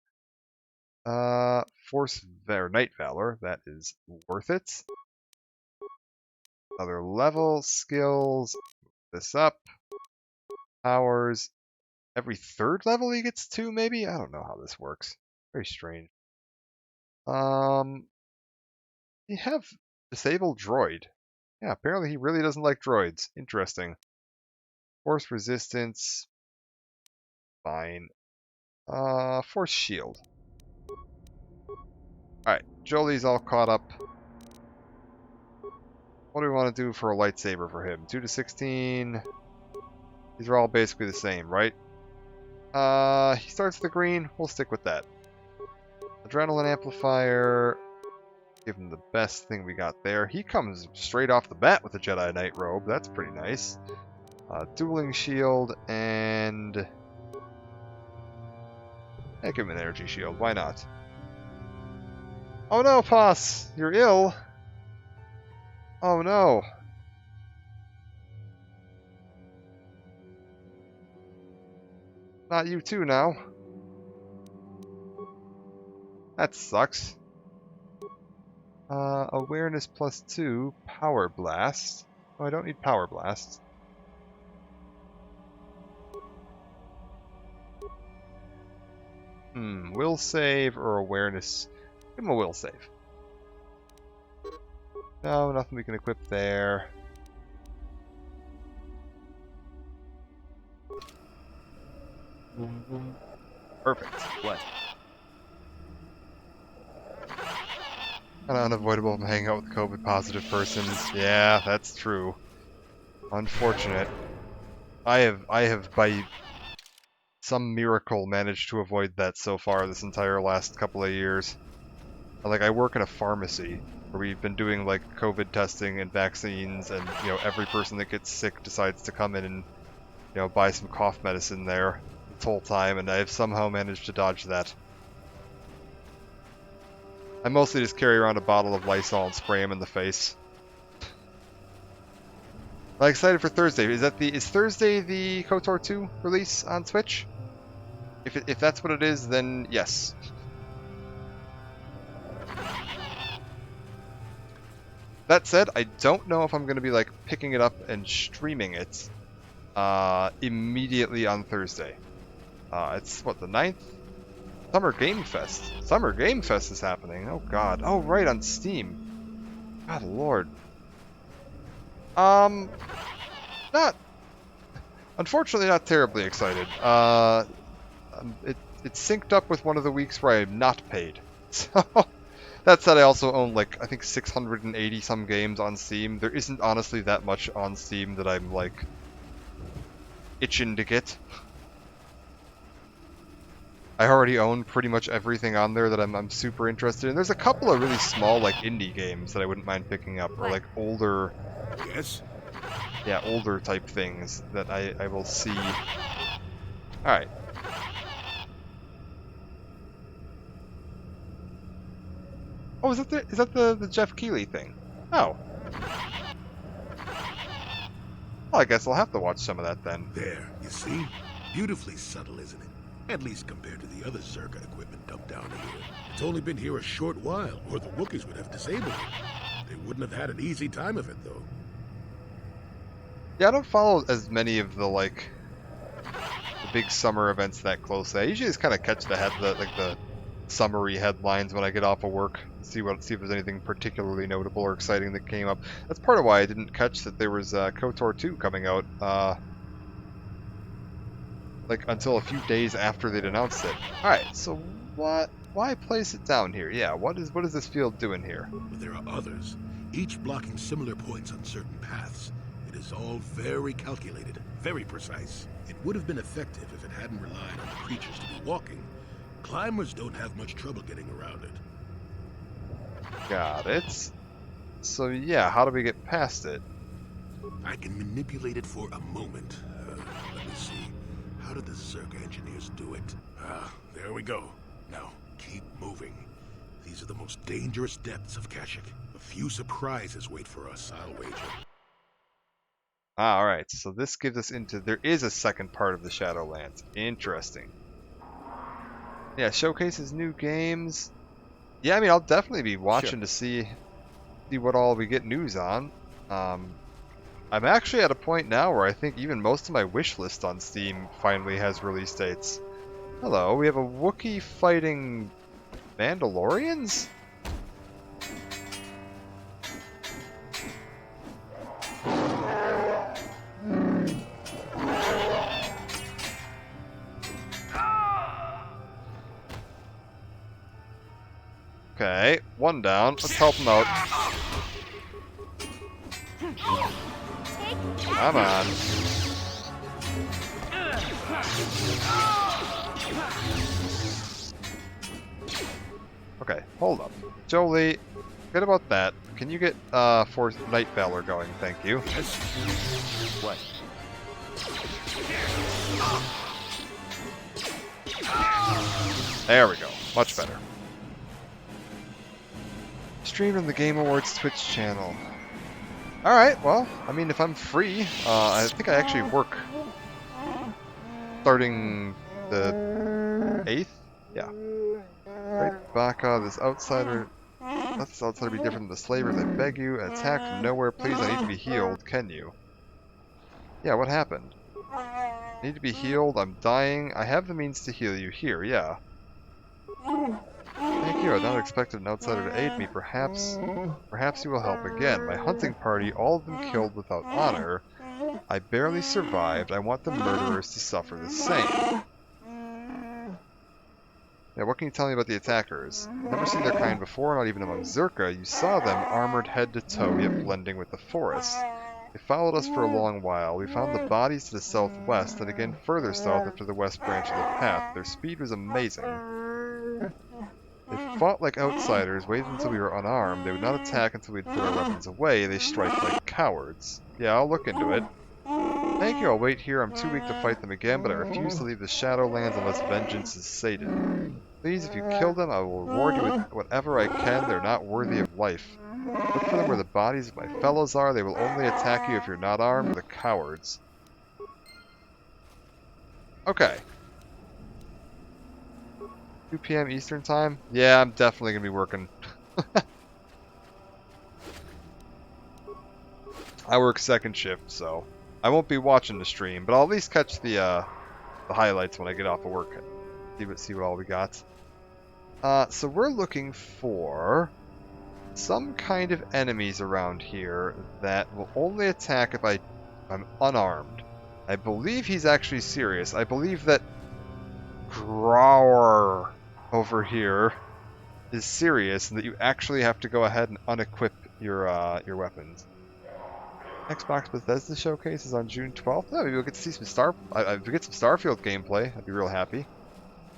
[SPEAKER 1] Night Valor. That is worth it. Another level. Skills. This up. Powers. Every 3rd level he gets 2, maybe? I don't know how this works. Very strange. You have disabled droid. Yeah, apparently he really doesn't like droids. Interesting. Force resistance. Fine. Force shield. Alright, Jolie's all caught up. What do we want to do for a lightsaber for him? 2 to 16. These are all basically the same, right? He starts with the green. We'll stick with that. Adrenaline amplifier. Give him the best thing we got there. He comes straight off the bat with a Jedi Knight robe. That's pretty nice. Dueling shield and... give him an energy shield. Why not? Oh no, Poss! You're ill! Oh no! Not you too now. That sucks. Awareness +2, Power Blast. Oh, I don't need Power Blast. Will save or awareness? Give him a will save. No, nothing we can equip there. Perfect.
[SPEAKER 18] What?
[SPEAKER 1] Kind of unavoidable from hanging out with COVID-positive persons. Yeah, that's true. Unfortunate. I have by some miracle managed to avoid that so far this entire last couple of years. Like, I work in a pharmacy where we've been doing like COVID testing and vaccines, and every person that gets sick decides to come in and buy some cough medicine there this whole time, and I've somehow managed to dodge that. I mostly just carry around a bottle of Lysol and spray him in the face. I'm excited for Thursday. Is Thursday the KOTOR 2 release on Switch? If that's what it is, then yes. That said, I don't know if I'm going to be like picking it up and streaming it immediately on Thursday. It's what, the 9th? Summer Game Fest. Summer Game Fest is happening. Oh god. Oh right, on Steam. God lord. Unfortunately not terribly excited. It's synced up with one of the weeks where I'm not paid. So, that said, I also own like, I think 680 some games on Steam. There isn't honestly that much on Steam that I'm like itching to get. I already own pretty much everything on there that I'm super interested in. There's a couple of really small like indie games that I wouldn't mind picking up, or like older, older type things that I will see. All right. Oh, is that the Jeff Keighley thing? Oh. Oh, Well, I guess I'll have to watch some of that then.
[SPEAKER 16] There, you see? Beautifully subtle, isn't it? At least compared to the other Zerka equipment dumped down here. It's only been here a short while, or the Wookiees would have disabled it. They wouldn't have had an easy time of it, though.
[SPEAKER 1] Yeah, I don't follow as many of the, like, the big summer events that closely. I usually just kind of catch the summary headlines when I get off of work. See if there's anything particularly notable or exciting that came up. That's part of why I didn't catch that there was KOTOR 2 coming out, like, until a few days after they'd announced it. Alright, so why place it down here? Yeah, what is this field doing here?
[SPEAKER 16] But there are others, each blocking similar points on certain paths. It is all very calculated, very precise. It would have been effective if it hadn't relied on the creatures to be walking. Climbers don't have much trouble getting around it.
[SPEAKER 1] Got it. So yeah, how do we get past it?
[SPEAKER 16] I can manipulate it for a moment. Let me see. How did the Zerka engineers do it? There we go. Now, keep moving. These are the most dangerous depths of Kashyyyk. A few surprises wait for us, I'll wager.
[SPEAKER 1] Alright, so this gives us into... There is a second part of the Shadowlands. Interesting. Yeah, showcases new games. Yeah, I mean, I'll definitely be watching to see what all we get news on. I'm actually at a point now where I think even most of my wish list on Steam finally has release dates. Hello, we have a Wookiee fighting Mandalorians? Okay, one down. Let's help him out. Come on. Okay, hold up. Jolee, forget about that. Can you get for Night Valor going? Thank you.
[SPEAKER 18] What?
[SPEAKER 1] There we go. Much better. Streamed on the Game Awards Twitch channel. Alright, well, I mean, if I'm free, I think I actually work starting the 8th? Yeah. Right, Baka, this outsider... Let this outsider be different than the slavers, I beg you. An attack from nowhere, please, I need to be healed, can you? Yeah, what happened? I need to be healed, I'm dying, I have the means to heal you here, yeah. Thank you, I not expected an outsider to aid me. Perhaps you will help again. My hunting party, all of them killed without honor. I barely survived. I want the murderers to suffer the same. Yeah, what can you tell me about the attackers? I've never seen their kind before, not even among Zerka. You saw them, armored head to toe, yet blending with the forest. They followed us for a long while. We found the bodies to the southwest, and again further south after the west branch of the path. Their speed was amazing. They fought like outsiders, waited until we were unarmed. They would not attack until we'd put our weapons away. They strike like cowards. Yeah, I'll look into it. Thank you, I'll wait here. I'm too weak to fight them again, but I refuse to leave the Shadowlands unless vengeance is sated. Please, if you kill them, I will reward you with whatever I can. They're not worthy of life. Look for them where the bodies of my fellows are. They will only attack you if you're not armed. The cowards. Okay. 2 p.m. Eastern time? Yeah, I'm definitely going to be working. I work second shift, so I won't be watching the stream, but I'll at least catch the highlights when I get off of work. See what all we got. So we're looking for some kind of enemies around here that will only attack if I'm unarmed. I believe he's actually serious. I believe that Grower over here is serious and that you actually have to go ahead and unequip your weapons. Xbox Bethesda showcase is on June 12th. Yeah, maybe we'll get to see some if we get some Starfield gameplay, I'd be real happy.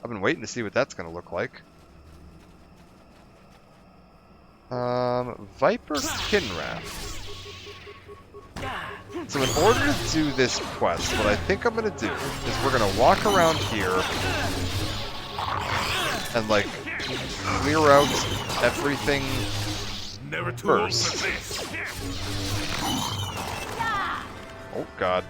[SPEAKER 1] I've been waiting to see what that's going to look like. Viper Kinrath. So in order to do this quest, what I think I'm going to do is we're going to walk around here and, like, clear out everything first. Oh, God.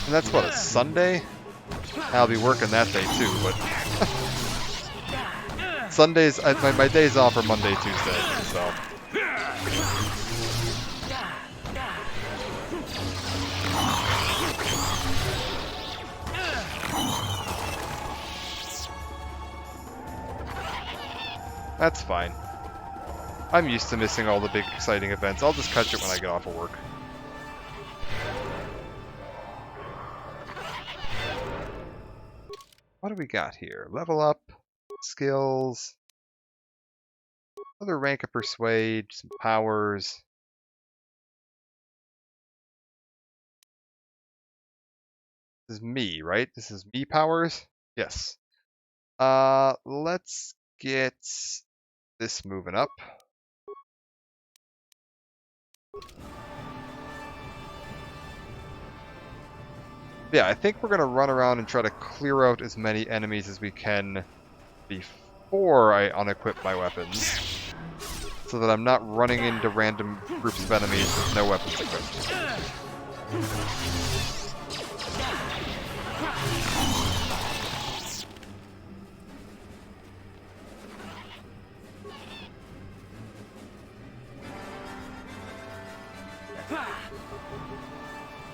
[SPEAKER 1] And that's what, a Sunday? I'll be working that day too, but... Sundays, my days off are Monday, Tuesday, so... That's fine. I'm used to missing all the big exciting events. I'll just catch it when I get off of work. What do we got here? Level up, skills, another rank of persuade, some powers. This is me, right? This is me powers? Yes. Let's get this moving up. Yeah, I think we're going to run around and try to clear out as many enemies as we can before I unequip my weapons, so that I'm not running into random groups of enemies with no weapons equipped.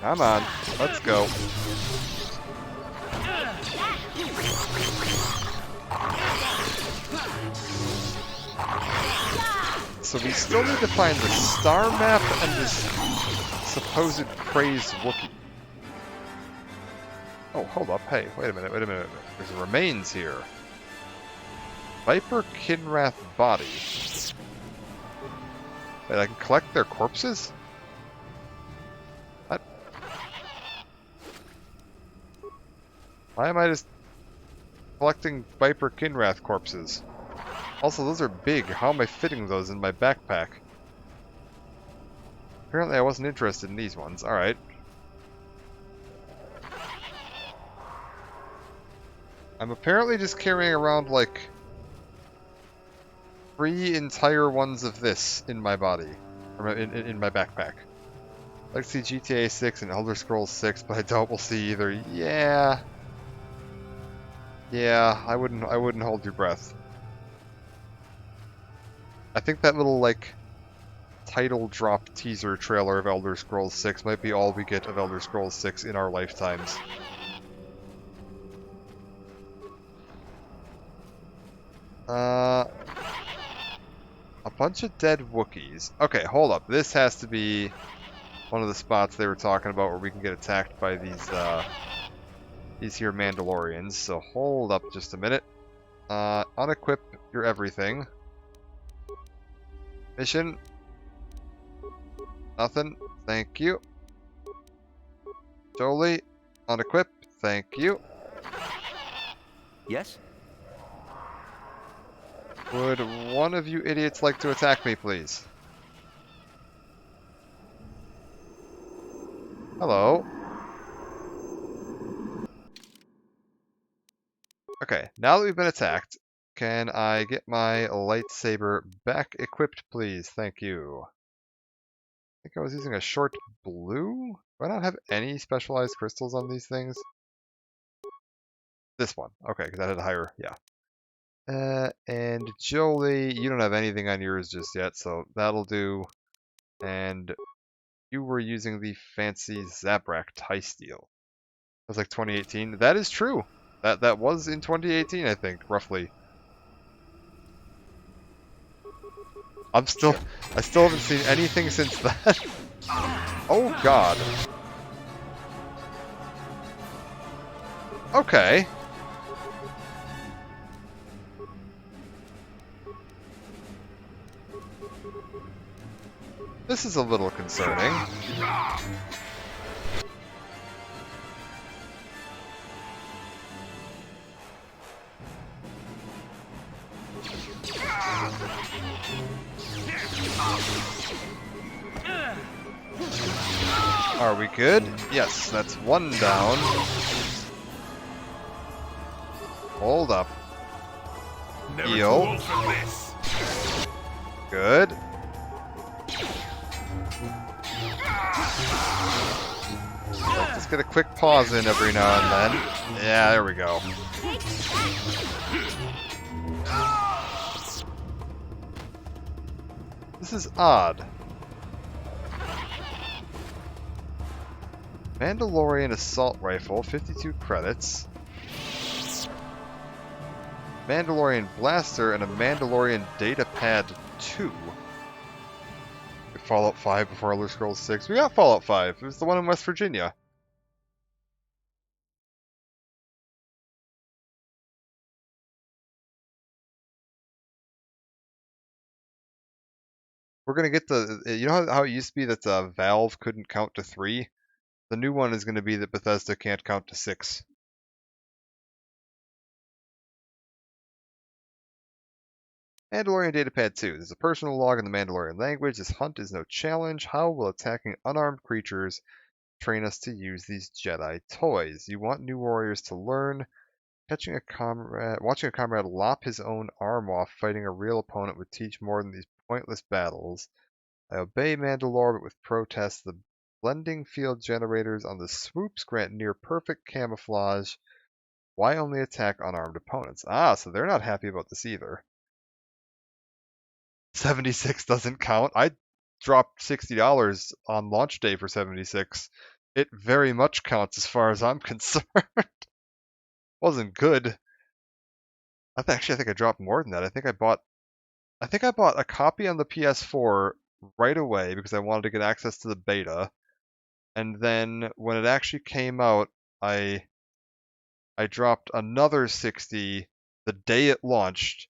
[SPEAKER 1] Come on, let's go. So we still need to find the star map and this supposed crazed Wookiee. Oh, hold up. Hey, wait a minute. There's remains here. Viper Kinrath body. Wait, I can collect their corpses? What? Why am I just collecting Viper Kinrath corpses? Also, those are big. How am I fitting those in my backpack? Apparently I wasn't interested in these ones. Alright. I'm apparently just carrying around, like, 3 entire ones of this in my body. Or in my backpack. I'd like to see GTA 6 and Elder Scrolls 6, but I doubt we'll see either. Yeah. Yeah, I wouldn't hold your breath. I think that little, like, title drop teaser trailer of Elder Scrolls 6 might be all we get of Elder Scrolls 6 in our lifetimes. A bunch of dead Wookiees. Okay, hold up. This has to be one of the spots they were talking about where we can get attacked by these here Mandalorians. So hold up just a minute. Unequip your everything. Mission. Nothing. Thank you. Jolie. Unequip. Thank you.
[SPEAKER 8] Yes?
[SPEAKER 1] Would one of you idiots like to attack me, please? Hello. Okay, now that we've been attacked, can I get my lightsaber back equipped, please? Thank you. I think I was using a short blue? Do I not have any specialized crystals on these things? This one. Okay, because that had a higher, yeah. And Jolie, you don't have anything on yours just yet, so that'll do. And you were using the fancy Zabrak tie steel. That was like 2018. That is true. That was in 2018, I think, roughly. I still haven't seen anything since that. Oh God. Okay. This is a little concerning. Are we good? Yes, that's one down. Hold up. Heal. Good. Just get a quick pause in every now and then. Yeah, there we go. This is odd. Mandalorian assault rifle, 52 credits. Mandalorian blaster and a Mandalorian datapad 2. Fallout 5 before Elder Scrolls 6. We got Fallout 5. It was the one in West Virginia. We're gonna get the... You know how it used to be that Valve couldn't count to 3? The new one is gonna be that Bethesda can't count to 6. Mandalorian Datapad 2. There's a personal log in the Mandalorian language. This hunt is no challenge. How will attacking unarmed creatures train us to use these Jedi toys? You want new warriors to learn. Watching a comrade lop his own arm off fighting a real opponent would teach more than these pointless battles. I obey Mandalore, but with protest. The blending field generators on the swoops grant near perfect camouflage. Why only attack unarmed opponents? Ah, so they're not happy about this either. 76 doesn't count. I dropped $60 on launch day for 76. It very much counts as far as I'm concerned. Wasn't good. Actually, I think I dropped more than that. I think I bought a copy on the PS4 right away because I wanted to get access to the beta. And then when it actually came out, I dropped another 60 the day it launched.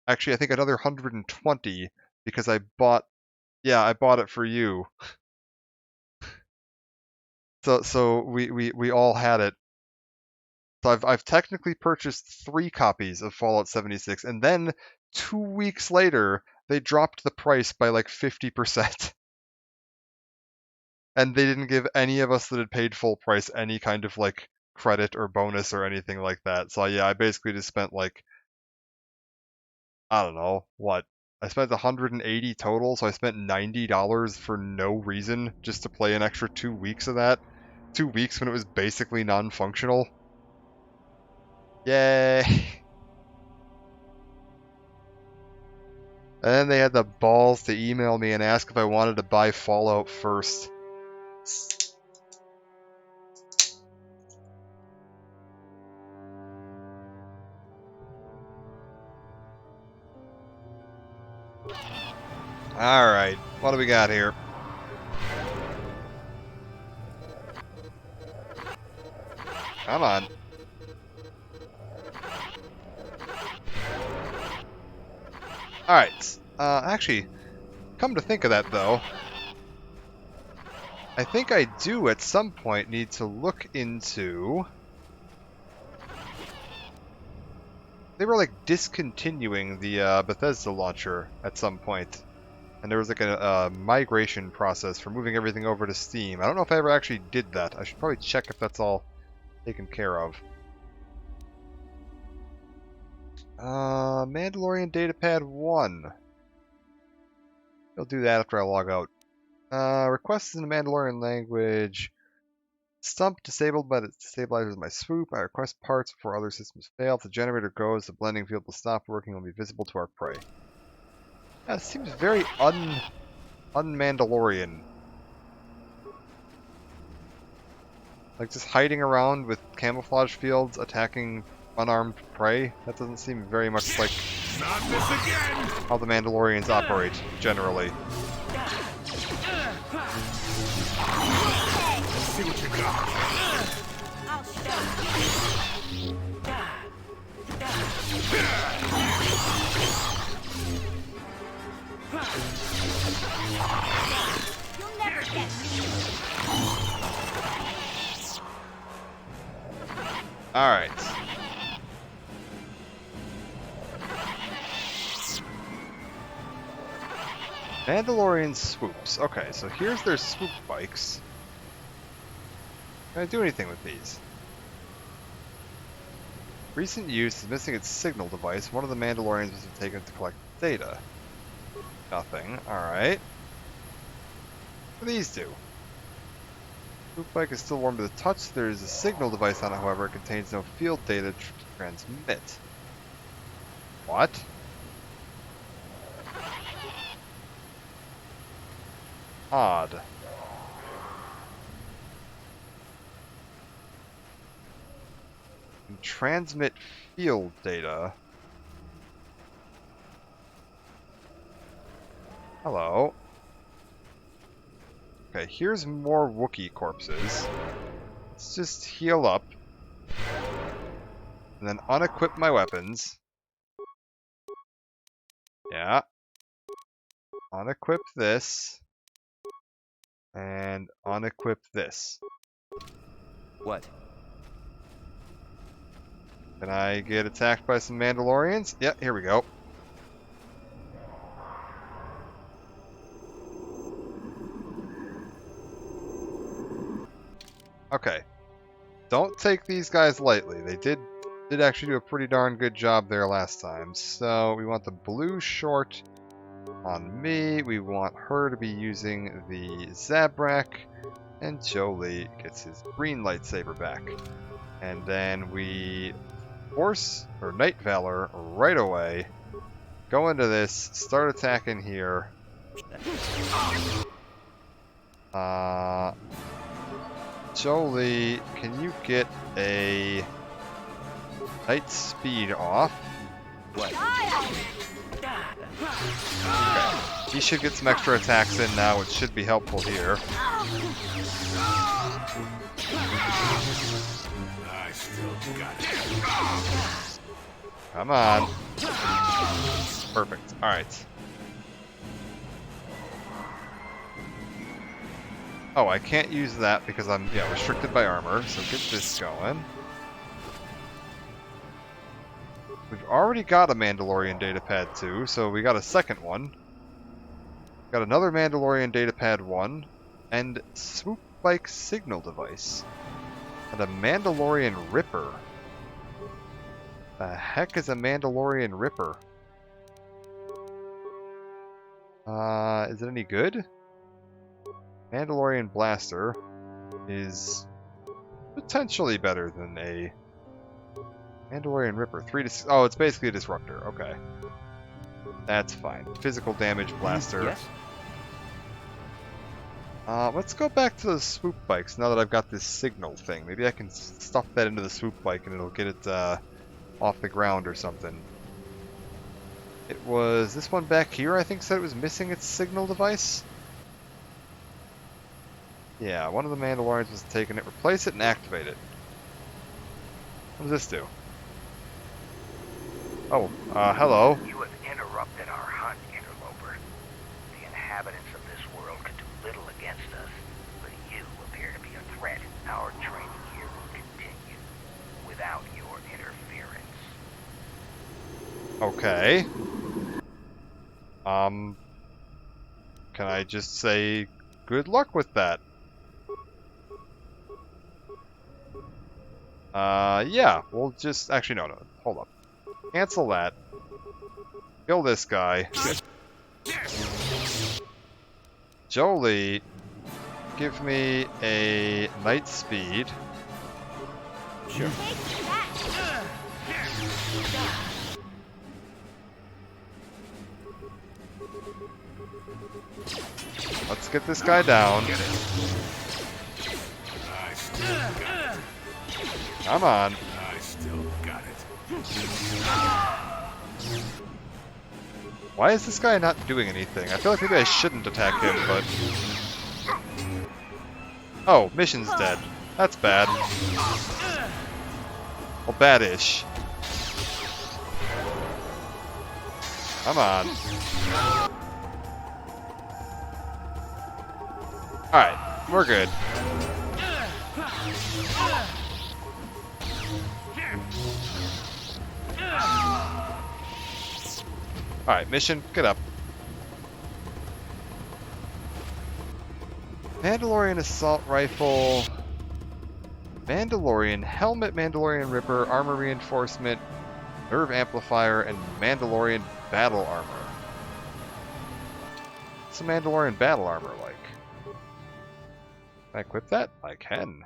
[SPEAKER 1] Actually, I think another 120 because I bought it for you. So we all had it. So I've technically purchased 3 copies of Fallout 76, and then 2 weeks later they dropped the price by like 50%. And they didn't give any of us that had paid full price any kind of like credit or bonus or anything like that. So yeah, I basically just spent like, I don't know, what? I spent 180 total, so I spent $90 for no reason just to play an extra 2 weeks of that. 2 weeks when it was basically non-functional. Yay! And then they had the balls to email me and ask if I wanted to buy Fallout first. Alright, what do we got here? Come on. Alright, actually, come to think of that though, I think I do at some point need to look into... They were like discontinuing the Bethesda launcher at some point. And there was like a migration process for moving everything over to Steam. I don't know if I ever actually did that. I should probably check if that's all taken care of. Mandalorian Datapad 1. I'll do that after I log out. Requests in the Mandalorian language. Stump disabled by the stabilizers of my swoop. I request parts before other systems fail. If the generator goes, the blending field will stop working and will be visible to our prey. That seems very un-Mandalorian. Like just hiding around with camouflage fields, attacking unarmed prey. That doesn't seem very much like how the Mandalorians operate, generally.
[SPEAKER 16] See what you got.
[SPEAKER 7] I'll show you. You'll never get me.
[SPEAKER 1] Alright. Mandalorian swoops. Okay, so here's their swoop bikes. Can I do anything with these? Recent use is missing its signal device. One of the Mandalorians was taken to collect data. Nothing. Alright. What do these do? Swoop bike is still warm to the touch. There is a signal device on it, however. It contains no field data to transmit. What? Odd. Can transmit field data. Hello. Okay, here's more Wookiee corpses. Let's just heal up. And then unequip my weapons. Yeah. Unequip this. And unequip this.
[SPEAKER 8] What?
[SPEAKER 1] Can I get attacked by some Mandalorians? Yeah, here we go. Okay. Don't take these guys lightly. They did actually do a pretty darn good job there last time. So we want the blue short on me. We want her to be using the Zabrak. And Jolee gets his green lightsaber back. And then we force or Night Valor right away. Go into this, start attacking here. Jolee, can you get a Night Speed off?
[SPEAKER 8] What?
[SPEAKER 1] Okay. He should get some extra attacks in now, which should be helpful here.
[SPEAKER 16] I still got it.
[SPEAKER 1] Come on. Perfect. Alright. Oh, I can't use that because I'm restricted by armor, so get this going. We've already got a Mandalorian datapad 2, so we got a second one. Got another Mandalorian datapad 1, and swoop bike signal device. And a Mandalorian Ripper. The heck is a Mandalorian Ripper? Is it any good? Mandalorian Blaster is potentially better than a Mandalorian Ripper. Oh, it's basically a disruptor. Okay. That's fine. Physical damage blaster.
[SPEAKER 8] Yes.
[SPEAKER 1] Let's go back to the swoop bikes now that I've got this signal thing. Maybe I can stuff that into the swoop bike and it'll get it off the ground or something. It was this one back here, I think, said it was missing its signal device. Yeah, one of the Mandalorians was taking it. Replace it and activate it. What does this do? Oh, hello.
[SPEAKER 19] You have interrupted our hunt, interloper. The inhabitants of this world can do little against us, but you appear to be a threat. Our training here will continue without your interference.
[SPEAKER 1] Okay. Can I just say good luck with that? Yeah, we'll just... Actually, no, hold up. Cancel that. Kill this guy. Jolee, give me a Night Speed.
[SPEAKER 8] Sure.
[SPEAKER 1] Let's get this guy down. Come on.
[SPEAKER 16] I still got it.
[SPEAKER 1] Why is this guy not doing anything? I feel like maybe I shouldn't attack him, but... Oh, mission's dead. That's bad. Well, bad-ish. Come on. Alright, we're good. Alright, mission, get up. Mandalorian Assault Rifle, Mandalorian Helmet, Mandalorian Ripper, Armor Reinforcement, Nerve Amplifier, and Mandalorian Battle Armor. What's the Mandalorian battle armor like? Can I equip that? I can.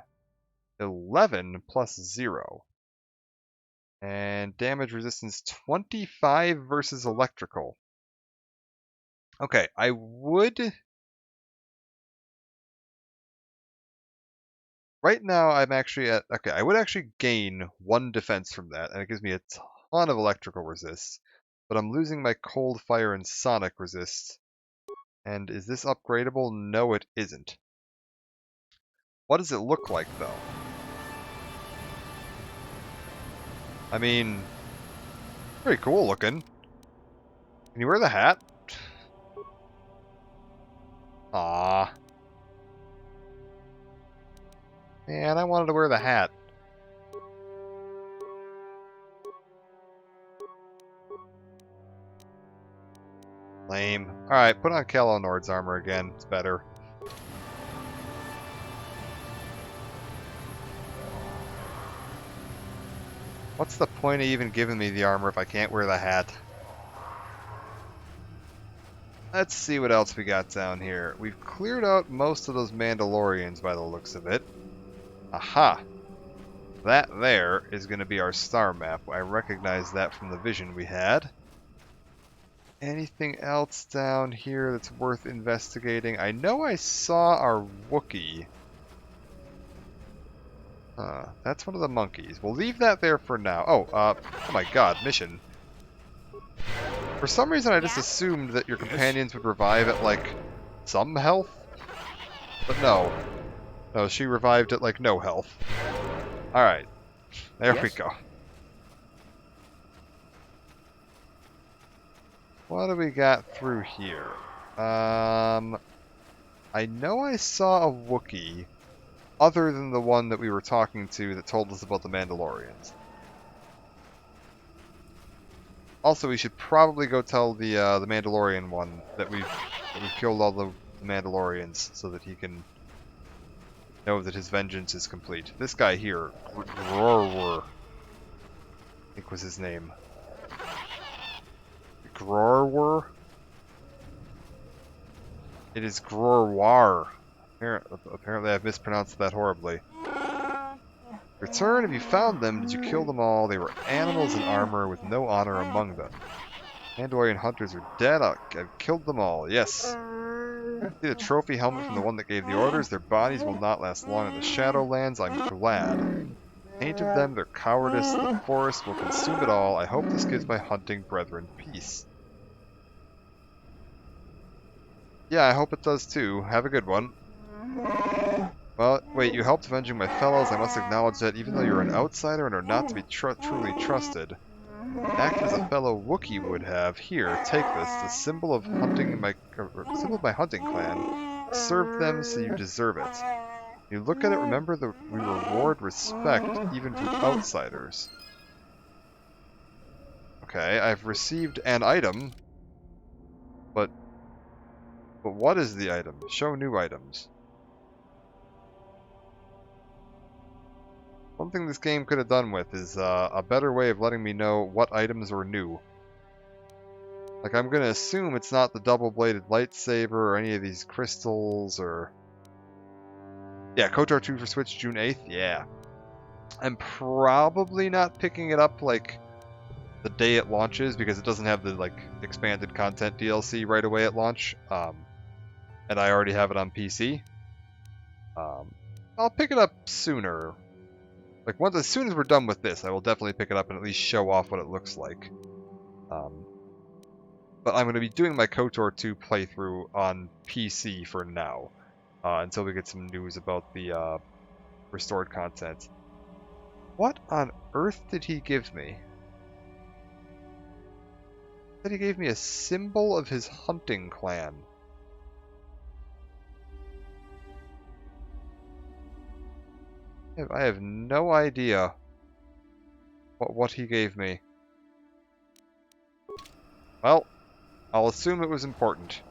[SPEAKER 1] 11 plus 0. And damage resistance 25 versus electrical. Okay, I would... Right now I'm actually at... Okay, I would actually gain 1 defense from that, and it gives me a ton of electrical resist. But I'm losing my cold, fire, and sonic resist. And is this upgradable? No, it isn't. What does it look like, though? I mean, pretty cool looking. Can you wear the hat? Ah, man, I wanted to wear the hat. Lame. Alright, put on Calo Nord's armor again. It's better. What's the point of even giving me the armor if I can't wear the hat? Let's see what else we got down here. We've cleared out most of those Mandalorians by the looks of it. Aha! That there is going to be our star map. I recognize that from the vision we had. Anything else down here that's worth investigating? I know I saw our Wookiee. That's one of the monkeys. We'll leave that there for now. Oh my god, mission. For some reason I just assumed that your companions would revive at, like, some health? But no. No, she revived at, like, no health. Alright. There we go. What do we got through here? I know I saw a Wookiee, other than the one that we were talking to that told us about the Mandalorians. Also, we should probably go tell the Mandalorian one that we've killed all the Mandalorians, so that he can know that his vengeance is complete. This guy here, Grorwar, I think was his name. Grorwar? It is Grorwar. Apparently I've mispronounced that horribly. Return if you found them. Did you kill them all? They were animals in armor with no honor among them. Mandalorian hunters are dead. I've killed them all. Yes. See the trophy helmet from the one that gave the orders? Their bodies will not last long in the Shadowlands. I'm glad. Painted them, their cowardice, the forest will consume it all. I hope this gives my hunting brethren peace. Yeah, I hope it does too. Have a good one. Well, wait, you helped avenging my fellows. I must acknowledge that even though you're an outsider and are not to be truly trusted, act as a fellow Wookiee would have. Here, take this, the symbol of my hunting clan. Serve them so you deserve it. You look at it, remember that we reward respect even to outsiders. Okay, I've received an item, but what is the item? Show new items. One thing this game could have done with is a better way of letting me know what items are new. Like, I'm gonna assume it's not the double-bladed lightsaber or any of these crystals or... Yeah, KOTOR 2 for Switch, June 8th, yeah. I'm probably not picking it up, like, the day it launches, because it doesn't have the, like, expanded content DLC right away at launch. And I already have it on PC. I'll pick it up sooner. Like, as soon as we're done with this, I will definitely pick it up and at least show off what it looks like. But I'm going to be doing my KOTOR 2 playthrough on PC for now. Until we get some news about the restored content. What on earth did he give me? He said he gave me a symbol of his hunting clan. I have no idea what he gave me. Well, I'll assume it was important.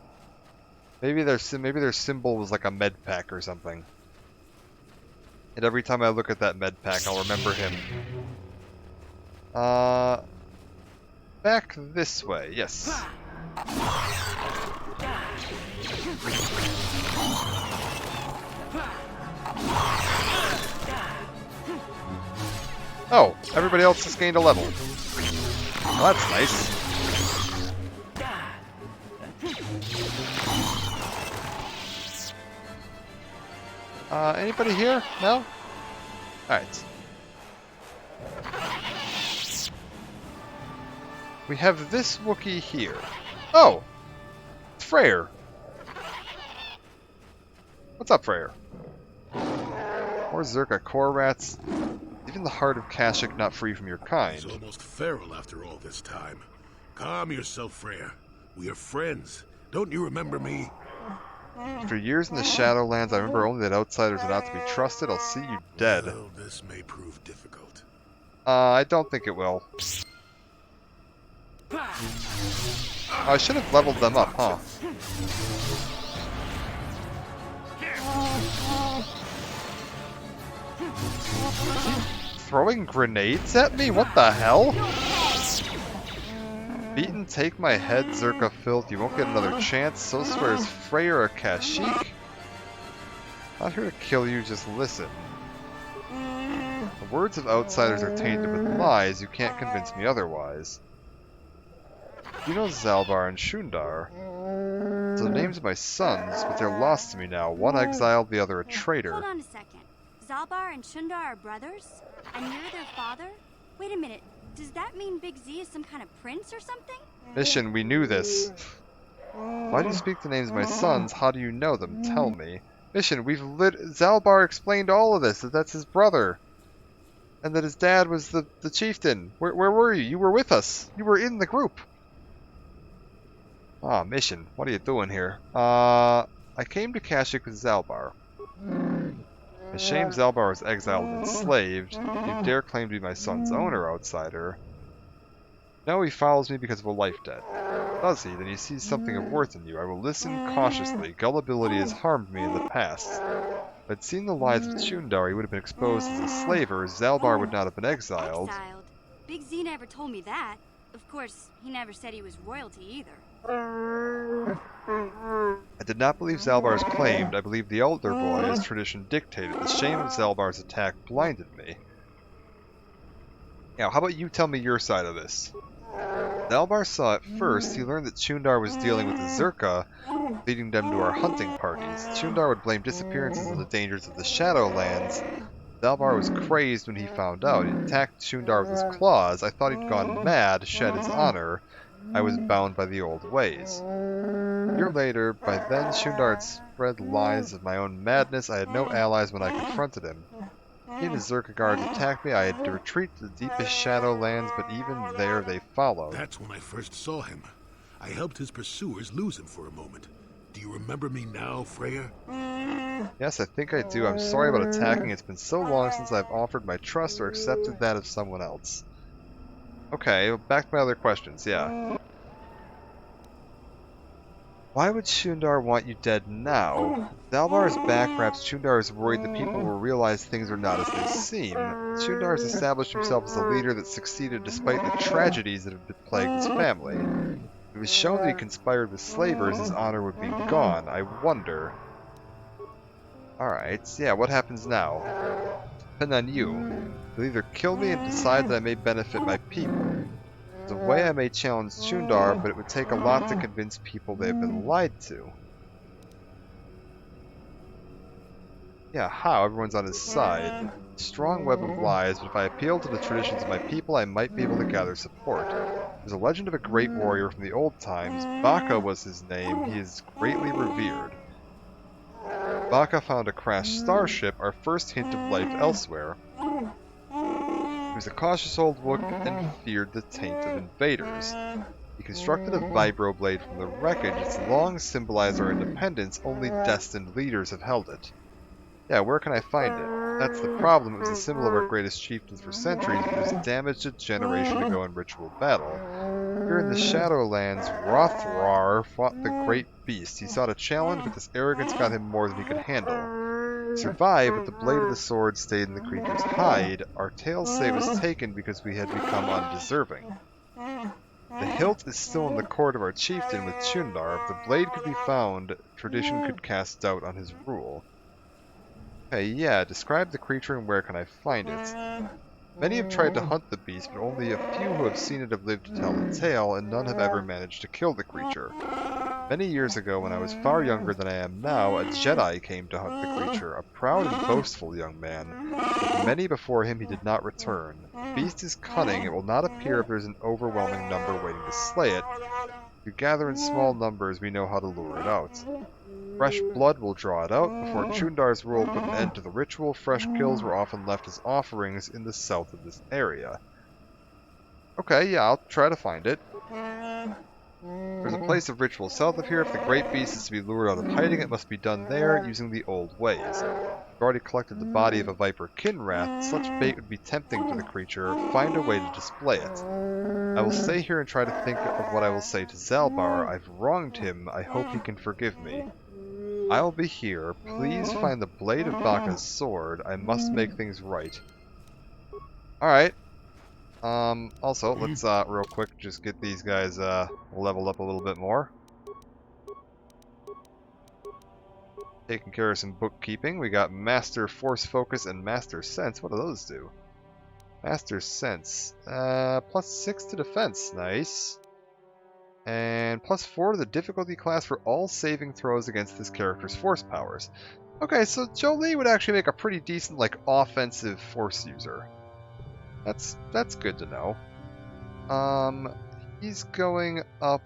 [SPEAKER 1] Maybe their symbol was like a med pack or something. And every time I look at that med pack, I'll remember him. Back this way, yes. Oh, everybody else has gained a level. Well, that's nice. Anybody here? No? Alright. We have this Wookiee here. Oh! Freyr. What's up, Freyr? More Zerka core rats. Even the heart of Kashyyyk not free from your kind.
[SPEAKER 16] He's almost feral after all this time. Calm yourself, Freyr. We are friends. Don't you remember me?
[SPEAKER 1] After years in the Shadowlands, I remember only that outsiders are not to be trusted. I'll see you dead.
[SPEAKER 16] Well, this may prove difficult.
[SPEAKER 1] I don't think it will. I should have leveled them up, huh? Throwing grenades at me? What the hell? Beaten, take my head, Zerka filth. You won't get another chance. So swears Freyr or Kashyyyk. Not here to kill you, just listen. The words of outsiders are tainted with lies. You can't convince me otherwise. You know Zalbar and Shundar. So the names of my sons, but they're lost to me now. One exiled, the other a traitor.
[SPEAKER 7] Hold on a second. Zalbar and Shundar are brothers? And you're their father? Wait a minute. Does that mean Big Z is some kind of prince or something?
[SPEAKER 1] Mission, we knew this. Why do you speak the names of my sons? How do you know them? Tell me. Mission, Zalbar explained all of this, that that's his brother. And that his dad was the chieftain. Where were you? You were with us. You were in the group. Ah, Mission, what are you doing here? I came to Kashyyyk with Zalbar. It's a shame Zalbar was exiled and enslaved. You dare claim to be my son's owner, outsider. No, he follows me because of a life debt. Does he? Then he sees something of worth in you. I will listen cautiously. Gullibility has harmed me in the past. If I'd seen the lies of Shundar, he would have been exposed as a slaver. Zalbar would not have been exiled.
[SPEAKER 7] Big Z never told me that. Of course, he never said he was royalty either.
[SPEAKER 1] I did not believe Zalbar's claimed. I believed the elder boy, as tradition dictated. The shame of Zalbar's attack blinded me. Now, how about you tell me your side of this? Zalbar saw it first. He learned that Shundar was dealing with the Zerka, leading them to our hunting parties. Shundar would blame disappearances on the dangers of the Shadowlands. Zalbar was crazed when he found out. He attacked Shundar with his claws. I thought he'd gone mad, shed his honor. I was bound by the old ways. A year later, by then Shundar had spread lies of my own madness. I had no allies when I confronted him. He and his Zerka guards attacked me. I had to retreat to the deepest Shadowlands, but even there they followed.
[SPEAKER 16] That's when I first saw him. I helped his pursuers lose him for a moment. Do you remember me now, Freyr?
[SPEAKER 1] Yes, I think I do. I'm sorry about attacking. It's been so long since I've offered my trust or accepted that of someone else. Okay, back to my other questions, yeah. Why would Shundar want you dead now? Zalbar is back. Perhaps Shundar is worried that people will realize things are not as they seem. Shundar has established himself as a leader that succeeded despite the tragedies that have plagued his family. If it was shown that he conspired with slavers, his honor would be gone. I wonder. Alright, yeah, what happens now? Depend on you. You'll either kill me and decide that I may benefit my people. There's a way I may challenge Shundar, but it would take a lot to convince people they've been lied to. Yeah, how? Everyone's on his side. Strong web of lies, but if I appeal to the traditions of my people, I might be able to gather support. There's a legend of a great warrior from the old times. Baka was his name. He is greatly revered. Baka found a crashed starship, our first hint of life elsewhere. He was a cautious old Wook and feared the taint of invaders. He constructed a vibroblade from the wreckage. It's long symbolized our independence. Only destined leaders have held it. Yeah, where can I find it? That's the problem. It was a symbol of our greatest chieftains for centuries, but it was damaged a generation ago in ritual battle. Here in the Shadowlands, Rothrar fought the great beast. He sought a challenge, but this arrogance got him more than he could handle. He survived, but the blade of the sword stayed in the creature's hide. Our tales say it was taken because we had become undeserving. The hilt is still in the court of our chieftain with Chundar. If the blade could be found, tradition could cast doubt on his rule. Okay, yeah, describe the creature and where can I find it? Many have tried to hunt the beast, but only a few who have seen it have lived to tell the tale, and none have ever managed to kill the creature. Many years ago, when I was far younger than I am now, a Jedi came to hunt the creature, a proud and boastful young man. With many before him, he did not return. The beast is cunning. It will not appear if there is an overwhelming number waiting to slay it. If you gather in small numbers, we know how to lure it out. Fresh blood will draw it out. Before Chundar's rule put an end to the ritual, fresh kills were often left as offerings in the south of this area. Okay, yeah, I'll try to find it. There's a place of ritual south of here. If the great beast is to be lured out of hiding, it must be done there, using the old ways. We've already collected the body of a viper Kinrath. Such bait would be tempting to the creature. Find a way to display it. I will stay here and try to think of what I will say to Zalbar. I've wronged him. I hope he can forgive me. I'll be here. Please find the blade of Baka's sword. I must make things right. Alright. Also, let's, real quick, just get these guys, leveled up a little bit more. Taking care of some bookkeeping. We got Master Force Focus and Master Sense. What do those do? Master Sense. +6 to defense. Nice. And +4 to the difficulty class for all saving throws against this character's force powers. Okay, so Jolee would actually make a pretty decent, like, offensive force user. That's good to know. He's going up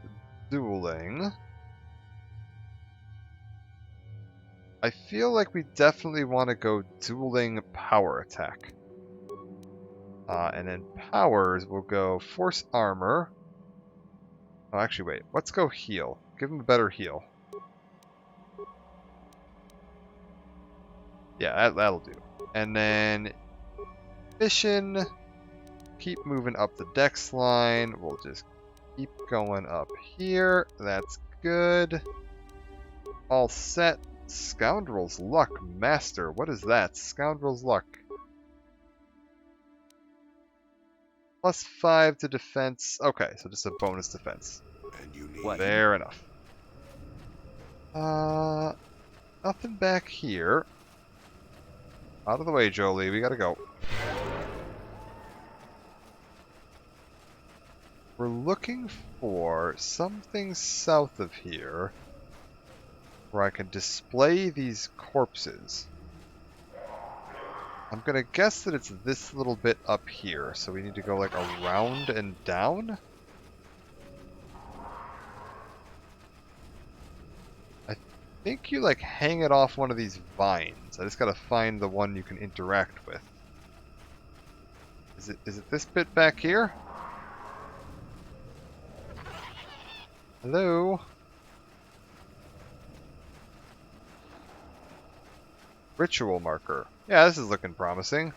[SPEAKER 1] dueling. I feel like we definitely want to go dueling power attack. And then powers will go force armor. Oh, actually, wait. Let's go heal. Give him a better heal. Yeah, that'll do. And then mission. Keep moving up the dex line. We'll just keep going up here. That's good. All set. Scoundrel's Luck Master. What is that? Scoundrel's Luck. +5 to defense. Okay, so just a bonus defense.
[SPEAKER 16] And you need
[SPEAKER 1] Fair enough. Nothing back here. Out of the way, Jolee. We gotta go. We're looking for something south of here where I can display these corpses. I'm gonna guess that it's this little bit up here, so we need to go like around and down? I think you like hang it off one of these vines. I just gotta find the one you can interact with. Is it this bit back here? Hello? Ritual marker. Yeah, this is looking promising.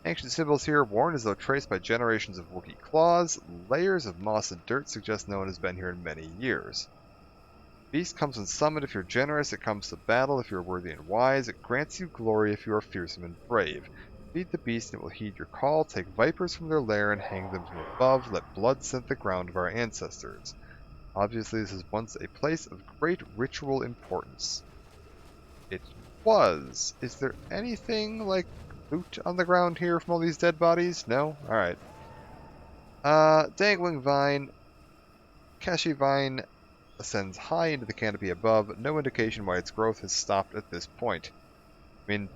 [SPEAKER 1] Ancient symbols here, worn as though traced by generations of Wookiee claws. Layers of moss and dirt suggest no one has been here in many years. Beast comes when summoned if you're generous. It comes to battle if you're worthy and wise. It grants you glory if you are fearsome and brave. Feed the beast and it will heed your call. Take vipers from their lair and hang them from above. Let blood scent the ground of our ancestors. Obviously, this is once a place of great ritual importance. It was. Is there anything like loot on the ground here from all these dead bodies? No? Alright. Dangling vine. Cashew vine ascends high into the canopy above. No indication why its growth has stopped at this point. I mean,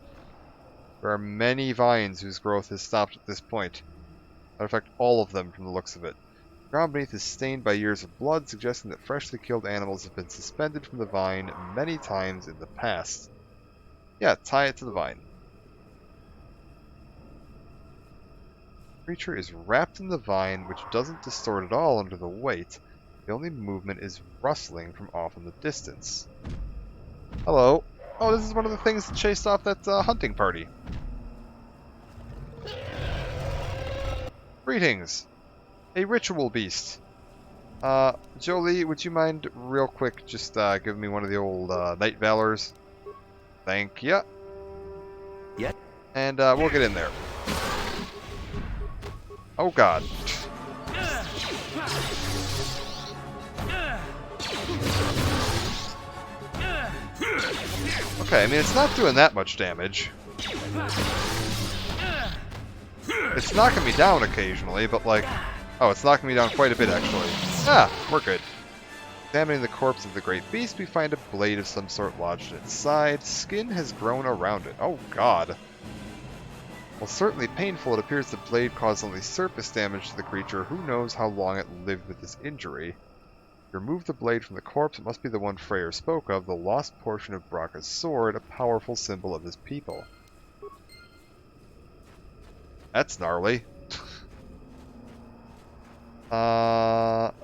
[SPEAKER 1] there are many vines whose growth has stopped at this point. Matter of fact, all of them from the looks of it. The ground beneath is stained by years of blood, suggesting that freshly killed animals have been suspended from the vine many times in the past. Yeah, tie it to the vine. The creature is wrapped in the vine, which doesn't distort at all under the weight. The only movement is rustling from off in the distance. Hello. Oh, this is one of the things that chased off that hunting party. Greetings. A ritual beast. Jolee, would you mind real quick just giving me one of the old Night Valors? Thank ya.
[SPEAKER 8] Yep.
[SPEAKER 1] And we'll get in there. Oh god. Okay, I mean, it's not doing that much damage. It's knocking me down occasionally, but like... Oh, it's knocking me down quite a bit, actually. Ah, we're good. Examining the corpse of the great beast, we find a blade of some sort lodged in its side. Skin has grown around it. Oh god. While certainly painful, it appears the blade caused only surface damage to the creature. Who knows how long it lived with this injury? Remove the blade from the corpse. It must be the one Freyr spoke of, the lost portion of Braka's sword, a powerful symbol of his people. That's gnarly.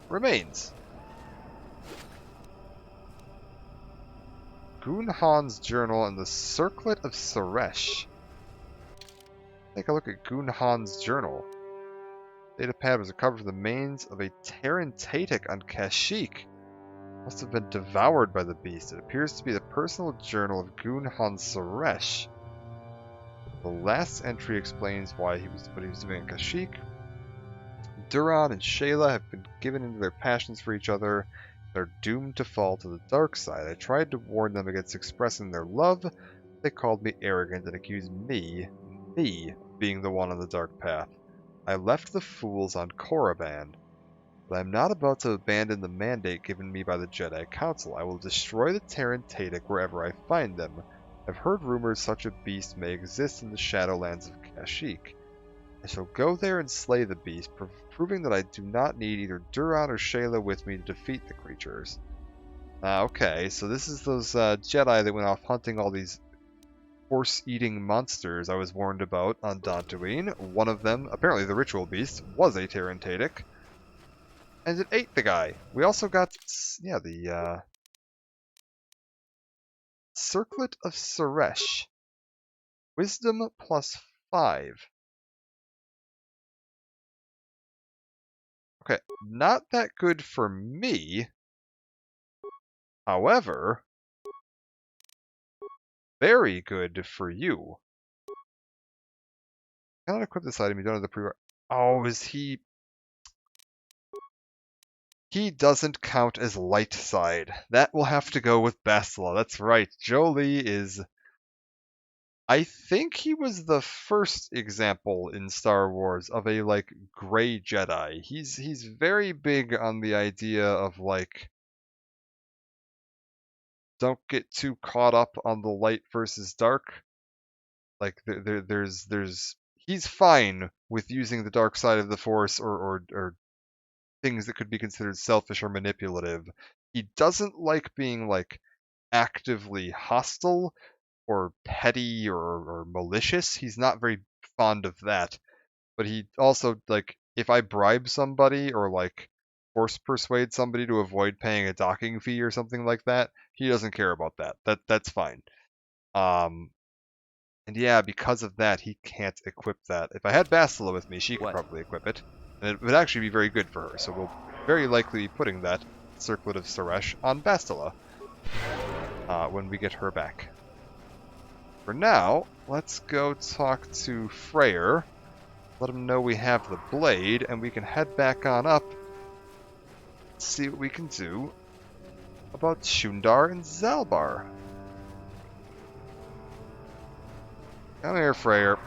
[SPEAKER 1] Remains. Gunhan's journal and the Circlet of Suresh. Take a look at Gunhan's journal. Data pad was recovered from the remains of a Terran Tatic on Kashyyyk. Must have been devoured by the beast. It appears to be the personal journal of Gunhan Suresh. The last entry explains what he was doing in Kashyyyk. Duran and Shayla have been given into their passions for each other. They're doomed to fall to the dark side. I tried to warn them against expressing their love. They called me arrogant and accused me of being the one on the dark path. I left the fools on Korriban. But I'm not about to abandon the mandate given me by the Jedi Council. I will destroy the Terran Tatic wherever I find them. I've heard rumors such a beast may exist in the Shadowlands of Kashyyyk. I shall go there and slay the beast, proving that I do not need either Duran or Shayla with me to defeat the creatures. Okay, so this is those Jedi that went off hunting all these horse-eating monsters I was warned about on Dantooine. One of them, apparently the ritual beast, was a Terran Tatic. And it ate the guy. We also got, yeah, the Circlet of Suresh. Wisdom +5. Okay, not that good for me. However, very good for you. Cannot equip this item. You don't have the pre. Oh, is he? He doesn't count as light side. That will have to go with Bastila. That's right. Jolee is... I think he was the first example in Star Wars of a, like, gray Jedi. He's very big on the idea of, like, don't get too caught up on the light versus dark. Like, he's fine with using the dark side of the Force or things that could be considered selfish or manipulative. He doesn't like being, like, actively hostile or petty or malicious. He's not very fond of that. But he also, like, if I bribe somebody or, like, force persuade somebody to avoid paying a docking fee or something like that, he doesn't care about that. That's fine. And yeah, because of that, he can't equip that. If I had Bastila with me, she could probably equip it. And it would actually be very good for her. So we'll very likely be putting that Circlet of Suresh on Bastila when we get her back. For now, let's go talk to Freyr. Let him know we have the blade, and we can head back on up. See what we can do about Shundar and Zalbar. Come here, Freyr.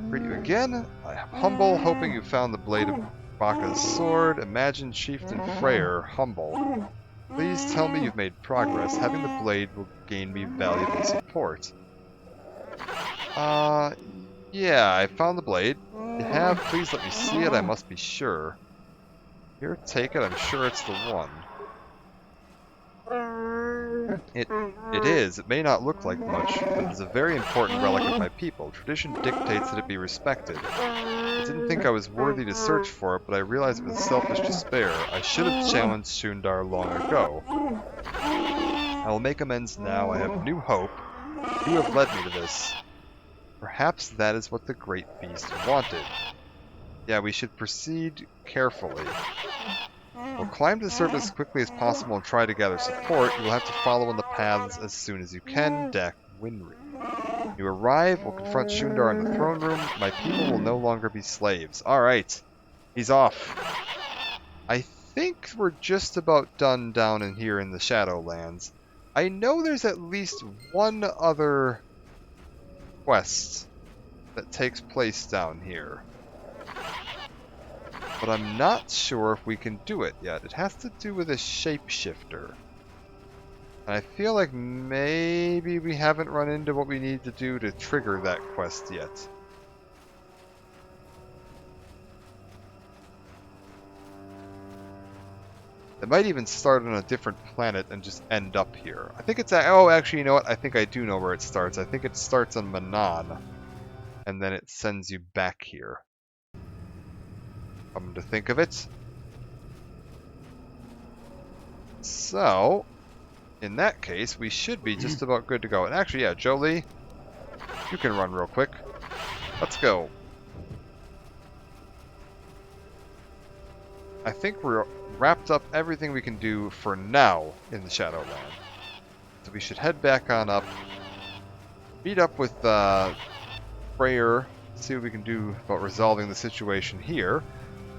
[SPEAKER 1] Greet you again. I am humble, hoping you found the blade of Braka's sword. Imagine Chieftain Freyr, humble. Please tell me you've made progress. Having the blade will gain me valuable support. Yeah, I found the blade. You have? Please let me see it. I must be sure. Here, take it. I'm sure it's the one. It is. It may not look like much, but it's a very important relic of my people. Tradition dictates that it be respected. I didn't think I was worthy to search for it, but I realized it was selfish despair. I should have challenged Shundar long ago. I will make amends now. I have new hope. You have led me to this. Perhaps that is what the great beast wanted. Yeah, we should proceed carefully. We'll climb to the surface as quickly as possible and try to gather support. You will have to follow on the paths as soon as you can. Dak Winry. You arrive, we'll confront Shundar in the throne room. My people will no longer be slaves. Alright. He's off. I think we're just about done down in here in the Shadowlands. I know there's at least one other quest that takes place down here. But I'm not sure if we can do it yet. It has to do with a shapeshifter. And I feel like maybe we haven't run into what we need to do to trigger that quest yet. It might even start on a different planet and just end up here. I think it's... Oh, actually, you know what? I think I do know where it starts. I think it starts on Manan. And then it sends you back here. Come to think of it. So, in that case, we should be just about good to go. And actually, yeah, Jolie, you can run real quick. Let's go. I think we're wrapped up everything we can do for now in the Shadowland. So we should head back on up, meet up with Freyr, see what we can do about resolving the situation here.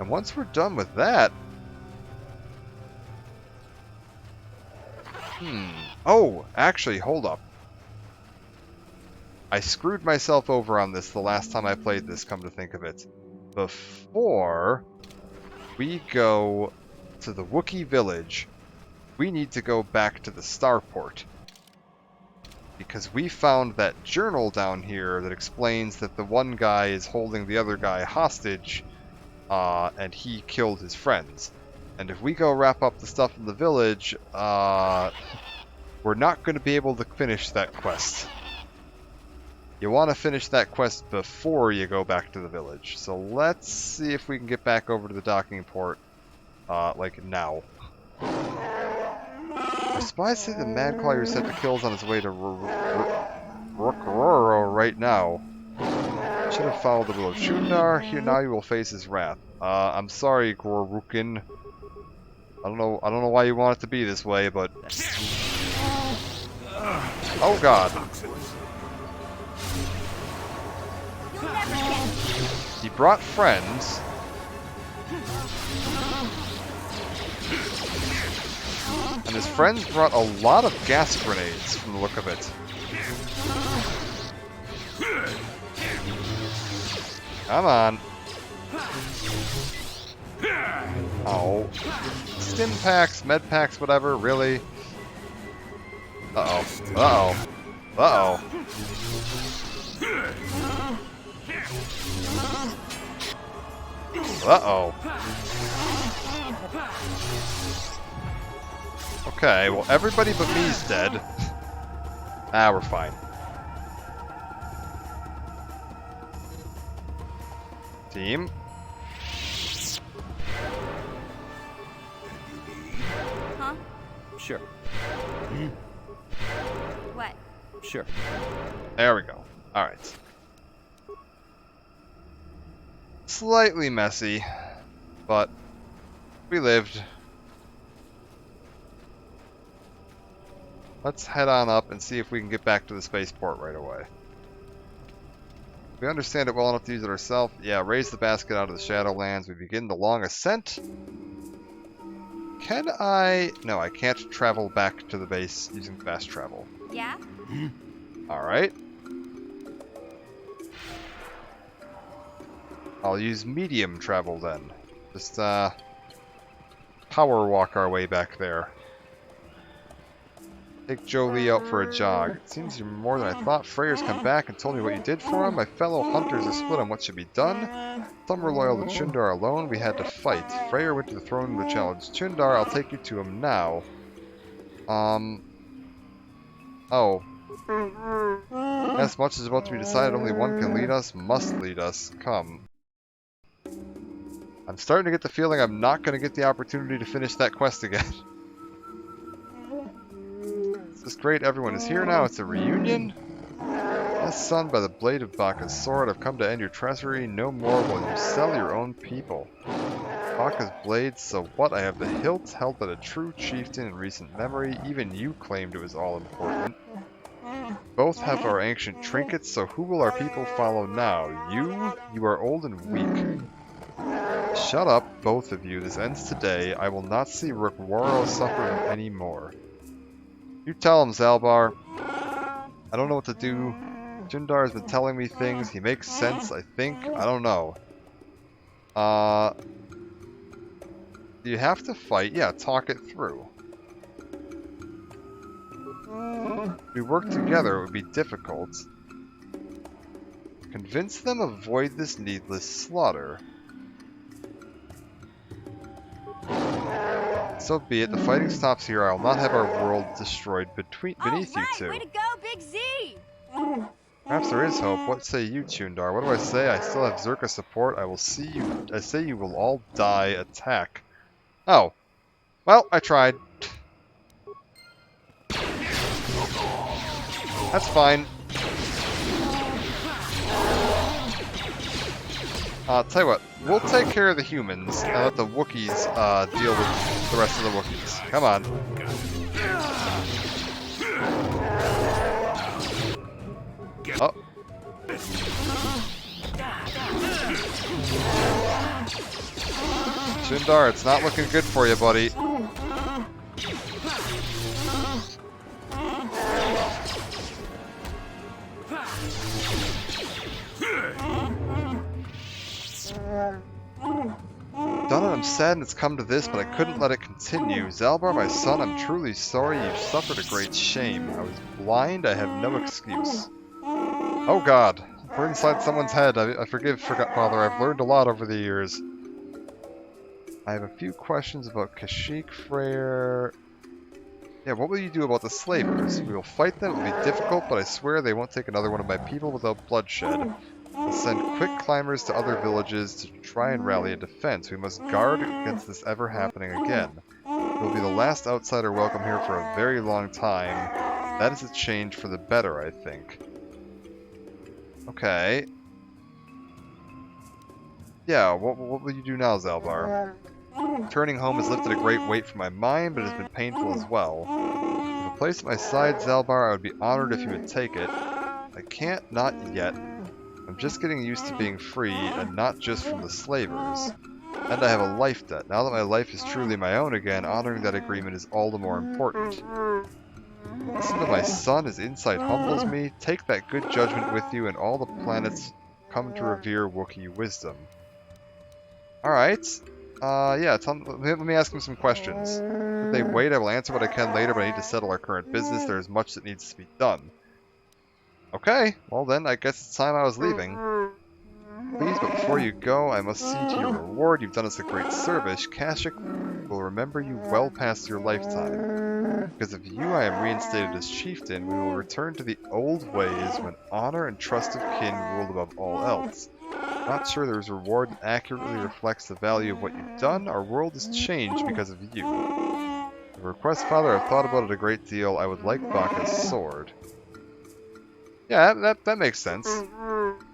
[SPEAKER 1] And once we're done with that... Oh, actually, hold up. I screwed myself over on this the last time I played this, come to think of it. Before we go to the Wookiee village, we need to go back to the starport. Because we found that journal down here that explains that the one guy is holding the other guy hostage, and he killed his friends. And if we go wrap up the stuff in the village, we're not going to be able to finish that quest. You want to finish that quest before you go back to the village. So let's see if we can get back over to the docking port, like now. Our spies say the Madclaw set to kills on his way to Rokuroro right now. Should have followed the will of Shundar. Here now you will face his wrath. I'm sorry, Gorukin. I don't know why you want it to be this way, but... Oh god. He brought friends. And his friends brought a lot of gas grenades from the look of it. Come on. Oh. Stim packs, med packs, whatever, really? Uh-oh. Uh-oh. Uh-oh. Uh-oh. Okay, well everybody but me's dead. Ah, we're fine. Team.
[SPEAKER 7] Huh?
[SPEAKER 8] Sure.
[SPEAKER 7] What?
[SPEAKER 8] Sure.
[SPEAKER 1] There we go. Alright. Slightly messy, but we lived. Let's head on up and see if we can get back to the spaceport right away. We understand it well enough to use it ourselves. Yeah, raise the basket out of the Shadowlands. We begin the long ascent. Can I... No, I can't travel back to the base using fast travel.
[SPEAKER 7] Yeah?
[SPEAKER 1] Alright. I'll use medium travel then. Just, power walk our way back there. Take Jolie out for a jog. It seems you're more than I thought. Freyr's come back and told me what you did for him. My fellow hunters are split on what should be done. Some were loyal to Chundar alone. We had to fight. Freyr went to the throne to challenge Chundar. I'll take you to him now. Oh. As much as about to be decided, only one can lead us, must lead us. Come. I'm starting to get the feeling I'm not going to get the opportunity to finish that quest again. It's great everyone is here now. It's a reunion. Yes, son, by the blade of Baka's sword, I've come to end your treachery. No more will you sell your own people. Baka's blade, so what? I have the hilt held by a true chieftain in recent memory. Even you claimed it was all important. Both have our ancient trinkets, so who will our people follow now? You are old and weak. Shut up, both of you. This ends today. I will not see Rook-Waro suffer anymore. You tell him, Zalbar. I don't know what to do. Jundar has been telling me things. He makes sense, I think. I don't know. Do you have to fight? Yeah, talk it through. If we work together, it would be difficult. Convince them avoid this needless slaughter. So be it. The fighting stops here. I will not have our world destroyed beneath you two.
[SPEAKER 7] Way to go, Big Z!
[SPEAKER 1] Perhaps there is hope. What say you, Chundar? What do I say? I still have Zerka support. I say you will all die. Attack. Oh. Well, I tried. That's fine. Tell you what, we'll take care of the humans and let the Wookiees deal with the rest of the Wookiees. Come on. Oh. Chundar, it's not looking good for you, buddy. Done it, I'm sad and it's come to this, but I couldn't let it continue. Zalbar, my son, I'm truly sorry. You've suffered a great shame. I was blind, I have no excuse. Oh god, we're inside someone's head. I forgot, Father. I've learned a lot over the years. I have a few questions about Kashyyyk, Freyr. Yeah, what will you do about the slavers? We will fight them, it will be difficult, but I swear they won't take another one of my people without bloodshed. We'll send quick climbers to other villages to try and rally a defense. We must guard against this ever happening again. It will be the last outsider welcome here for a very long time. That is a change for the better, I think. Okay. Yeah, what will you do now, Zalbar? Turning home has lifted a great weight from my mind, but it has been painful as well. With a place at my side, Zalbar, I would be honored if you would take it. I can't, not yet. I'm just getting used to being free, and not just from the slavers. And I have a life debt. Now that my life is truly my own again, honoring that agreement is all the more important. Listen to my son, his insight humbles me. Take that good judgment with you, and all the planets come to revere Wookiee wisdom. Alright. Yeah, let me ask him some questions. If they wait, I will answer what I can later, but I need to settle our current business. There is much that needs to be done. Okay, well then, I guess it's time I was leaving. Please, but before you go, I must see to your reward. You've done us a great service. Kashyyyk will remember you well past your lifetime. Because of you, I am reinstated as chieftain. We will return to the old ways when honor and trust of kin ruled above all else. Not sure there's a reward that accurately reflects the value of what you've done. Our world has changed because of you. The request, Father, I've thought about it a great deal. I would like Baka's sword. Yeah, that makes sense.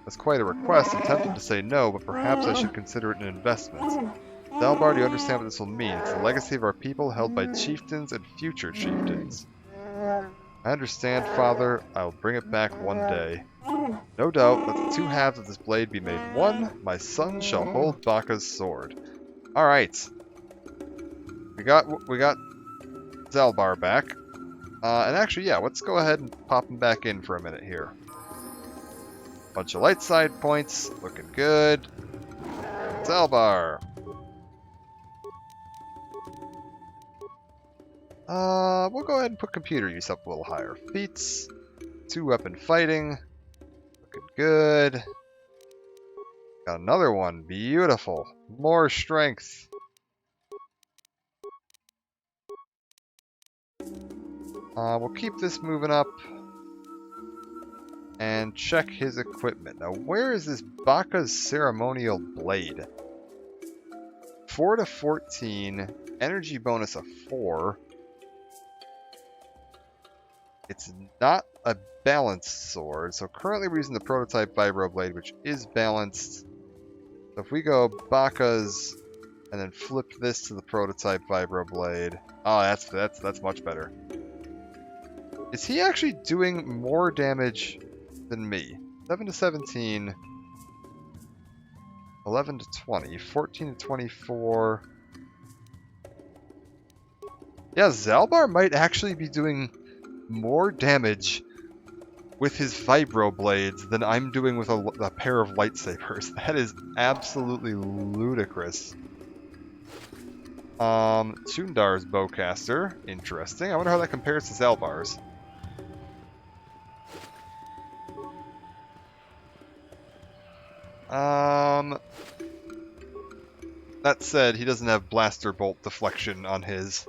[SPEAKER 1] That's quite a request. I'm tempted to say no, but perhaps I should consider it an investment. Zalbar, do you understand what this will mean? It's the legacy of our people held by chieftains and future chieftains. I understand, Father. I will bring it back one day. No doubt, let the two halves of this blade be made one. My son shall hold Baka's sword. Alright. We got Zalbar back. And actually, yeah, let's go ahead and pop him back in for a minute here. Bunch of light side points, looking good. Zalbar. We'll go ahead and put computer use up a little higher. Feats, 2-weapon fighting, looking good. Got another one, beautiful. More strength. We'll keep this moving up and check his equipment. Now, where is this Baka's ceremonial blade? 4 to 14, energy bonus of 4. It's not a balanced sword, so currently we're using the prototype vibro blade, which is balanced. So if we go Baka's and then flip this to the prototype vibro blade, oh, that's much better. Is he actually doing more damage than me? 7 to 17, 11 to 20, 14 to 24. Yeah, Zalbar might actually be doing more damage with his vibro blades than I'm doing with a pair of lightsabers. That is absolutely ludicrous. Chundar's bowcaster. Interesting. I wonder how that compares to Zalbar's. That said, he doesn't have blaster bolt deflection on his.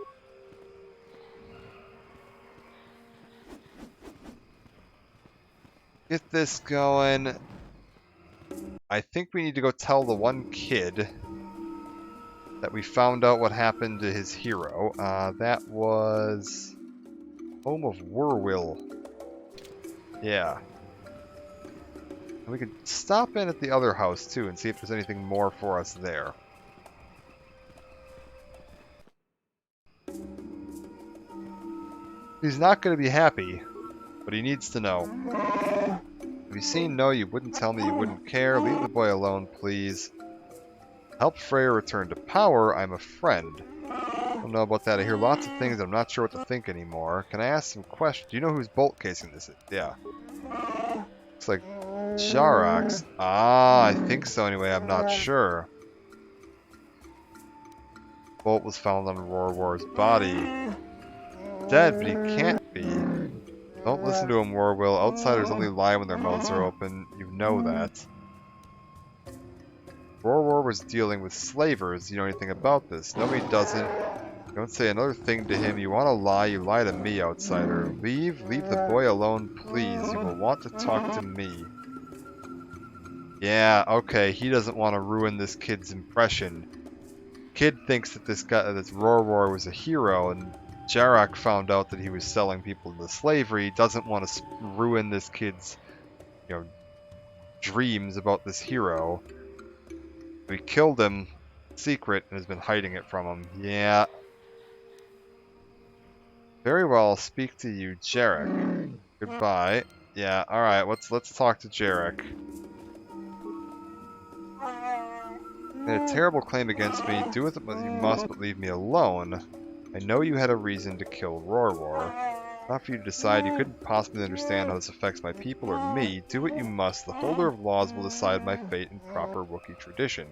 [SPEAKER 1] Get this going. I think we need to go tell the one kid that we found out what happened to his hero. That was Home of Werwill. Yeah. And we could stop in at the other house too and see if there's anything more for us there. He's not going to be happy, but he needs to know. Have you seen No, you wouldn't tell me, you wouldn't care. Leave the boy alone, please. Help Freya return to power. I'm a friend. I don't know about that. I hear lots of things. I'm not sure what to think anymore. Can I ask some questions? Do you know whose bolt casing this is? Yeah. Looks like Jarak's. Ah, I think so anyway. I'm not sure. Bolt was found on Rorwar's body. Dead, but he can't be. Don't listen to him, Werwill. Outsiders only lie when their mouths are open. You know that. Rorwar was dealing with slavers. Do you know anything about this? No, he doesn't. Don't say another thing to him. You want to lie, you lie to me, outsider. Leave the boy alone, please. You will want to talk to me. Yeah, okay, he doesn't want to ruin this kid's impression. Kid thinks that this Rorwar was a hero, and Jarak found out that he was selling people into slavery. Doesn't want to ruin this kid's, dreams about this hero. We killed him in secret and has been hiding it from him. Yeah. Very well, I'll speak to you, Jarek. Goodbye. Yeah, alright, let's talk to Jarek. You made a terrible claim against me. Do with it what you must, but leave me alone. I know you had a reason to kill Rorwar. Not for you to decide. You couldn't possibly understand how this affects my people or me. Do what you must. The holder of laws will decide my fate in proper Wookiee tradition.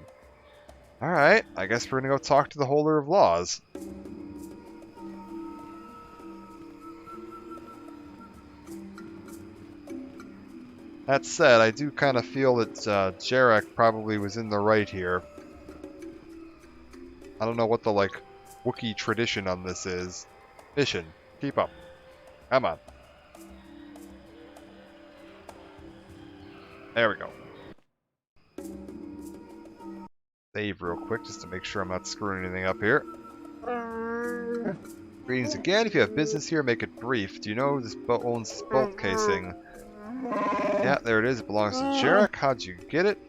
[SPEAKER 1] Alright, I guess we're gonna go talk to the holder of laws. That said, I do kind of feel that Jarek probably was in the right here. I don't know what the, Wookiee tradition on this is. Mission. Keep up. Come on. There we go. Save real quick just to make sure I'm not screwing anything up here. Greetings again. If you have business here, make it brief. Do you know who this owns this bolt casing? Yeah, there it is. It belongs to Jarek. How'd you get it?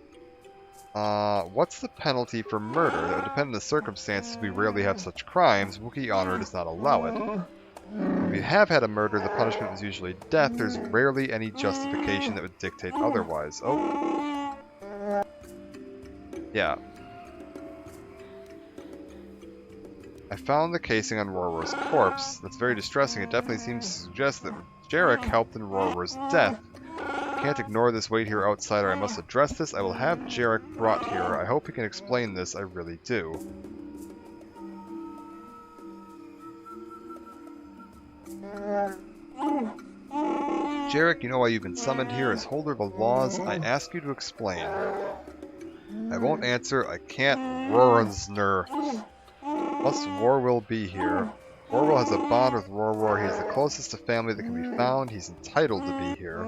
[SPEAKER 1] What's the penalty for murder? That would depend on the circumstances. We rarely have such crimes. Wookiee honor does not allow it. If we have had a murder, the punishment was usually death. There's rarely any justification that would dictate otherwise. Oh. Yeah. I found the casing on Rorwar's corpse. That's very distressing. It definitely seems to suggest that Jarek helped in Rorwar's death. I can't ignore this. Wait here, outsider. I must address this. I will have Jarek brought here. I hope he can explain this. I really do. Jarek, you know why you've been summoned here as holder of the laws? I ask you to explain. I won't answer. I can't. Rornsner. Must Werwill be here? Werwill has a bond with Rorwar. He is the closest to family that can be found. He's entitled to be here.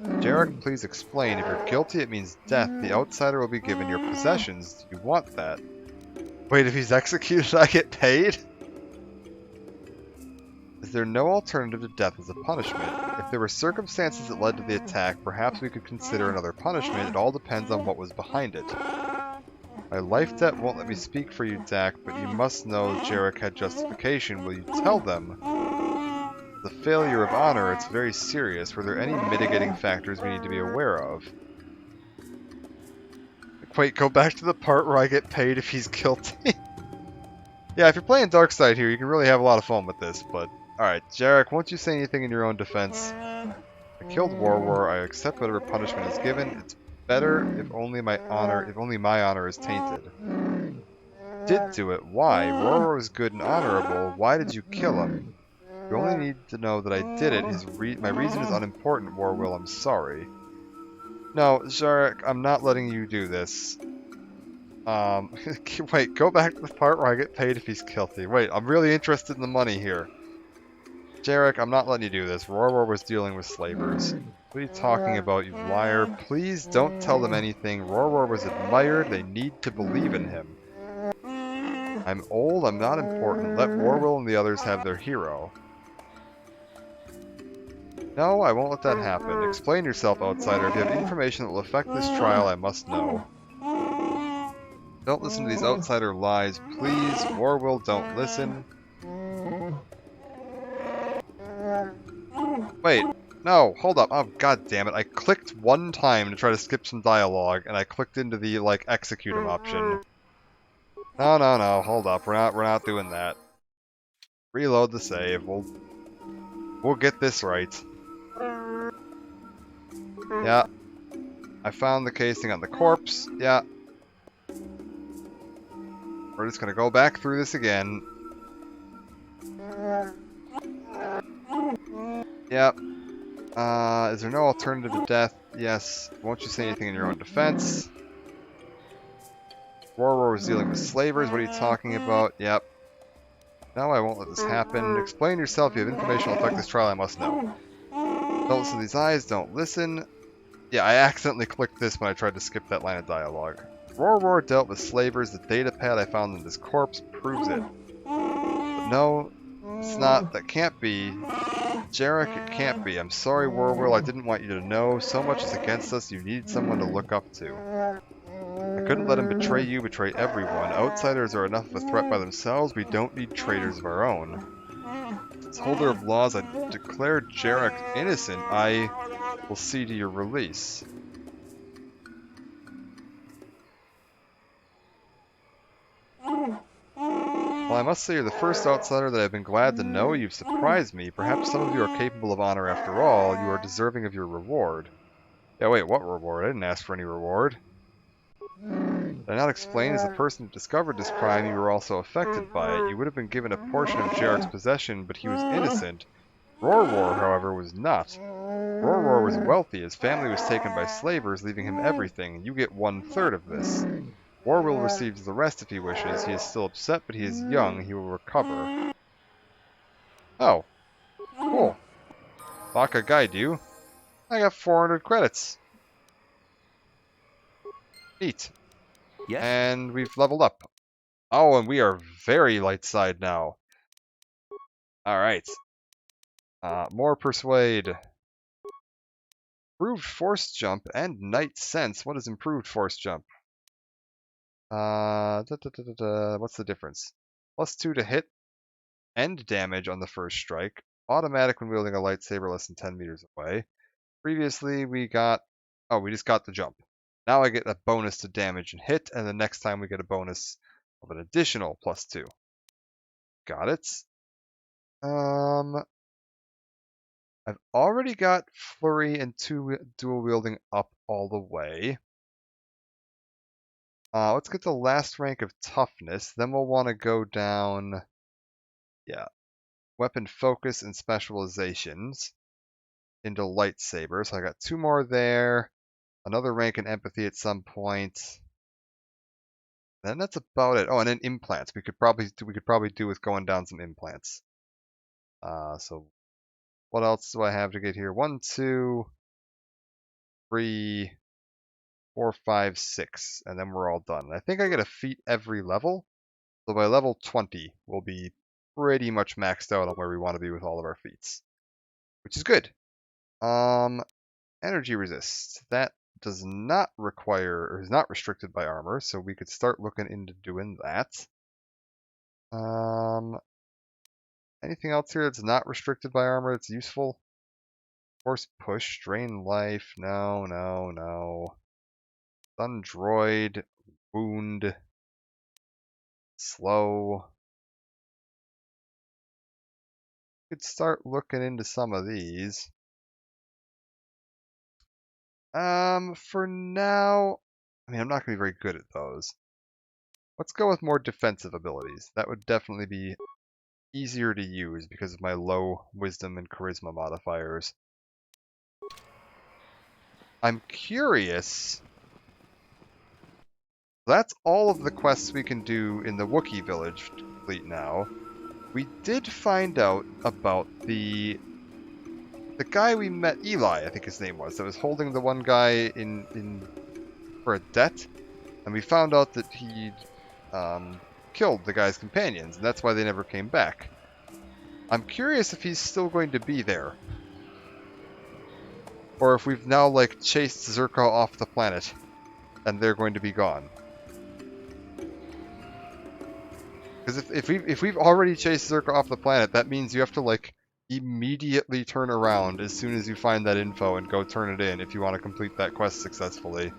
[SPEAKER 1] Jarek, please explain. If you're guilty, it means death. The outsider will be given your possessions. Do you want that? Wait, if he's executed, I get paid? Is there no alternative to death as a punishment? If there were circumstances that led to the attack, perhaps we could consider another punishment. It all depends on what was behind it. My life debt won't let me speak for you, Dak, but you must know Jarek had justification. Will you tell them? The failure of honor, it's very serious. Were there any mitigating factors we need to be aware of? Wait, go back to the part where I get paid if he's guilty. Yeah, if you're playing Darkside here, you can really have a lot of fun with this, but... Alright, Jarek, won't you say anything in your own defense? I killed War. I accept whatever punishment is given. It's better if only my honor is tainted. Did do it. Why? War was good and honorable. Why did you kill him? You only need to know that I did it. My reason is unimportant, Warwill. I'm sorry. No, Jarek, I'm not letting you do this. Wait, go back to the part where I get paid if he's guilty. Wait, I'm really interested in the money here. Jarek, I'm not letting you do this. War was dealing with slavers. What are you talking about, you liar? Please don't tell them anything. War was admired. They need to believe in him. I'm old. I'm not important. Let Warwill and the others have their hero. No, I won't let that happen. Explain yourself, outsider. If you have information that will affect this trial, I must know. Don't listen to these outsider lies, please. Warwill, don't listen. Wait, no, hold up. Oh, god damn it. I clicked one time to try to skip some dialogue, and I clicked into the, like, execute him option. No, hold up. We're not doing that. Reload the save. We'll get this right. Yeah. I found the casing on the corpse. Yeah. We're just gonna go back through this again. Yep. Is there no alternative to death? Yes. Won't you say anything in your own defense? War was dealing with slavers. What are you talking about? Yep. No, I won't let this happen. Explain yourself. You have information that will affect this trial. I must know. Don't listen to these eyes. Don't listen. Yeah, I accidentally clicked this when I tried to skip that line of dialogue. War dealt with slavers. The data pad I found in this corpse proves it. But no, it's not. That can't be. Jarek, it can't be. I'm sorry, Warwill. I didn't want you to know. So much is against us. You needed someone to look up to. I couldn't let him betray you, betray everyone. Outsiders are enough of a threat by themselves. We don't need traitors of our own. As holder of laws, I declare Jarek innocent. I will see to your release. Well, I must say you're the first outsider that I've been glad to know. You've surprised me. Perhaps some of you are capable of honor after all. You are deserving of your reward. Yeah, wait, what reward? I didn't ask for any reward. Did I not explain as the person who discovered this crime you were also affected by it? You would have been given a portion of Jarek's possession, but he was innocent. War, however, was not. War was wealthy. His family was taken by slavers, leaving him everything. You get 1/3 of this. Warwill receives the rest if he wishes. He is still upset, but he is young. He will recover. Oh. Cool. Baka guide you. I got 400 credits. Neat.
[SPEAKER 8] Yes.
[SPEAKER 1] And we've leveled up. Oh, and we are very light side now. Alright. More persuade. Improved force jump and night sense. What is improved force jump? What's the difference? +2 to hit and damage on the first strike. Automatic when wielding a lightsaber less than 10 meters away. Previously we got... Oh, we just got the jump. Now I get a bonus to damage and hit, and the next time we get a bonus of an additional +2. Got it. I've already got Flurry and dual wielding up all the way. Let's get the last rank of toughness. Then we'll want to go down, yeah, weapon focus and specializations into lightsaber. So I got 2 more there. Another rank in empathy at some point. Then that's about it. Oh, and then implants. We could probably do with going down some implants. So what else do I have to get here? 1, 2, 3, 4, 5, 6, and then we're all done. I think I get a feat every level. So by level 20, we'll be pretty much maxed out on where we want to be with all of our feats, which is good. Energy resist. That does not require, or is not restricted by armor, so we could start looking into doing that. Anything else here that's not restricted by armor that's useful? Force push, drain life, no, no, no. Stun droid, wound, slow. Could start looking into some of these. For now, I mean, I'm not going to be very good at those. Let's go with more defensive abilities. That would definitely be easier to use because of my low wisdom and charisma modifiers. I'm curious. That's all of the quests we can do in the Wookiee village fleet now. We did find out about the guy we met, Eli, I think his name was, that was holding the one guy in for a debt, and we found out that he'd killed the guy's companions, and that's why they never came back. I'm curious if he's still going to be there, or if we've now like chased Zerka off the planet, and they're going to be gone. Because if we've already chased Zerka off the planet, that means you have to like immediately turn around as soon as you find that info and go turn it in if you want to complete that quest successfully,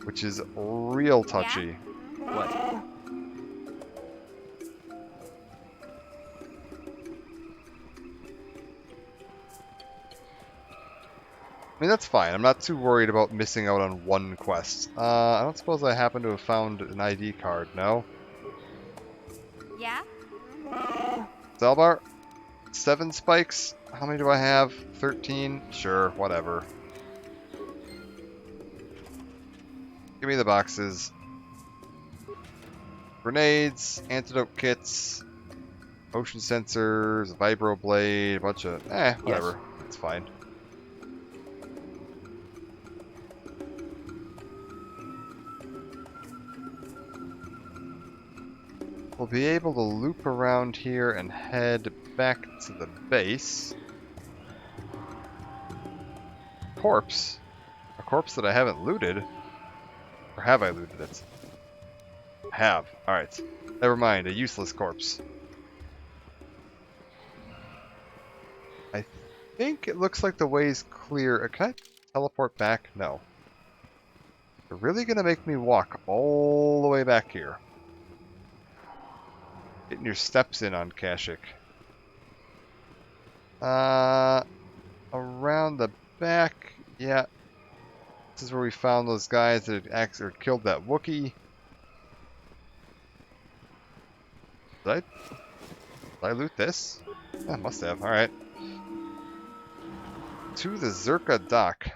[SPEAKER 1] which is real touchy.
[SPEAKER 8] Yeah? What?
[SPEAKER 1] I mean, that's fine. I'm not too worried about missing out on one quest. I don't suppose I happen to have found an ID card, no?
[SPEAKER 7] Yeah?
[SPEAKER 1] Zaalbar? 7 spikes? How many do I have? 13? Sure, whatever. Give me the boxes. Grenades, antidote kits, motion sensors, vibroblade, a bunch of... whatever. Yes. It's fine. We'll be able to loop around here and head back to the base. Corpse? A corpse that I haven't looted? Or have I looted it? I have. Alright. Never mind, a useless corpse. I think it looks like the way's clear. Can I teleport back? No. They're really gonna make me walk all the way back here. Getting your steps in on Kashyyyk. Around the back, yeah. This is where we found those guys that had killed that Wookiee. Did I loot this? I must have. Alright. To the Zerka dock.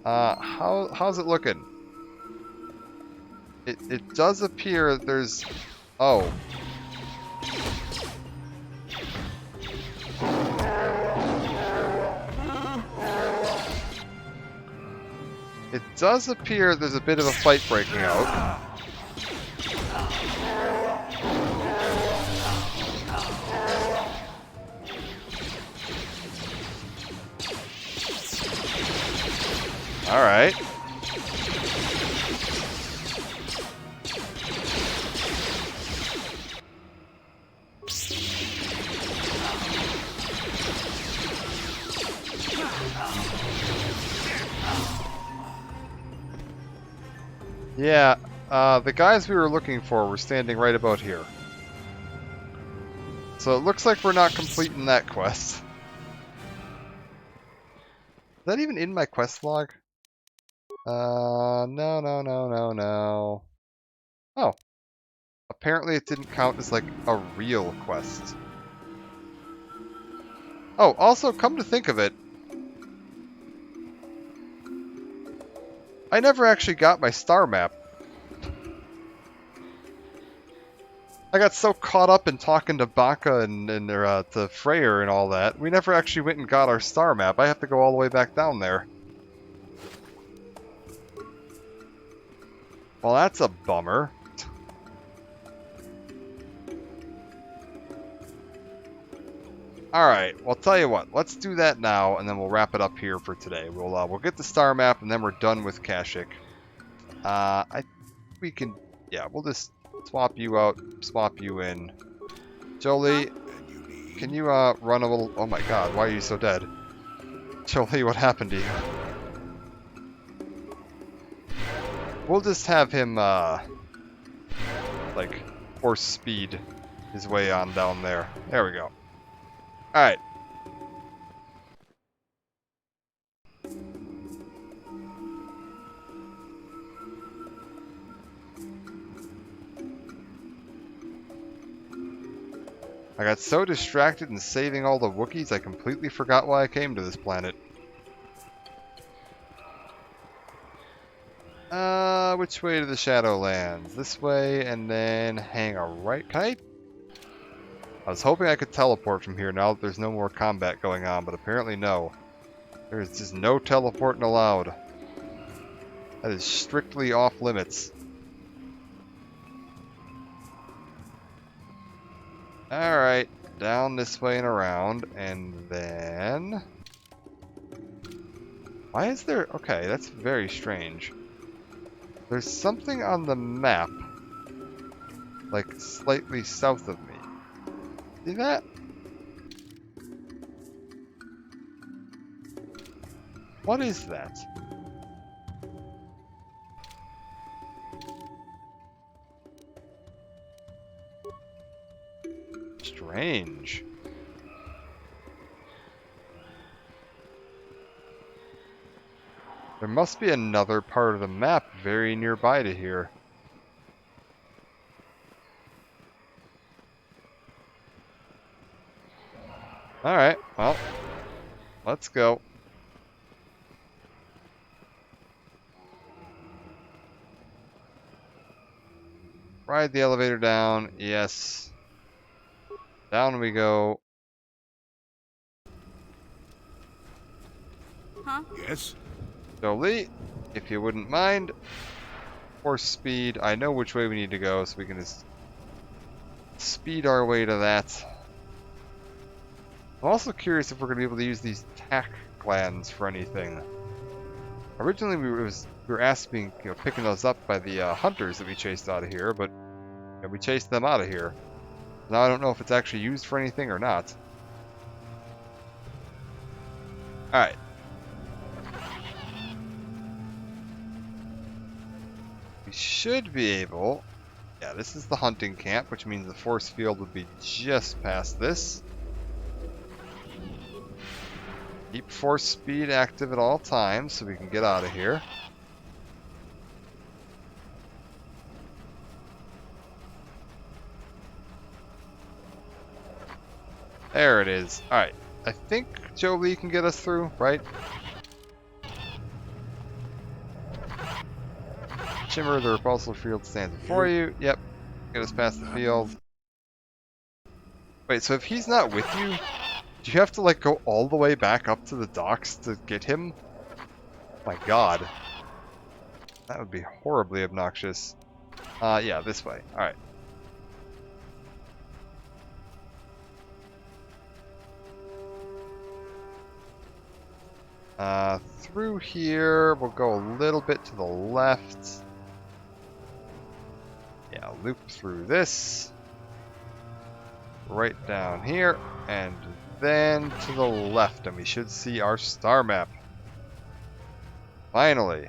[SPEAKER 1] How's it looking? It does appear there's... Oh. It does appear there's a bit of a fight breaking out. Alright. Yeah, the guys we were looking for were standing right about here. So it looks like we're not completing that quest. Is that even in my quest log? No. Oh. Apparently it didn't count as like a real quest. Oh, also, come to think of it, I never actually got my star map. I got so caught up in talking to Baka and to Freyr and all that, we never actually went and got our star map. I have to go all the way back down there. Well, that's a bummer. Alright, well, tell you what, let's do that now, and then we'll wrap it up here for today. We'll get the star map, and then we're done with Kashyyyk. I think we can, yeah, we'll just swap you out, swap you in. Jolie, can you run a little... Oh my god, why are you so dead? Jolie, what happened to you? We'll just have him, like, horse speed his way on down there. There we go. Alright. I got so distracted in saving all the Wookiees, I completely forgot why I came to this planet. Which way to the Shadowlands? This way, and then hang a right. Can I was hoping I could teleport from here now that there's no more combat going on, but apparently no. There's just no teleporting allowed. That is strictly off limits. Alright, down this way and around, and then... Why is there... Okay, that's very strange. There's something on the map, like slightly south of me. See that? What is that? Strange. There must be another part of the map very nearby to here. Alright, well, let's go. Ride the elevator down, yes. Down we go.
[SPEAKER 7] Huh?
[SPEAKER 16] Yes?
[SPEAKER 1] Jolie, if you wouldn't mind, horse speed. I know which way we need to go, so we can just speed our way to that. I'm also curious if we're going to be able to use these tack glands for anything. Originally, we were asked being picking those up by the hunters that we chased out of here, but we chased them out of here. Now I don't know if it's actually used for anything or not. All right. We should be able... Yeah, this is the hunting camp, which means the force field would be just past this. Keep force speed active at all times so we can get out of here. There it is. Alright. I think Jolie can get us through, right? Shimmer, the repulsor field stands before you. Yep. Get us past the field. Wait, so if he's not with you, do you have to like go all the way back up to the docks to get him? My god. That would be horribly obnoxious. Yeah, this way. Alright. Through here, we'll go a little bit to the left. Yeah, loop through this. Right down here, and then to the left, and we should see our star map. Finally.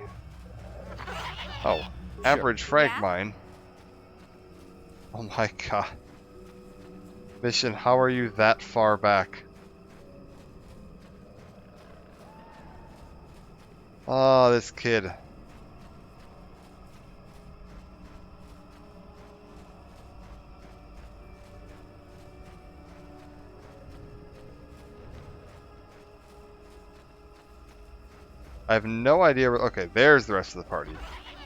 [SPEAKER 1] Oh, average frag mine. Oh my god. Mission, how are you that far back? Oh, this kid. I have no idea where... Okay, there's the rest of the party.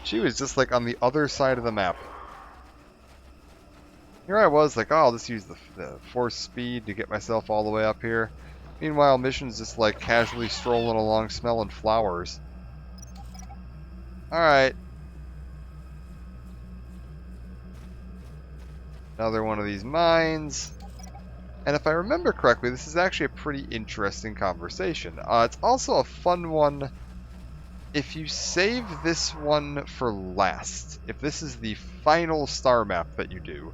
[SPEAKER 1] She was just like on the other side of the map. Here I was like, oh, I'll just use the force speed to get myself all the way up here. Meanwhile, Mission's just like casually strolling along smelling flowers. Alright. Another one of these mines. And if I remember correctly, this is actually a pretty interesting conversation. It's also a fun one if you save this one for last. If this is the final star map that you do,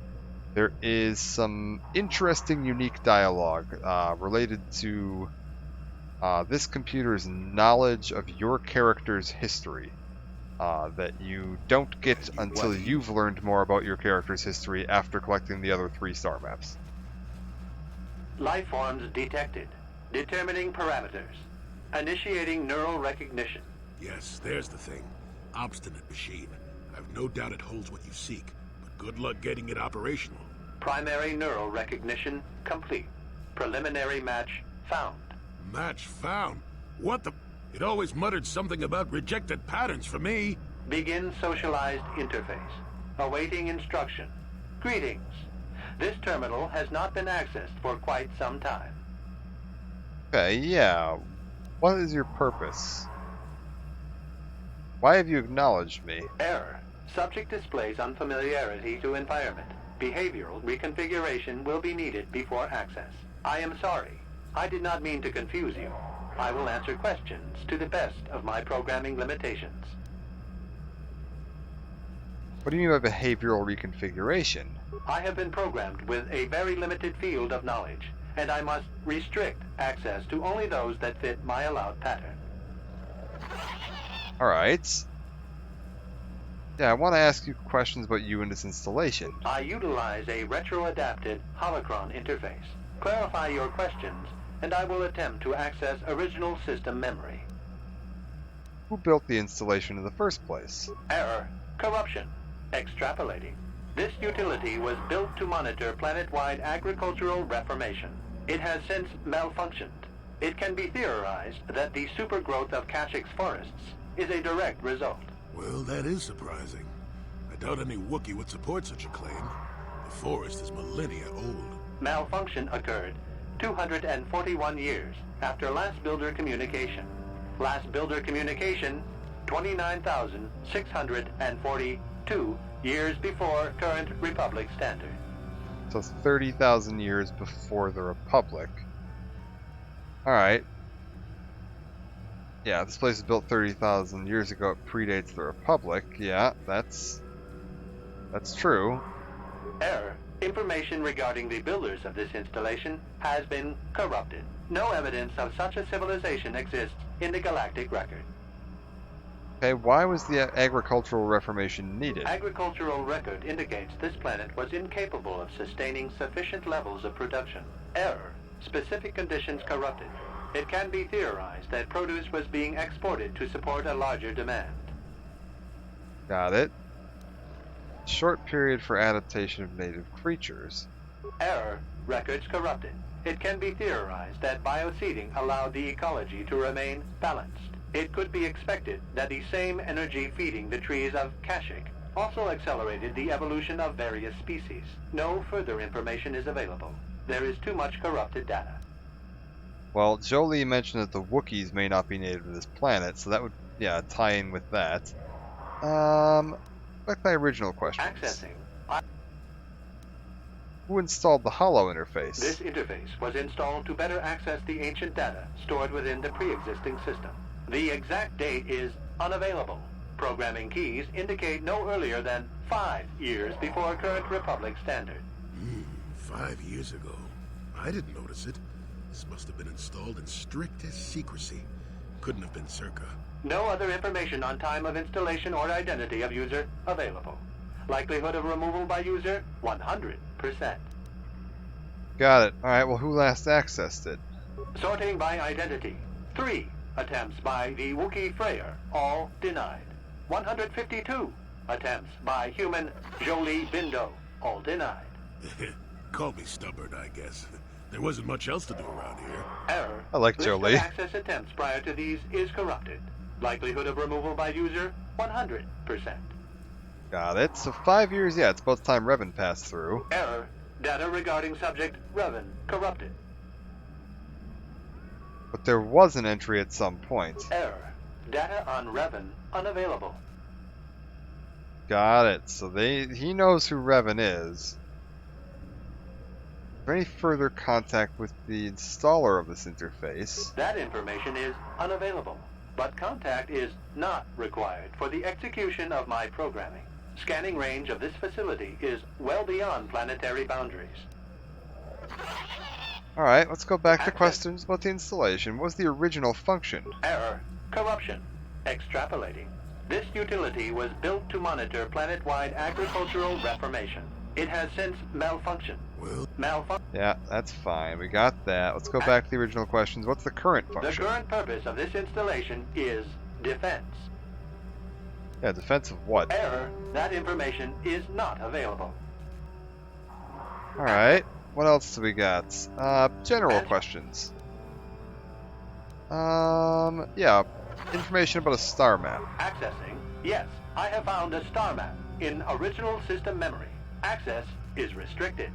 [SPEAKER 1] there is some interesting, unique dialogue related to this computer's knowledge of your character's history that you don't get until you've learned more about your character's history after collecting the other 3 star maps.
[SPEAKER 2] Life forms detected. Determining parameters. Initiating neural recognition.
[SPEAKER 16] Yes, there's the thing. Obstinate machine. I've no doubt it holds what you seek, but good luck getting it operational.
[SPEAKER 2] Primary neural recognition complete. Preliminary match found.
[SPEAKER 16] Match found? What the... It always muttered something about rejected patterns for me.
[SPEAKER 2] Begin socialized interface. Awaiting instruction. Greetings. This terminal has not been accessed for quite some time.
[SPEAKER 1] Okay, yeah. What is your purpose? Why have you acknowledged me?
[SPEAKER 2] Error. Subject displays unfamiliarity to environment. Behavioral reconfiguration will be needed before access. I am sorry. I did not mean to confuse you. I will answer questions to the best of my programming limitations.
[SPEAKER 1] What do you mean by behavioral reconfiguration?
[SPEAKER 2] I have been programmed with a very limited field of knowledge, and I must restrict access to only those that fit my allowed pattern.
[SPEAKER 1] Alright. Yeah, I want to ask you questions about you and this installation.
[SPEAKER 2] I utilize a retro-adapted holocron interface. Clarify your questions, and I will attempt to access original system memory.
[SPEAKER 1] Who built the installation in the first place?
[SPEAKER 2] Error. Corruption. Extrapolating. This utility was built to monitor planet-wide agricultural reformation. It has since malfunctioned. It can be theorized that the supergrowth of Kashyk's forests is a direct result.
[SPEAKER 16] Well, that is surprising. I doubt any Wookiee would support such a claim. The forest is millennia old.
[SPEAKER 2] Malfunction occurred 241 years after last builder communication. Last builder communication, 29,642 years before current Republic standard.
[SPEAKER 1] So 30,000 years before the Republic. Alright. Yeah, this place was built 30,000 years ago. It predates the Republic. Yeah, that's true.
[SPEAKER 2] Error. Information regarding the builders of this installation has been corrupted. No evidence of such a civilization exists in the galactic record.
[SPEAKER 1] Okay, why was the agricultural reformation needed?
[SPEAKER 2] Agricultural record indicates this planet was incapable of sustaining sufficient levels of production. Error. Specific conditions corrupted. It can be theorized that produce was being exported to support a larger demand.
[SPEAKER 1] Got it. Short period for adaptation of native creatures.
[SPEAKER 2] Error. Records corrupted. It can be theorized that bioseeding allowed the ecology to remain balanced. It could be expected that the same energy feeding the trees of Kashyk also accelerated the evolution of various species. No further information is available. There is too much corrupted data.
[SPEAKER 1] Well, Jolee mentioned that the Wookiees may not be native to this planet, so that would, yeah, tie in with that. Back to my original question.
[SPEAKER 2] Accessing.
[SPEAKER 1] Who installed the Holo interface?
[SPEAKER 2] This interface was installed to better access the ancient data stored within the pre-existing system. The exact date is unavailable. Programming keys indicate no earlier than 5 years before current Republic standard.
[SPEAKER 16] 5 years ago. I didn't notice it. This must have been installed in strictest secrecy. Couldn't have been Circa.
[SPEAKER 2] No other information on time of installation or identity of user available. Likelihood of removal by user, 100%.
[SPEAKER 1] Got it. Alright, well, who last accessed it?
[SPEAKER 2] Sorting by identity. 3 attempts by the Wookiee Freyr, all denied. 152 attempts by human Jolee Bindo, all denied.
[SPEAKER 16] Call me stubborn, I guess. There wasn't much else to do around here.
[SPEAKER 2] Error.
[SPEAKER 1] I like
[SPEAKER 2] List of
[SPEAKER 1] Jolee.
[SPEAKER 2] access attempts prior to these is corrupted. Likelihood of removal by user, 100%.
[SPEAKER 1] Got it. So 5 years, yeah, it's about time Revan passed through.
[SPEAKER 2] Error. Data regarding subject Revan corrupted.
[SPEAKER 1] But there was an entry at some point.
[SPEAKER 2] Error. Data on Revan unavailable.
[SPEAKER 1] Got it. So he knows who Revan is. Is there any further contact with the installer of this interface?
[SPEAKER 2] That information is unavailable, but contact is not required for the execution of my programming. Scanning range of this facility is well beyond planetary boundaries.
[SPEAKER 1] Alright, let's go back to questions about the installation. What was the original function?
[SPEAKER 2] Error. Corruption. Extrapolating. This utility was built to monitor planet-wide agricultural reformation. It has since malfunctioned.
[SPEAKER 1] Yeah, that's fine. We got that. Let's go back to the original questions. What's the current
[SPEAKER 2] The
[SPEAKER 1] function?
[SPEAKER 2] current purpose of this installation is defense.
[SPEAKER 1] Yeah, defense of what?
[SPEAKER 2] Error. That information is not available.
[SPEAKER 1] Alright, what else do we got? General questions. Yeah, information about a star map.
[SPEAKER 2] Accessing. Yes, I have found a star map in original system memory. Access is restricted.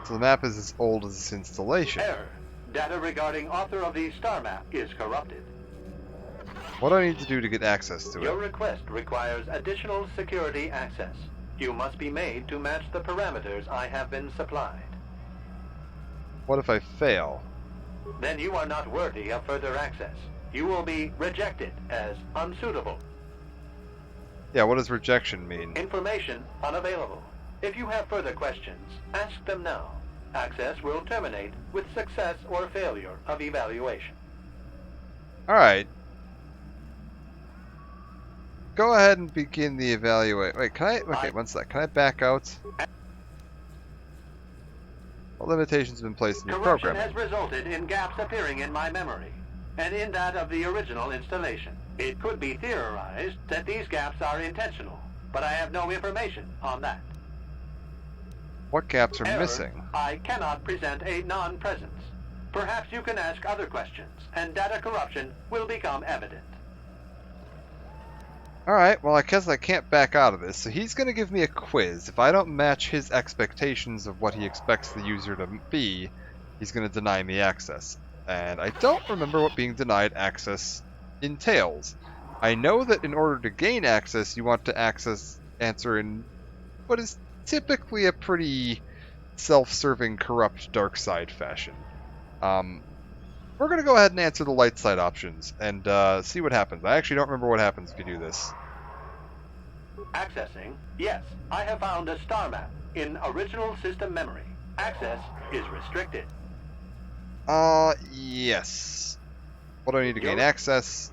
[SPEAKER 1] So the map is as old as its installation.
[SPEAKER 2] Error. Data regarding author of the star map is corrupted.
[SPEAKER 1] What do I need to do to get access to
[SPEAKER 2] Your
[SPEAKER 1] it?
[SPEAKER 2] request requires additional security access. You must be made to match the parameters I have been supplied.
[SPEAKER 1] What if I fail?
[SPEAKER 2] Then you are not worthy of further access. You will be rejected as unsuitable.
[SPEAKER 1] Yeah, what does rejection mean?
[SPEAKER 2] Information unavailable. If you have further questions, ask them now. Access will terminate with success or failure of evaluation.
[SPEAKER 1] Alright. Go ahead and begin the evaluate. Wait, can I? Okay, one sec. Can I back out? What limitations have been placed in your
[SPEAKER 2] Corruption
[SPEAKER 1] program?
[SPEAKER 2] has resulted in gaps appearing in my memory, and in that of the original installation. It could be theorized that these gaps are intentional, but I have no information on that.
[SPEAKER 1] What gaps are
[SPEAKER 2] Error.
[SPEAKER 1] missing?
[SPEAKER 2] I cannot present a non-presence. Perhaps you can ask other questions, and data corruption will become evident.
[SPEAKER 1] Alright, well I guess I can't back out of this, so he's going to give me a quiz. If I don't match his expectations of what he expects the user to be, he's going to deny me access. And I don't remember what being denied access entails. I know that in order to gain access, you want to answer in what is typically a pretty self-serving, corrupt, dark side fashion. We're going to go ahead and answer the light side options and see what happens. I actually don't remember what happens if you do this.
[SPEAKER 2] Accessing. Yes, I have found a star map in original system memory. Access is restricted.
[SPEAKER 1] Yes. What do I need to gain access?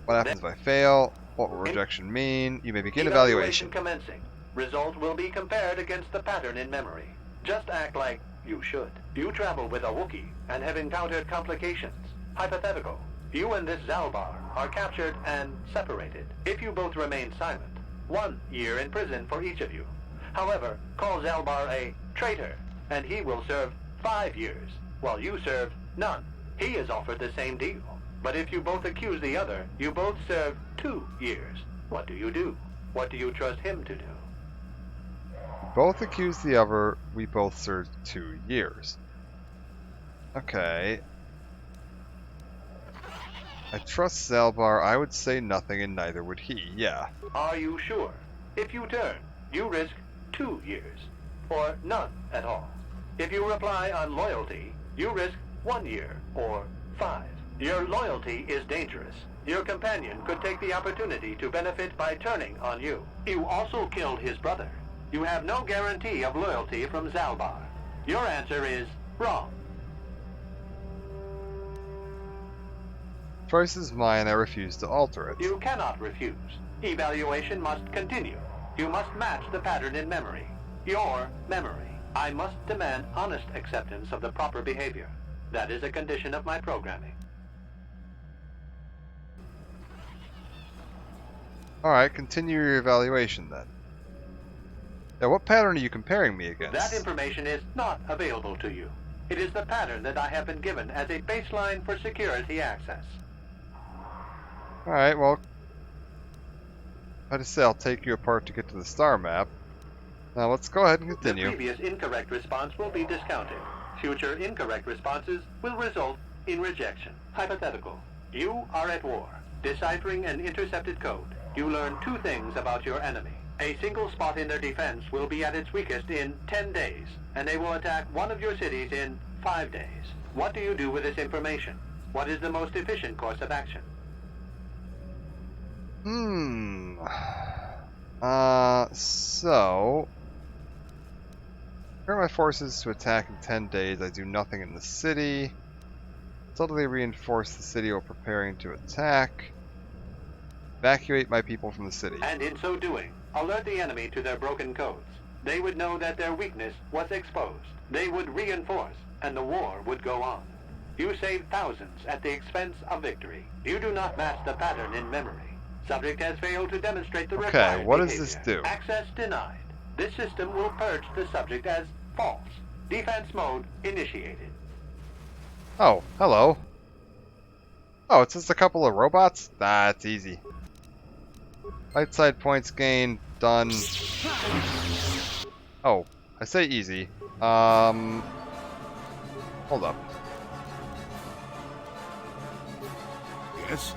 [SPEAKER 1] What happens if I fail? What will rejection mean? You may begin evaluation.
[SPEAKER 2] Commencing. Result will be compared against the pattern in memory. Just act like you should. You travel with a Wookiee and have encountered complications. Hypothetical. You and this Zalbar are captured and separated. If you both remain silent, 1 year in prison for each of you. However, call Zalbar a traitor, and he will serve 5 years, while you serve none. He is offered the same deal. But if you both accuse the other, you both serve 2 years. What do you do? What do you trust him to do?
[SPEAKER 1] Both accuse the other, we both serve 2 years. Okay. I trust Zalbar, I would say nothing and neither would he, yeah.
[SPEAKER 2] Are you sure? If you turn, you risk 2 years, or none at all. If you reply on loyalty, you risk 1 year, or 5. Your loyalty is dangerous. Your companion could take the opportunity to benefit by turning on you. You also killed his brother. You have no guarantee of loyalty from Zalbar. Your answer is wrong.
[SPEAKER 1] Choice is mine, I refuse to alter it.
[SPEAKER 2] You cannot refuse. Evaluation must continue. You must match the pattern in memory. Your memory. I must demand honest acceptance of the proper behavior. That is a condition of my programming.
[SPEAKER 1] Alright, continue your evaluation then. Now, what pattern are you comparing me against?
[SPEAKER 2] That information is not available to you. It is the pattern that I have been given as a baseline for security access.
[SPEAKER 1] Alright, well, I just say I'll take you apart to get to the star map. Now let's go ahead and continue.
[SPEAKER 2] The previous incorrect response will be discounted. Future incorrect responses will result in rejection. Hypothetical. You are at war, deciphering an intercepted code. You learn 2 things about your enemy. A single spot in their defense will be at its weakest in 10 days, and they will attack one of your cities in 5 days. What do you do with this information? What is the most efficient course of action?
[SPEAKER 1] So... Prepare my forces to attack in 10 days. I do nothing in the city. Subtly reinforce the city while preparing to attack. Evacuate my people from the city.
[SPEAKER 2] And in so doing, alert the enemy to their broken codes. They would know that their weakness was exposed. They would reinforce, and the war would go on. You save thousands at the expense of victory. You do not match the pattern in memory. Subject has failed to demonstrate the required
[SPEAKER 1] Okay, what does
[SPEAKER 2] behavior.
[SPEAKER 1] this do?
[SPEAKER 2] Access denied. This system will purge the subject as false. Defense mode initiated.
[SPEAKER 1] Oh, hello. Oh, it's just a couple of robots? That's easy. Light side points gained, done. Oh, I say easy. Hold up.
[SPEAKER 16] Yes?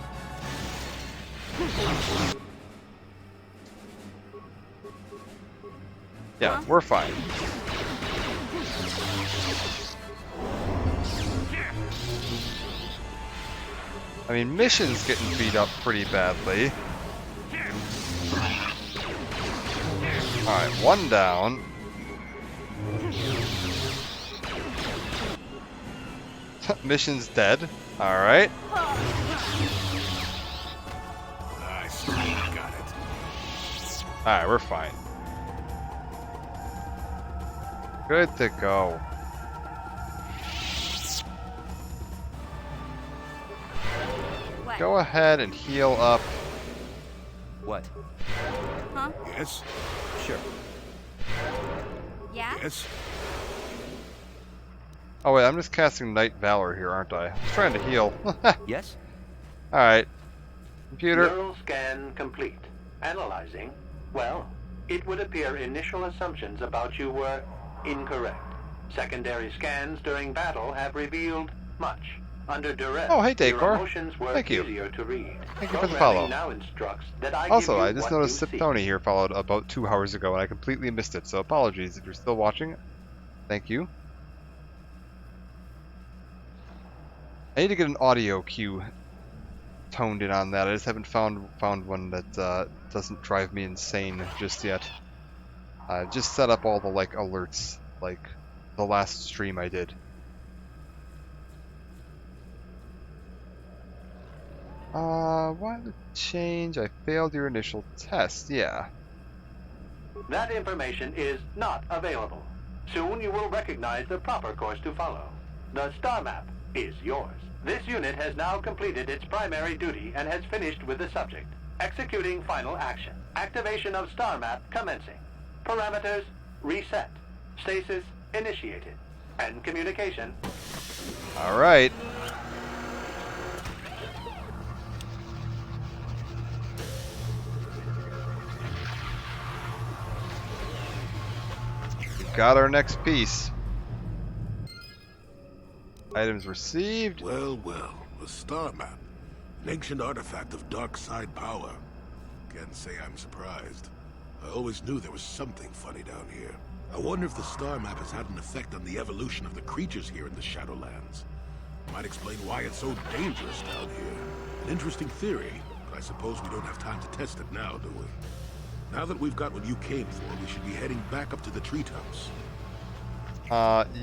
[SPEAKER 1] Yeah, we're fine. I mean, Mission's getting beat up pretty badly. Alright, one down. Mission's dead. Alright.
[SPEAKER 16] Nice. Got it.
[SPEAKER 1] Alright, we're fine. Good to go.
[SPEAKER 7] What?
[SPEAKER 1] Go ahead and heal up.
[SPEAKER 8] What?
[SPEAKER 7] Huh?
[SPEAKER 16] Yes?
[SPEAKER 8] Sure.
[SPEAKER 7] Yeah?
[SPEAKER 16] Yes?
[SPEAKER 1] Oh wait, I'm just casting Night Valor here, aren't I? I was trying to heal.
[SPEAKER 8] Yes?
[SPEAKER 1] Alright. Computer.
[SPEAKER 2] Neural scan complete. Analyzing. Well, it would appear initial assumptions about you were incorrect. Secondary scans during battle have revealed much. Under duress,
[SPEAKER 1] Oh, hey,
[SPEAKER 2] your
[SPEAKER 1] Dacor.
[SPEAKER 2] emotions were
[SPEAKER 1] Thank you.
[SPEAKER 2] easier to read.
[SPEAKER 1] Thank you for the
[SPEAKER 2] Programming
[SPEAKER 1] follow.
[SPEAKER 2] now instructs that I
[SPEAKER 1] Also,
[SPEAKER 2] give you
[SPEAKER 1] I just
[SPEAKER 2] what
[SPEAKER 1] noticed
[SPEAKER 2] you
[SPEAKER 1] Sip
[SPEAKER 2] see.
[SPEAKER 1] Tony here followed about 2 hours ago, and I completely missed it, so apologies if you're still watching. Thank you. I need to get an audio cue toned in on that. I just haven't found one that doesn't drive me insane just yet. I just set up all the like alerts, like the last stream I did. Why did it change? I failed your initial test. Yeah.
[SPEAKER 2] That information is not available. Soon you will recognize the proper course to follow. The star map is yours. This unit has now completed its primary duty and has finished with the subject. Executing final action. Activation of star map commencing. Parameters reset. Stasis initiated. And communication.
[SPEAKER 1] All right. We got our next piece. Items received.
[SPEAKER 16] Well, well. A star map. An ancient artifact of dark side power. Can't say I'm surprised. I always knew there was something funny down here. I wonder if the star map has had an effect on the evolution of the creatures here in the Shadowlands. Might explain why it's so dangerous down here. An interesting theory, but I suppose we don't have time to test it now, do we? Now that we've got what you came for, we should be heading back up to the treetops.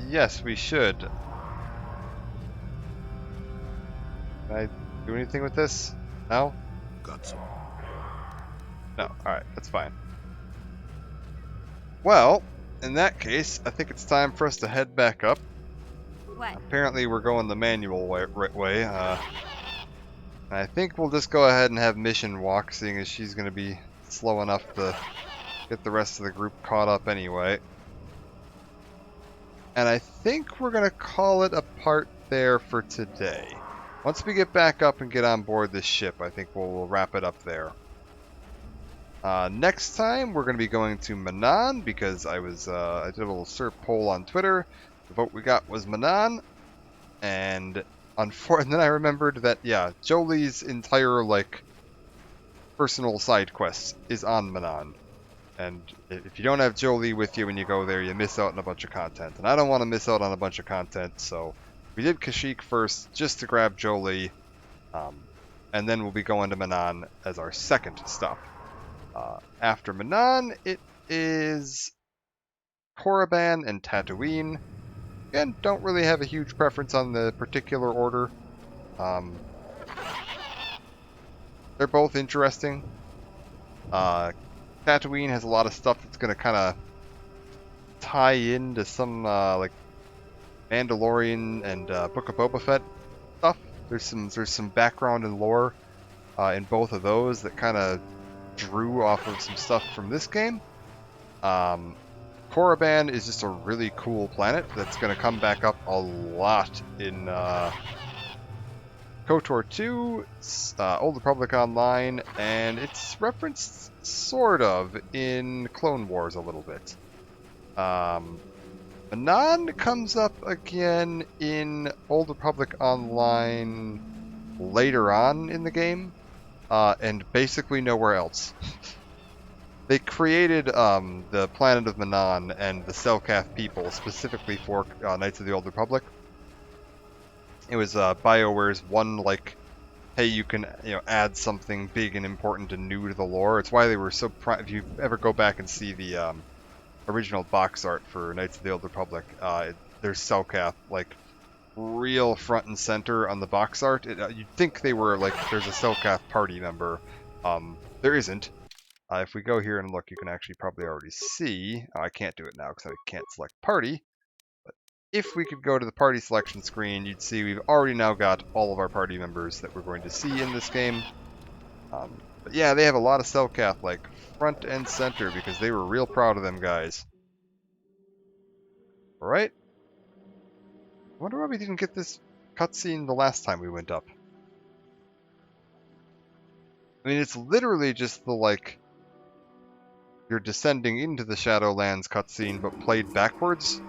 [SPEAKER 1] Yes, we should. Can I do anything with this? No?
[SPEAKER 16] Got some.
[SPEAKER 1] No, alright, that's fine. Well, in that case, I think it's time for us to head back up.
[SPEAKER 7] What?
[SPEAKER 1] Apparently we're going the manual right way. I think we'll just go ahead and have Mission walk, seeing as she's going to be slow enough to get the rest of the group caught up anyway. And I think we're going to call it a part there for today. Once we get back up and get on board this ship, I think we'll wrap it up there. Next time, we're going to be going to Manaan, because I did a little SERP poll on Twitter. The vote we got was Manaan, and then I remembered that, yeah, Jolie's entire, like, personal side quest is on Manaan. And if you don't have Jolie with you when you go there, you miss out on a bunch of content. And I don't want to miss out on a bunch of content, so we did Kashyyyk first, just to grab Jolie. and then we'll be going to Manaan as our second stop. After Manaan, it is Korriban and Tatooine. Again, don't really have a huge preference on the particular order. They're both interesting. Tatooine has a lot of stuff that's going to kind of tie into some like Mandalorian and Book of Boba Fett stuff. There's some background and lore in both of those that kind of drew off of some stuff from this game. Korriban is just a really cool planet that's going to come back up a lot in KOTOR 2, Old Republic Online, and it's referenced sort of in Clone Wars a little bit. Manaan comes up again in Old Republic Online later on in the game, and basically nowhere else. They created the planet of Manaan and the Selkath people specifically for Knights of the Old Republic. It was BioWare's one, like, hey, you can add something big and important and new to the lore. It's why they were so if you ever go back and see the original box art for Knights of the Old Republic, there's Selkath, like, real front and center on the box art. You'd think they were, like, there's a Selkath party member. There isn't. If we go here and look, you can actually probably already see. I can't do it now because I can't select party. But if we could go to the party selection screen, you'd see we've already now got all of our party members that we're going to see in this game. But yeah, they have a lot of Selkath, like, front and center because they were real proud of them guys. Alright. I wonder why we didn't get this cutscene the last time we went up. I mean, it's literally just the, like, you're descending into the Shadowlands cutscene, but played backwards.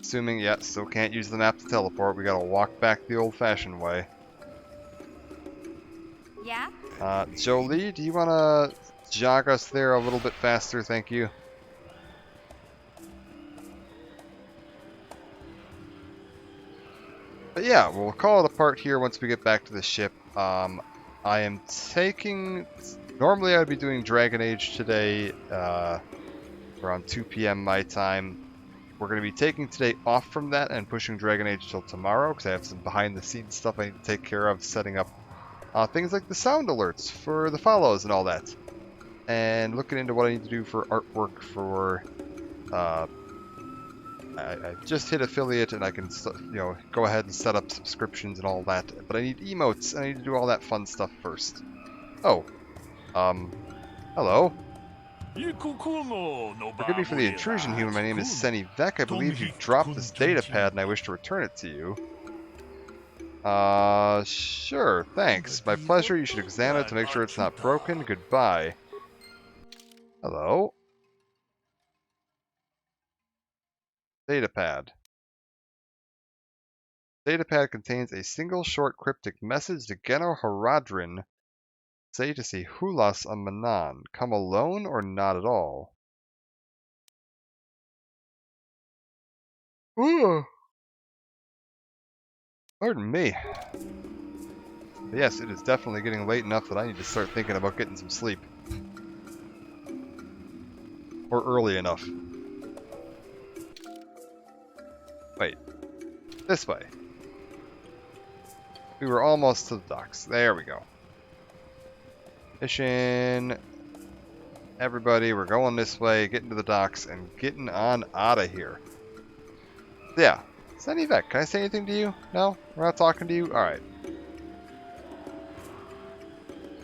[SPEAKER 1] Assuming, yeah, still can't use the map to teleport. We gotta walk back the old-fashioned way.
[SPEAKER 7] Yeah?
[SPEAKER 1] Jolie, do you wanna jog us there a little bit faster? Thank you. But yeah, we'll call it a part here once we get back to the ship. I am taking... Normally I'd be doing Dragon Age today, around 2 p.m. my time. We're going to be taking today off from that and pushing Dragon Age till tomorrow, because I have some behind-the-scenes stuff I need to take care of, setting up things like the sound alerts for the follows and all that. And looking into what I need to do for artwork for... I just hit affiliate and I can, go ahead and set up subscriptions and all that. But I need emotes and I need to do all that fun stuff first. Oh. Hello. Forgive me for the intrusion, human. My name is Seni Vec. I believe you dropped this data pad and I wish to return it to you. Sure, thanks. My pleasure. You should examine it to make sure it's not broken. Goodbye. Hello. Datapad. Datapad contains a single short cryptic message to Geno Haradrim. Say to see Hulas on Manaan. Come alone or not at all? Ooh. Pardon me. But yes, it is definitely getting late enough that I need to start thinking about getting some sleep. Or early enough. Wait. This way. We were almost to the docks. There we go. Mission. Everybody, we're going this way, getting to the docks, and getting on out of here. Yeah. Seni Vec, can I say anything to you? No? We're not talking to you? Alright.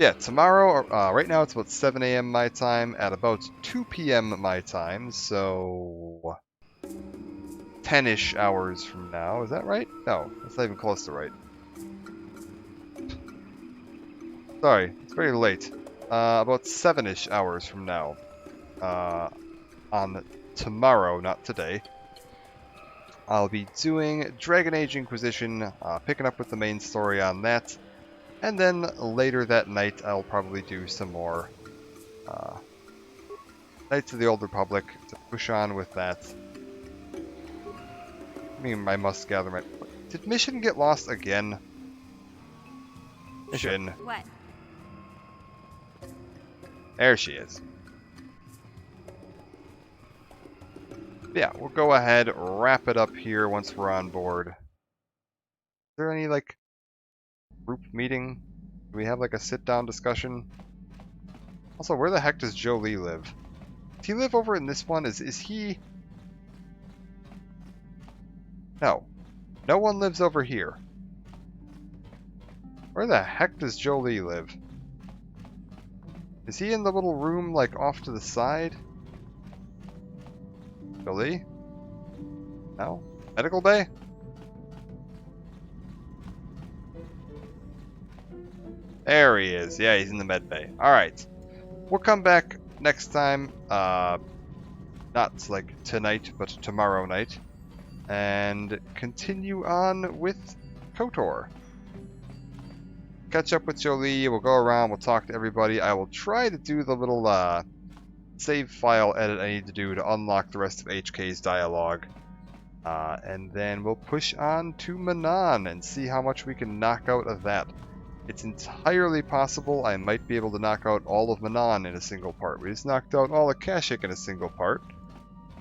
[SPEAKER 1] Yeah, tomorrow, right now it's about 7 a.m. my time, at about 2 p.m. my time, so... 10-ish hours from now. Is that right? No, that's not even close to right. Sorry, it's very late. About 7-ish hours from now. On tomorrow, not today. I'll be doing Dragon Age Inquisition, picking up with the main story on that. And then later that night, I'll probably do some more Knights of the Old Republic to push on with that. I must gather my... Did Mission get lost again? Mission.
[SPEAKER 7] What?
[SPEAKER 1] There she is. Yeah, we'll go ahead, wrap it up here once we're on board. Is there any, like, group meeting? Do we have, like, a sit-down discussion? Also, where the heck does Jolie live? Does he live over in this one? Is he... No. No one lives over here. Where the heck does Jolie live? Is he in the little room, like, off to the side? Jolie? No? Medical bay? There he is. Yeah, he's in the med bay. Alright. We'll come back next time. Not, like, tonight, but tomorrow night. And continue on with KOTOR. Catch up with Jolie. We'll go around. We'll talk to everybody. I will try to do the little, save file edit I need to do to unlock the rest of HK's dialogue. And then we'll push on to Manaan and see how much we can knock out of that. It's entirely possible I might be able to knock out all of Manaan in a single part. We just knocked out all of Kashyyyk in a single part.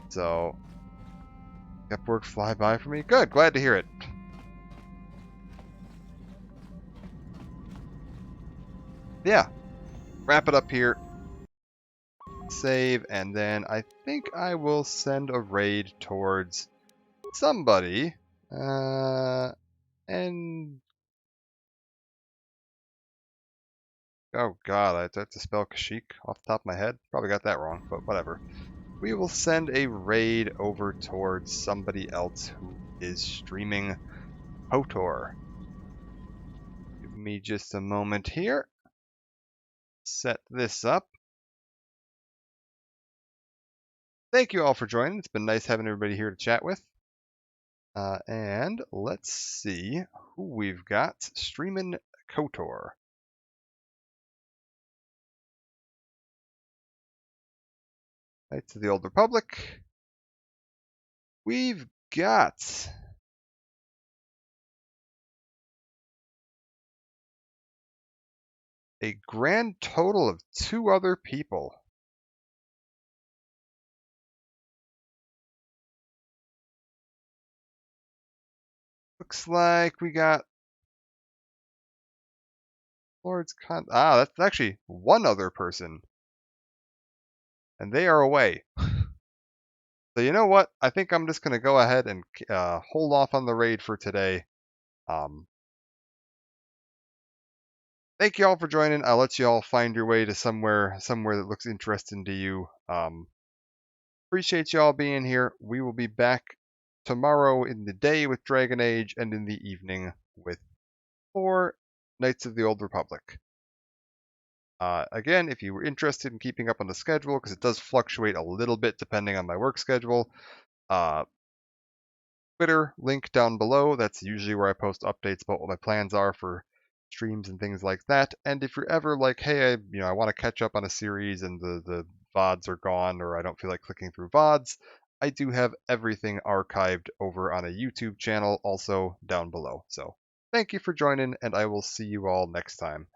[SPEAKER 1] So, kept work fly by for me. Good, glad to hear it. Yeah, wrap it up here. Save, and then I think I will send a raid towards somebody. And oh god, I have to spell Kashyyyk off the top of my head. Probably got that wrong, but whatever. We will send a raid over towards somebody else who is streaming KOTOR. Give me just a moment here. Set this up. Thank you all for joining. It's been nice having everybody here to chat with. And let's see who we've got streaming KOTOR. Knights of the Old Republic. We've got a grand total of 2 other people. Looks like we got Lord's Con. Ah, that's actually 1 other person. And they are away. So you know what? I think I'm just going to go ahead and hold off on the raid for today. Thank you all for joining. I'll let you all find your way to somewhere that looks interesting to you. Appreciate you all being here. We will be back tomorrow in the day with Dragon Age and in the evening with 4 Knights of the Old Republic. Again, if you were interested in keeping up on the schedule, because it does fluctuate a little bit depending on my work schedule, Twitter, link down below. That's usually where I post updates about what my plans are for streams and things like that. And if you're ever like, hey, I want to catch up on a series and the VODs are gone, or I don't feel like clicking through VODs, I do have everything archived over on a YouTube channel, also down below. So thank you for joining, and I will see you all next time.